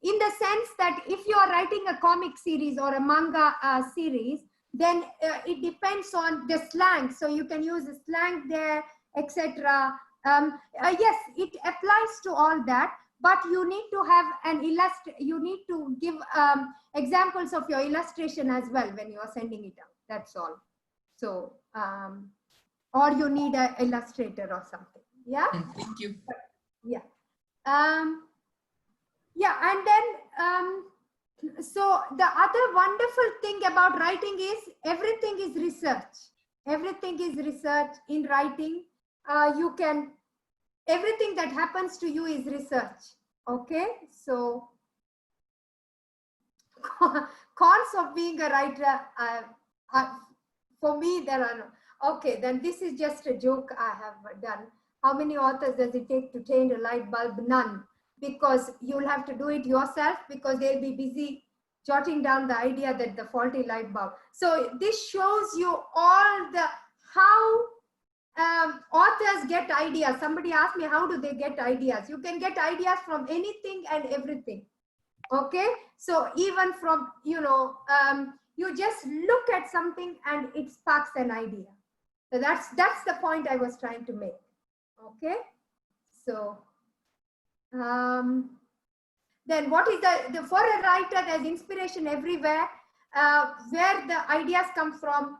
in the sense that if you are writing a comic series or a manga series, then it depends on the slang. So you can use the slang there, etc. Yes, it applies to all that, but you need to have you need to give examples of your illustration as well when you are sending it out. That's all. So, or you need an illustrator or something. Yeah. Thank you. Yeah. Yeah, and then so the other wonderful thing about writing is everything is research. Everything is research in writing. You can, everything that happens to you is research. Okay, so cons of being a writer, for me there are no. Okay, then this is just a joke I have done. How many authors does it take to change a light bulb? None, because you'll have to do it yourself because they'll be busy jotting down the idea that the faulty light bulb. So this shows you all the how authors get ideas. Somebody asked me, how do they get ideas? You can get ideas from anything and everything. Okay, so even from You just look at something and it sparks an idea. So that's the point I was trying to make. Okay. So then what is the for a writer, there's inspiration everywhere. Where the ideas come from,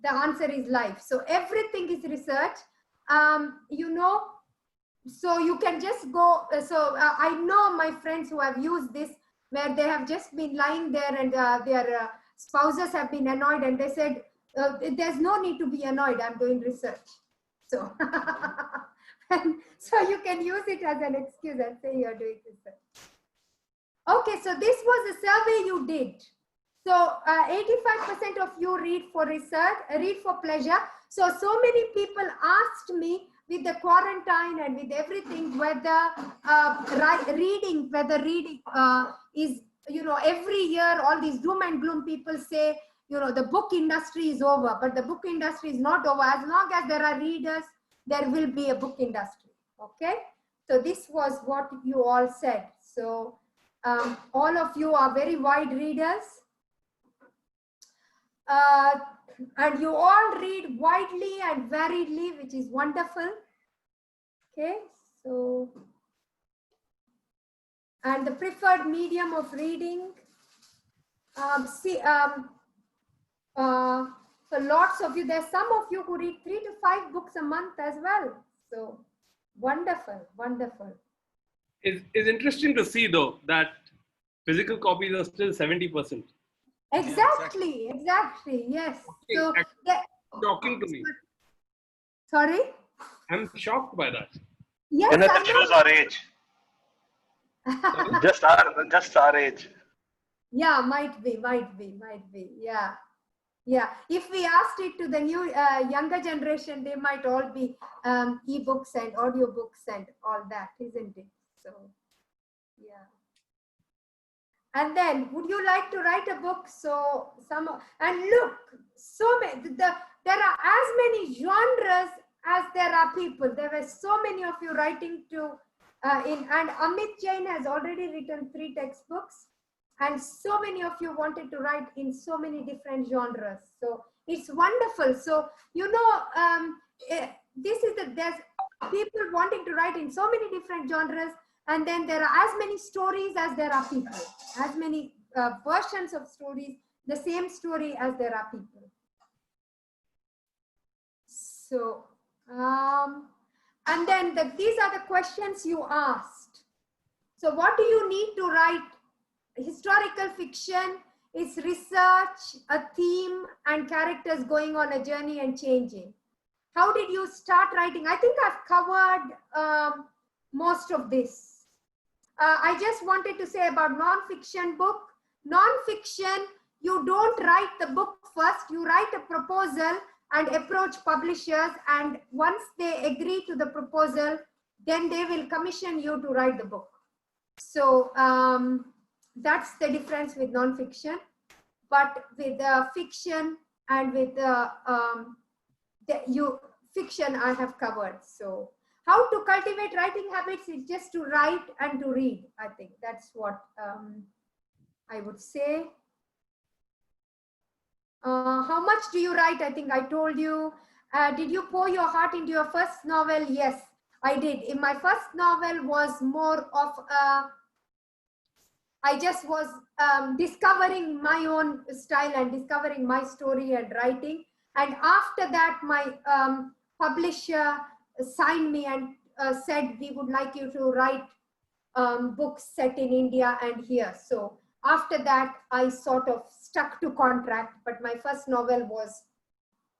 the answer is life. So everything is research. You know, so you can just go. I know my friends who have used this, where they have just been lying there and their spouses have been annoyed, and they said, there's no need to be annoyed, I'm doing research. So, so you can use it as an excuse and say you're doing research. Okay, so this was a survey you did. So 85% of you read for research, read for pleasure. So many people asked me with the quarantine and with everything, whether reading is, you know, every year all these doom and gloom people say, you know, the book industry is over, but the book industry is not over. As long as there are readers, there will be a book industry. Okay, so this was what you all said. So all of you are very wide readers. And you all read widely and variedly, which is wonderful. Okay, so, and the preferred medium of reading. So lots of you, there's some of you who read 3 to 5 books a month as well. So wonderful, wonderful. It's interesting to see though that physical copies are still 70%. Exactly, exactly, yes. So Shocking to me. Sorry? I'm shocked by that. Yes, and that shows our age. just our age. Yeah, might be. Yeah. Yeah. If we asked it to the new younger generation, they might all be ebooks and audiobooks and all that, isn't it? So, yeah. And then, would you like to write a book? So and look, so many. There are as many genres as there are people. There were so many of you writing to and Amit Jain has already written 3 textbooks, and so many of you wanted to write in so many different genres. So it's wonderful. So you know, there's people wanting to write in so many different genres. And then there are as many stories as there are people, as many versions of stories, the same story as there are people. So, and then these are the questions you asked. So what do you need to write? Historical fiction is research, a theme, and characters going on a journey and changing. How did you start writing? I think I've covered most of this. I just wanted to say about non-fiction book. Non-fiction, you don't write the book first. You write a proposal and approach publishers. And once they agree to the proposal, then they will commission you to write the book. So that's the difference with non-fiction. But with fiction and with fiction, I have covered. So. How to cultivate writing habits is just to write and to read. I think that's what I would say. How much do you write? I think I told you. Did you pour your heart into your first novel? Yes, I did. In my first novel was more of I just was discovering my own style and discovering my story and writing. And after that, my publisher signed me and said, we would like you to write books set in India and here. So after that, I sort of stuck to contract, but my first novel was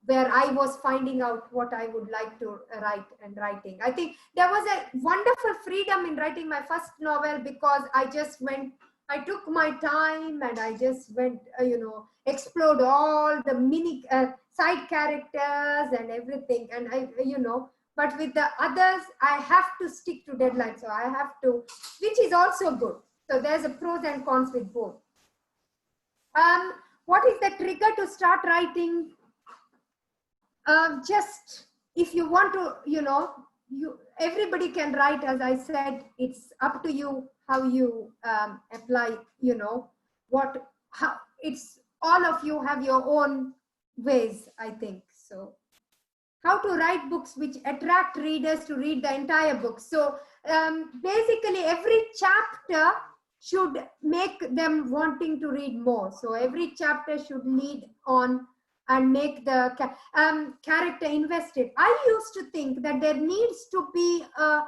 where I was finding out what I would like to write and writing. I think there was a wonderful freedom in writing my first novel because I took my time and I just went, explored all the mini side characters and everything. And but with the others, I have to stick to deadlines. So I have to, which is also good. So there's a pros and cons with both. What is the trigger to start writing? Just if you want to, everybody can write. As I said, it's up to you how you apply, all of you have your own ways, I think. So how to write books which attract readers to read the entire book. So basically every chapter should make them wanting to read more. So every chapter should lead on and make the character invested. I used to think that there needs to be a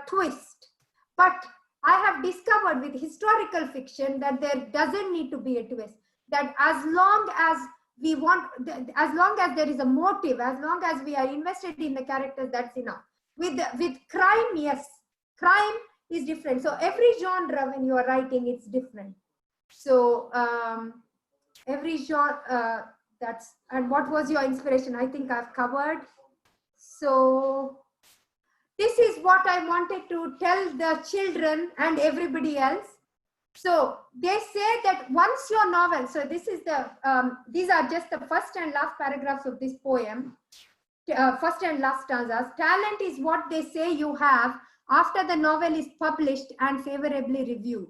twist, but I have discovered with historical fiction that there doesn't need to be a twist. That as long as we want, as long as there is a motive, as long as we are invested in the characters, that's enough. With crime, yes, crime is different. So every genre when you are writing, it's different. So every genre, that's, and what was your inspiration? I think I've covered. So this is what I wanted to tell the children and everybody else. So they say that once your novel, so this is the, these are just the first and last paragraphs of this poem, first and last stanzas. Talent is what they say you have after the novel is published and favorably reviewed.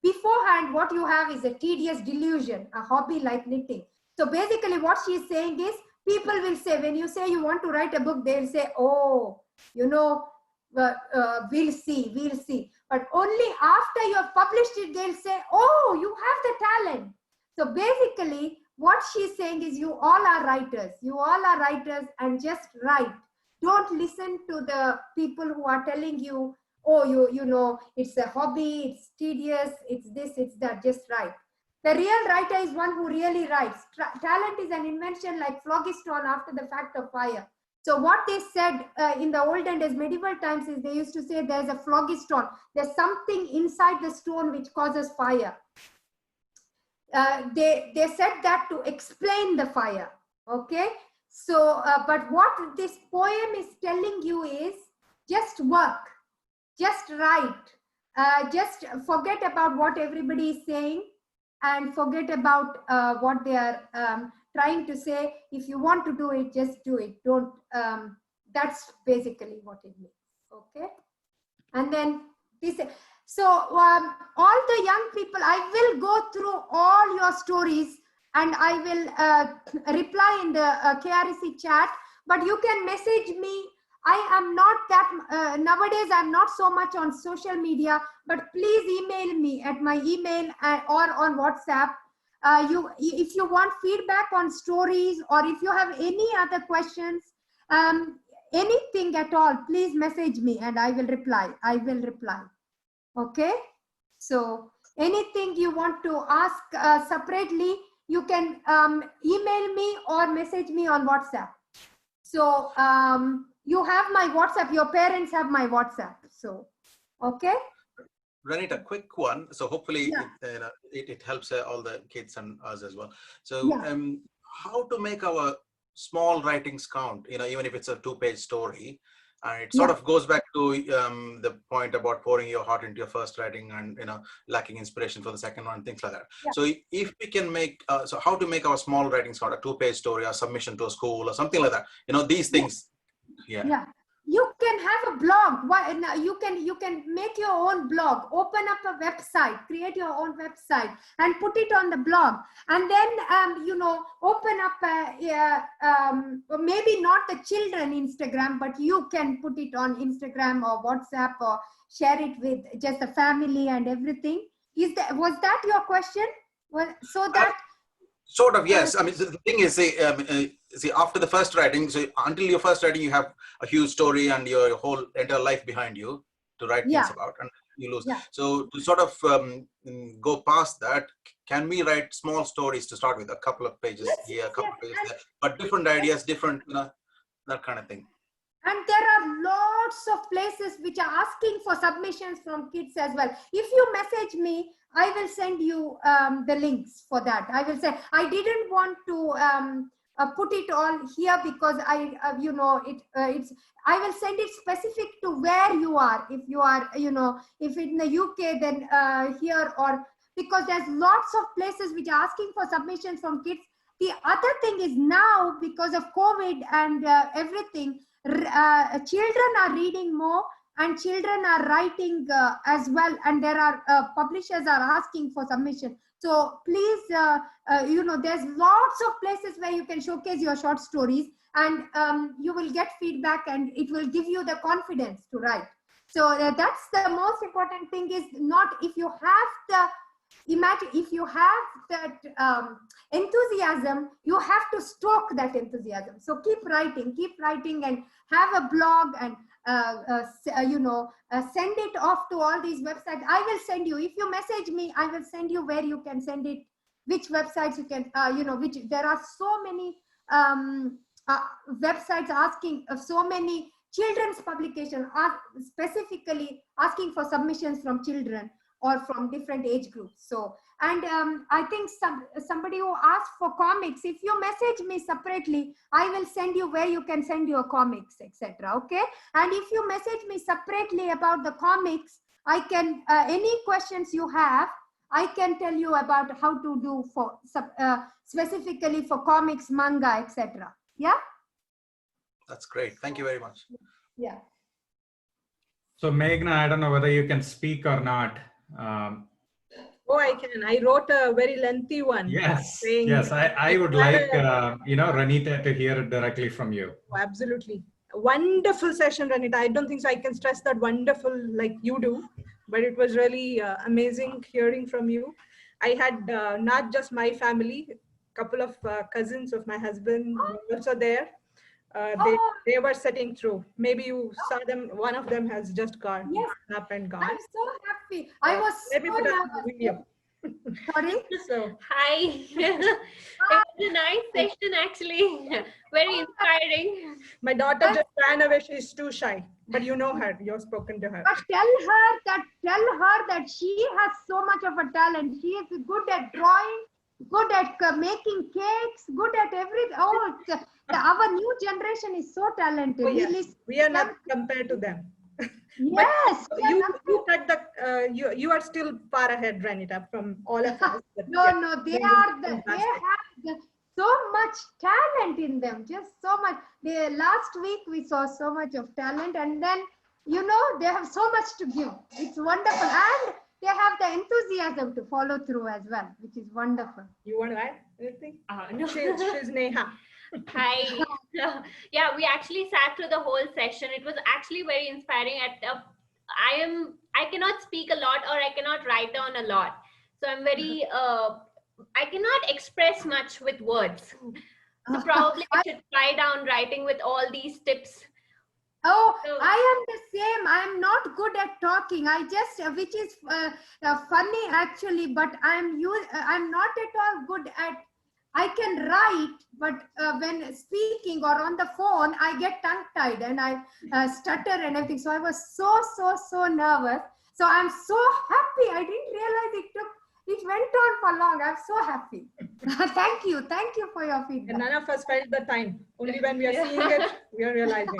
Beforehand, what you have is a tedious delusion, a hobby like knitting. So basically what she is saying is, people will say, when you say you want to write a book, they'll say, oh, you know, we'll see, we'll see. But only after you have published it, they'll say, oh, you have the talent. So basically, what she's saying is you all are writers. You all are writers and just write. Don't listen to the people who are telling you, oh, you know, it's a hobby, it's tedious, it's this, it's that, just write. The real writer is one who really writes. Talent is an invention like phlogiston after the fact of fire. So what they said in the olden days, medieval times, is they used to say there's a phlogiston. There's something inside the stone which causes fire. They said that to explain the fire. Okay. So, but what this poem is telling you is just work, just write, just forget about what everybody is saying and forget about what they are trying to say. If you want to do it, just do it. Don't, that's basically what it means. Okay. And then this, so all the young people, I will go through all your stories and I will reply in the KREC chat, but you can message me. I am not that, nowadays I'm not so much on social media, but please email me at my email or on WhatsApp. If you want feedback on stories or if you have any other questions, anything at all, please message me and I will reply. I will reply. Okay. So anything you want to ask separately, you can email me or message me on WhatsApp. So you have my WhatsApp, your parents have my WhatsApp. So, okay. Renita, quick one. So hopefully it helps all the kids and us as well. So how to make our small writings count, you know, even if it's a 2-page story, and it sort of goes back to the point about pouring your heart into your first writing and, you know, lacking inspiration for the second one, things like that. So if we can make, so how to make our small writings count, a 2-page story or submission to a school or something like that, you know, these things. Yeah. You can have a blog. You can make your own blog, open up a website, create your own website and put it on the blog. And then, you know, open up, maybe not the children Instagram, but you can put it on Instagram or WhatsApp or share it with just the family and everything. Was that your question? Well, so that. Sort of, yes. I mean, the thing is, see, after the first writing, so until your first writing, you have a huge story and your whole entire life behind you to write things about, and you lose. So to sort of go past that, can we write small stories to start with, a couple of pages here, a couple of pages there, but different ideas, different, you know, that kind of thing. And there are lots of places which are asking for submissions from kids as well. If you message me, I will send you the links for that. I will say, I didn't want to put it all here because you know, it's, I will send it specific to where you are. If you are, you know, if in the UK, then here, or because there's lots of places which are asking for submissions from kids. The other thing is now, because of COVID and everything, children are reading more and children are writing as well, and there are publishers are asking for submission. So please, there's lots of places where you can showcase your short stories, and you will get feedback, and it will give you the confidence to write. So that's the most important thing, is not if you have the, imagine if you have that enthusiasm, you have to stoke that enthusiasm. So keep writing, and have a blog, and send it off to all these websites. I will send you, if you message me, I will send you where you can send it, which websites you can, which there are so many websites asking, so many children's publications are specifically asking for submissions from children or from different age groups. So, and I think somebody who asked for comics, if you message me separately, I will send you where you can send your comics, etc. Okay. And if you message me separately about the comics, I can, any questions you have, I can tell you about how to do for specifically for comics, manga, etc. Yeah. That's great. Thank you very much. Yeah. So Meghna, I don't know whether you can speak or not. Oh, I can. I wrote a very lengthy one. Yes, saying, yes. I would like, Renita to hear it directly from you. Oh, absolutely. Wonderful session, Renita. I don't think so I can stress that wonderful like you do, but it was really amazing hearing from you. I had not just my family, a couple of cousins of my husband were also there. They were sitting through.Maybe you saw them. One of them has just gone. Yes. Up and gone. I'm so happy. I was Let me so put up nervous. the video. Sorry? So, hi. It was a nice session, actually. Very inspiring. My daughter just ran away. She's too shy, but you know her. You've spoken to her. But tell her that she has so much of a talent. She is good at drawing, good at making cakes, good at everything. Oh, our new generation is so talented. Oh, yes. We are not compared to them. Yes. you cut the you are still far ahead, Renita, from all of us. No, they have so much talent in them, just so much. Last week we saw so much of talent, and then they have so much to give. It's wonderful, and they have the enthusiasm to follow through as well, which is wonderful. You want to add anything? No. She's Neha. Hi. Yeah, we actually sat through the whole session. It was actually very inspiring. I cannot speak a lot, or I cannot write down a lot. So I'm very, I cannot express much with words. So probably I should try down writing with all these tips. Oh, I am the same. I am not good at talking. I just, which is funny actually, but I'm not at all good at, I can write, but when speaking or on the phone, I get tongue-tied and I stutter and everything. So I was so nervous. So I'm so happy. I didn't realize it went on for long. I'm so happy. Thank you for your feedback. And none of us felt the time. Only when we are seeing it, we are realizing.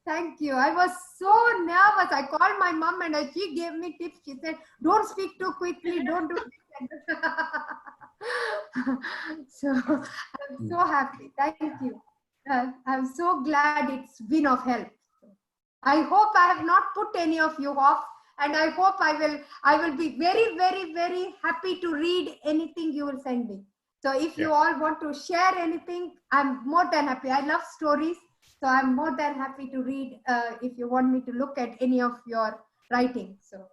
Thank you. I was so nervous. I called my mom and she gave me tips. She said, don't speak too quickly. Don't do this. So I'm so happy. Thank you. I'm so glad it's been of help. I hope I have not put any of you off, and I hope I will be very, very, very happy to read anything you will send me. So if you all want to share anything, I'm more than happy. I love stories. So I'm more than happy to read if you want me to look at any of your writing. So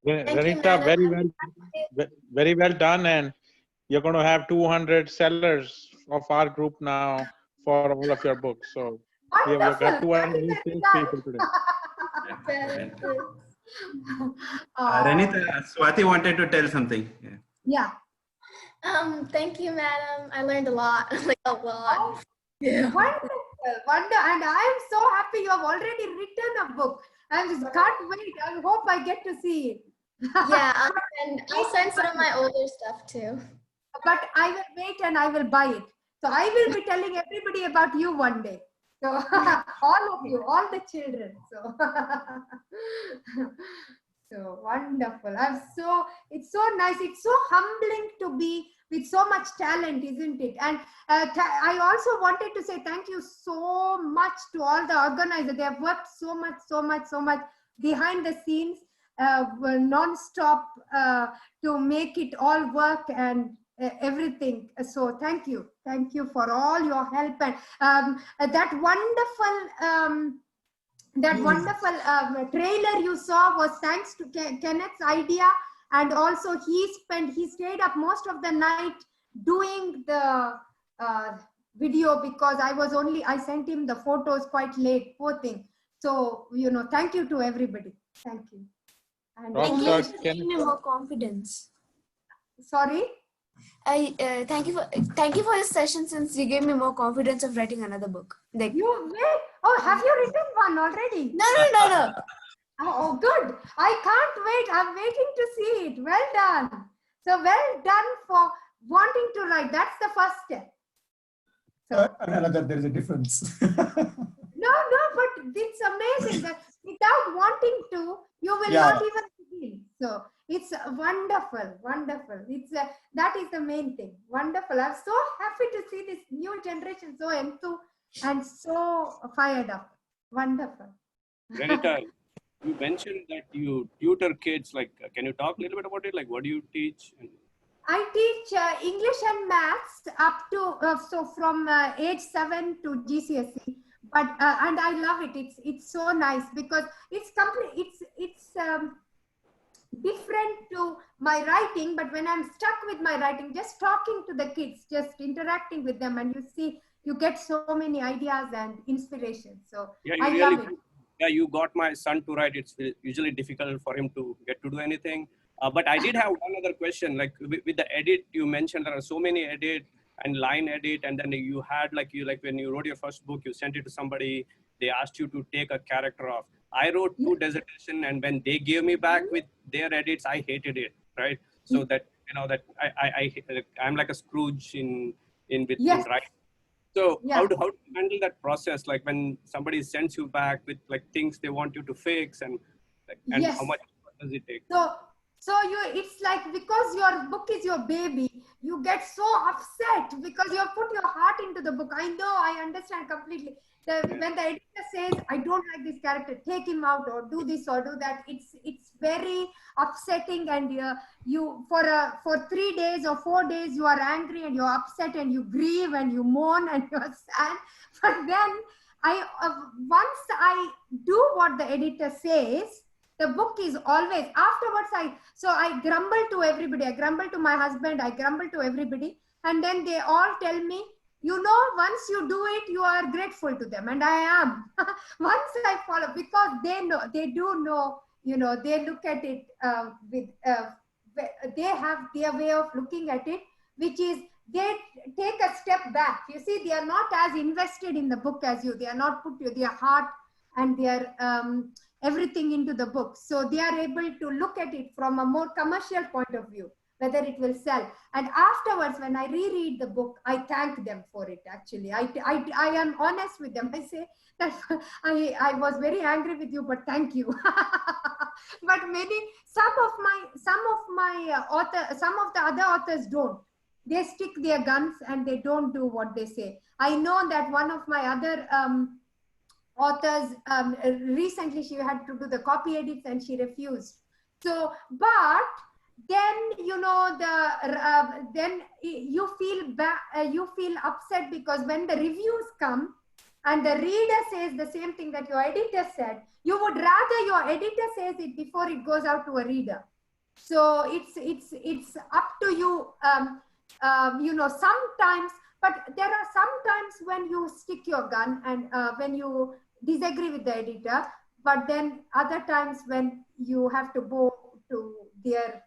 Renita, very well done, and you're going to have 200 sellers of our group now for all of your books. So we've got 200 people today. Renita, Swati wanted to tell something. Yeah. Thank you, madam. I learned a lot. Like a lot. Yeah. Wonderful. And I'm so happy you have already written a book. I just can't wait. I hope I get to see it. Yeah, and I'll send some of my older stuff too. But I will wait and I will buy it. So I will be telling everybody about you one day. So all of you, all the children. So so wonderful. It's so nice. It's so humbling to be with so much talent, isn't it? And I also wanted to say thank you so much to all the organizers. They have worked so much behind the scenes, non-stop to make it all work and everything. So thank you for all your help, and that wonderful trailer you saw was thanks to Kenneth's idea, and also he stayed up most of the night doing the video, because I sent him the photos quite late, poor thing. So thank you to everybody. Thank you. And Give me more confidence. Sorry? Thank you for this session, since you gave me more confidence of writing another book. Like, have you written one already? No. Oh, good. I can't wait. I'm waiting to see it. Well done. So well done for wanting to write. That's the first step. Another, there's a difference. No, but it's amazing that without wanting to, you will not even begin. So it's wonderful. It's that is the main thing. Wonderful. I'm so happy to see this new generation so enthused and so fired up. Wonderful. Renita, you mentioned that you tutor kids. Like, can you talk a little bit about it? Like, what do you teach? I teach English and maths up to so from age 7 to GCSE. But and I love it. It's so nice because it's complete. It's different to my writing. But when I'm stuck with my writing, just talking to the kids, just interacting with them, and you get so many ideas and inspiration. So I love it. Yeah, you got my son to write. It's usually difficult for him to get to do anything. But I did have one other question. Like with the edit, you mentioned there are so many edit and line edit, and then you had like when you wrote your first book, you sent it to somebody. They asked you to take a character off. I wrote 2 dissertations, and when they gave me back with their edits, I hated it. Right. So that that I'm like a Scrooge in writing. So how do you handle that process? Like when somebody sends you back with like things they want you to fix, and how much does it take? So it's like, because your book is your baby, you get so upset because you have put your heart into the book. I know, I understand completely. When the editor says, I don't like this character, take him out or do this or do that, it's very upsetting, and you for 3 days or 4 days you are angry and you're upset and you grieve and you mourn and you're sad. But then once I do what the editor says, the book is always, afterwards I grumble to everybody. I grumble to my husband, I grumble to everybody, and then they all tell me, once you do it, you are grateful to them, and I am. Once I follow, because they do know, they look at it they have their way of looking at it, which is they take a step back. You see, they are not as invested in the book as you. They are not put their heart and their everything into the book. So they are able to look at it from a more commercial point of view, whether it will sell. And afterwards, when I reread the book, I thank them for it. Actually, I am honest with them. I say that I was very angry with you, but thank you. But some of the other authors don't. They stick their guns and they don't do what they say. I know that one of my other authors, recently she had to do the copy edits and she refused. So, but then then you feel upset, because when the reviews come and the reader says the same thing that your editor said, you would rather your editor says it before it goes out to a reader. So it's up to you. Sometimes, but there are sometimes when you stick your gun and when you disagree with the editor, but then other times when you have to go to their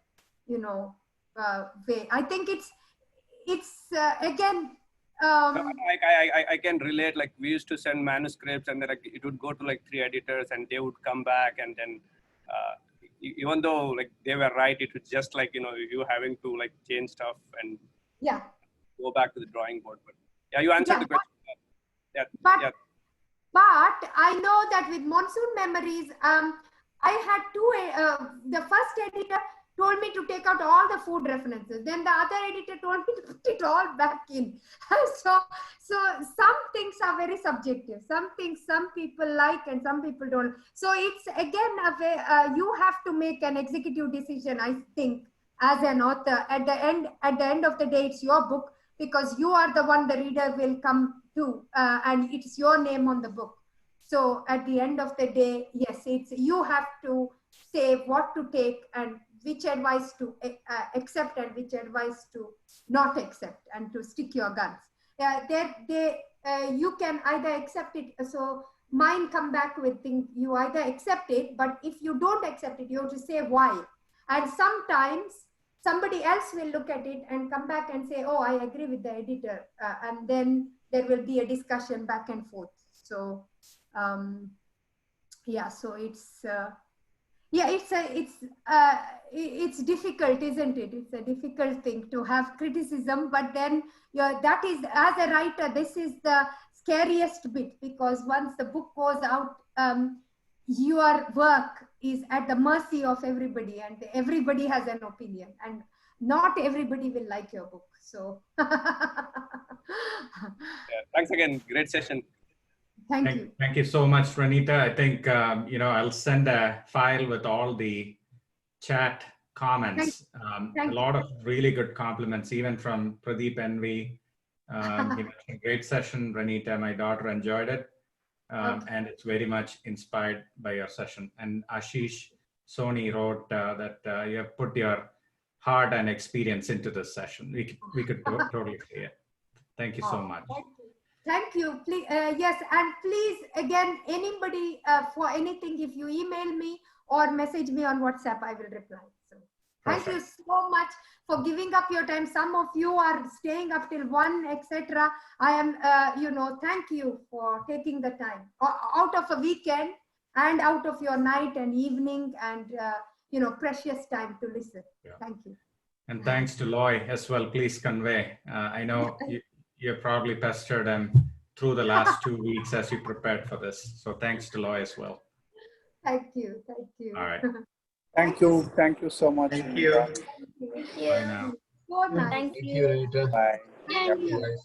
way. I think it's again I can relate. Like we used to send manuscripts, and then like it would go to like 3 editors, and they would come back, and then even though like they were right, it was just like you having to like change stuff and go back to the drawing board. But yeah, you answered the question. But I know that with Monsoon Memories, I had the first editor told me to take out all the food references. Then the other editor told me to put it all back in. So some things are very subjective. Some things some people like and some people don't. So it's again you have to make an executive decision, I think, as an author. At the end of the day, it's your book, because you are the one the reader will come to, and it's your name on the book. So at the end of the day, yes, it's you have to say what to take and which advice to accept and which advice to not accept, and to stick your guns. You can either accept it. So mine come back with things, you either accept it, but if you don't accept it, you have to say why. And sometimes somebody else will look at it and come back and say, oh, I agree with the editor. And then there will be a discussion back and forth. So yeah, so it's it's difficult, isn't it? It's a difficult thing to have criticism, but then that is, as a writer, this is the scariest bit, because once the book goes out, your work is at the mercy of everybody, and everybody has an opinion, and not everybody will like your book. So Thanks again. Great session. Thank you. Thank you so much, Renita. I think, I'll send a file with all the chat comments. A lot of really good compliments, even from Pradeep NV. Great session, Renita. My daughter enjoyed it. And it's very much inspired by your session. And Ashish Soni wrote that you have put your heart and experience into this session. We could totally see it. Thank you so much. Thank you. Please, yes, and please, again, anybody for anything, if you email me or message me on WhatsApp, I will reply. So thank you so much for giving up your time. Some of you are staying up till 1, etc. I am, thank you for taking the time out of a weekend and out of your night and evening and, precious time to listen. Yeah. Thank you. And thanks to Loy as well. Please convey. I know you probably pestered him through the last 2 weeks as you prepared for this. So thanks to Loy as well. Thank you. Thank you. All right. Thank you. Thank you so much. Thank you. Thank you. Bye now. So nice. Thank you. Bye. Thank you. Bye.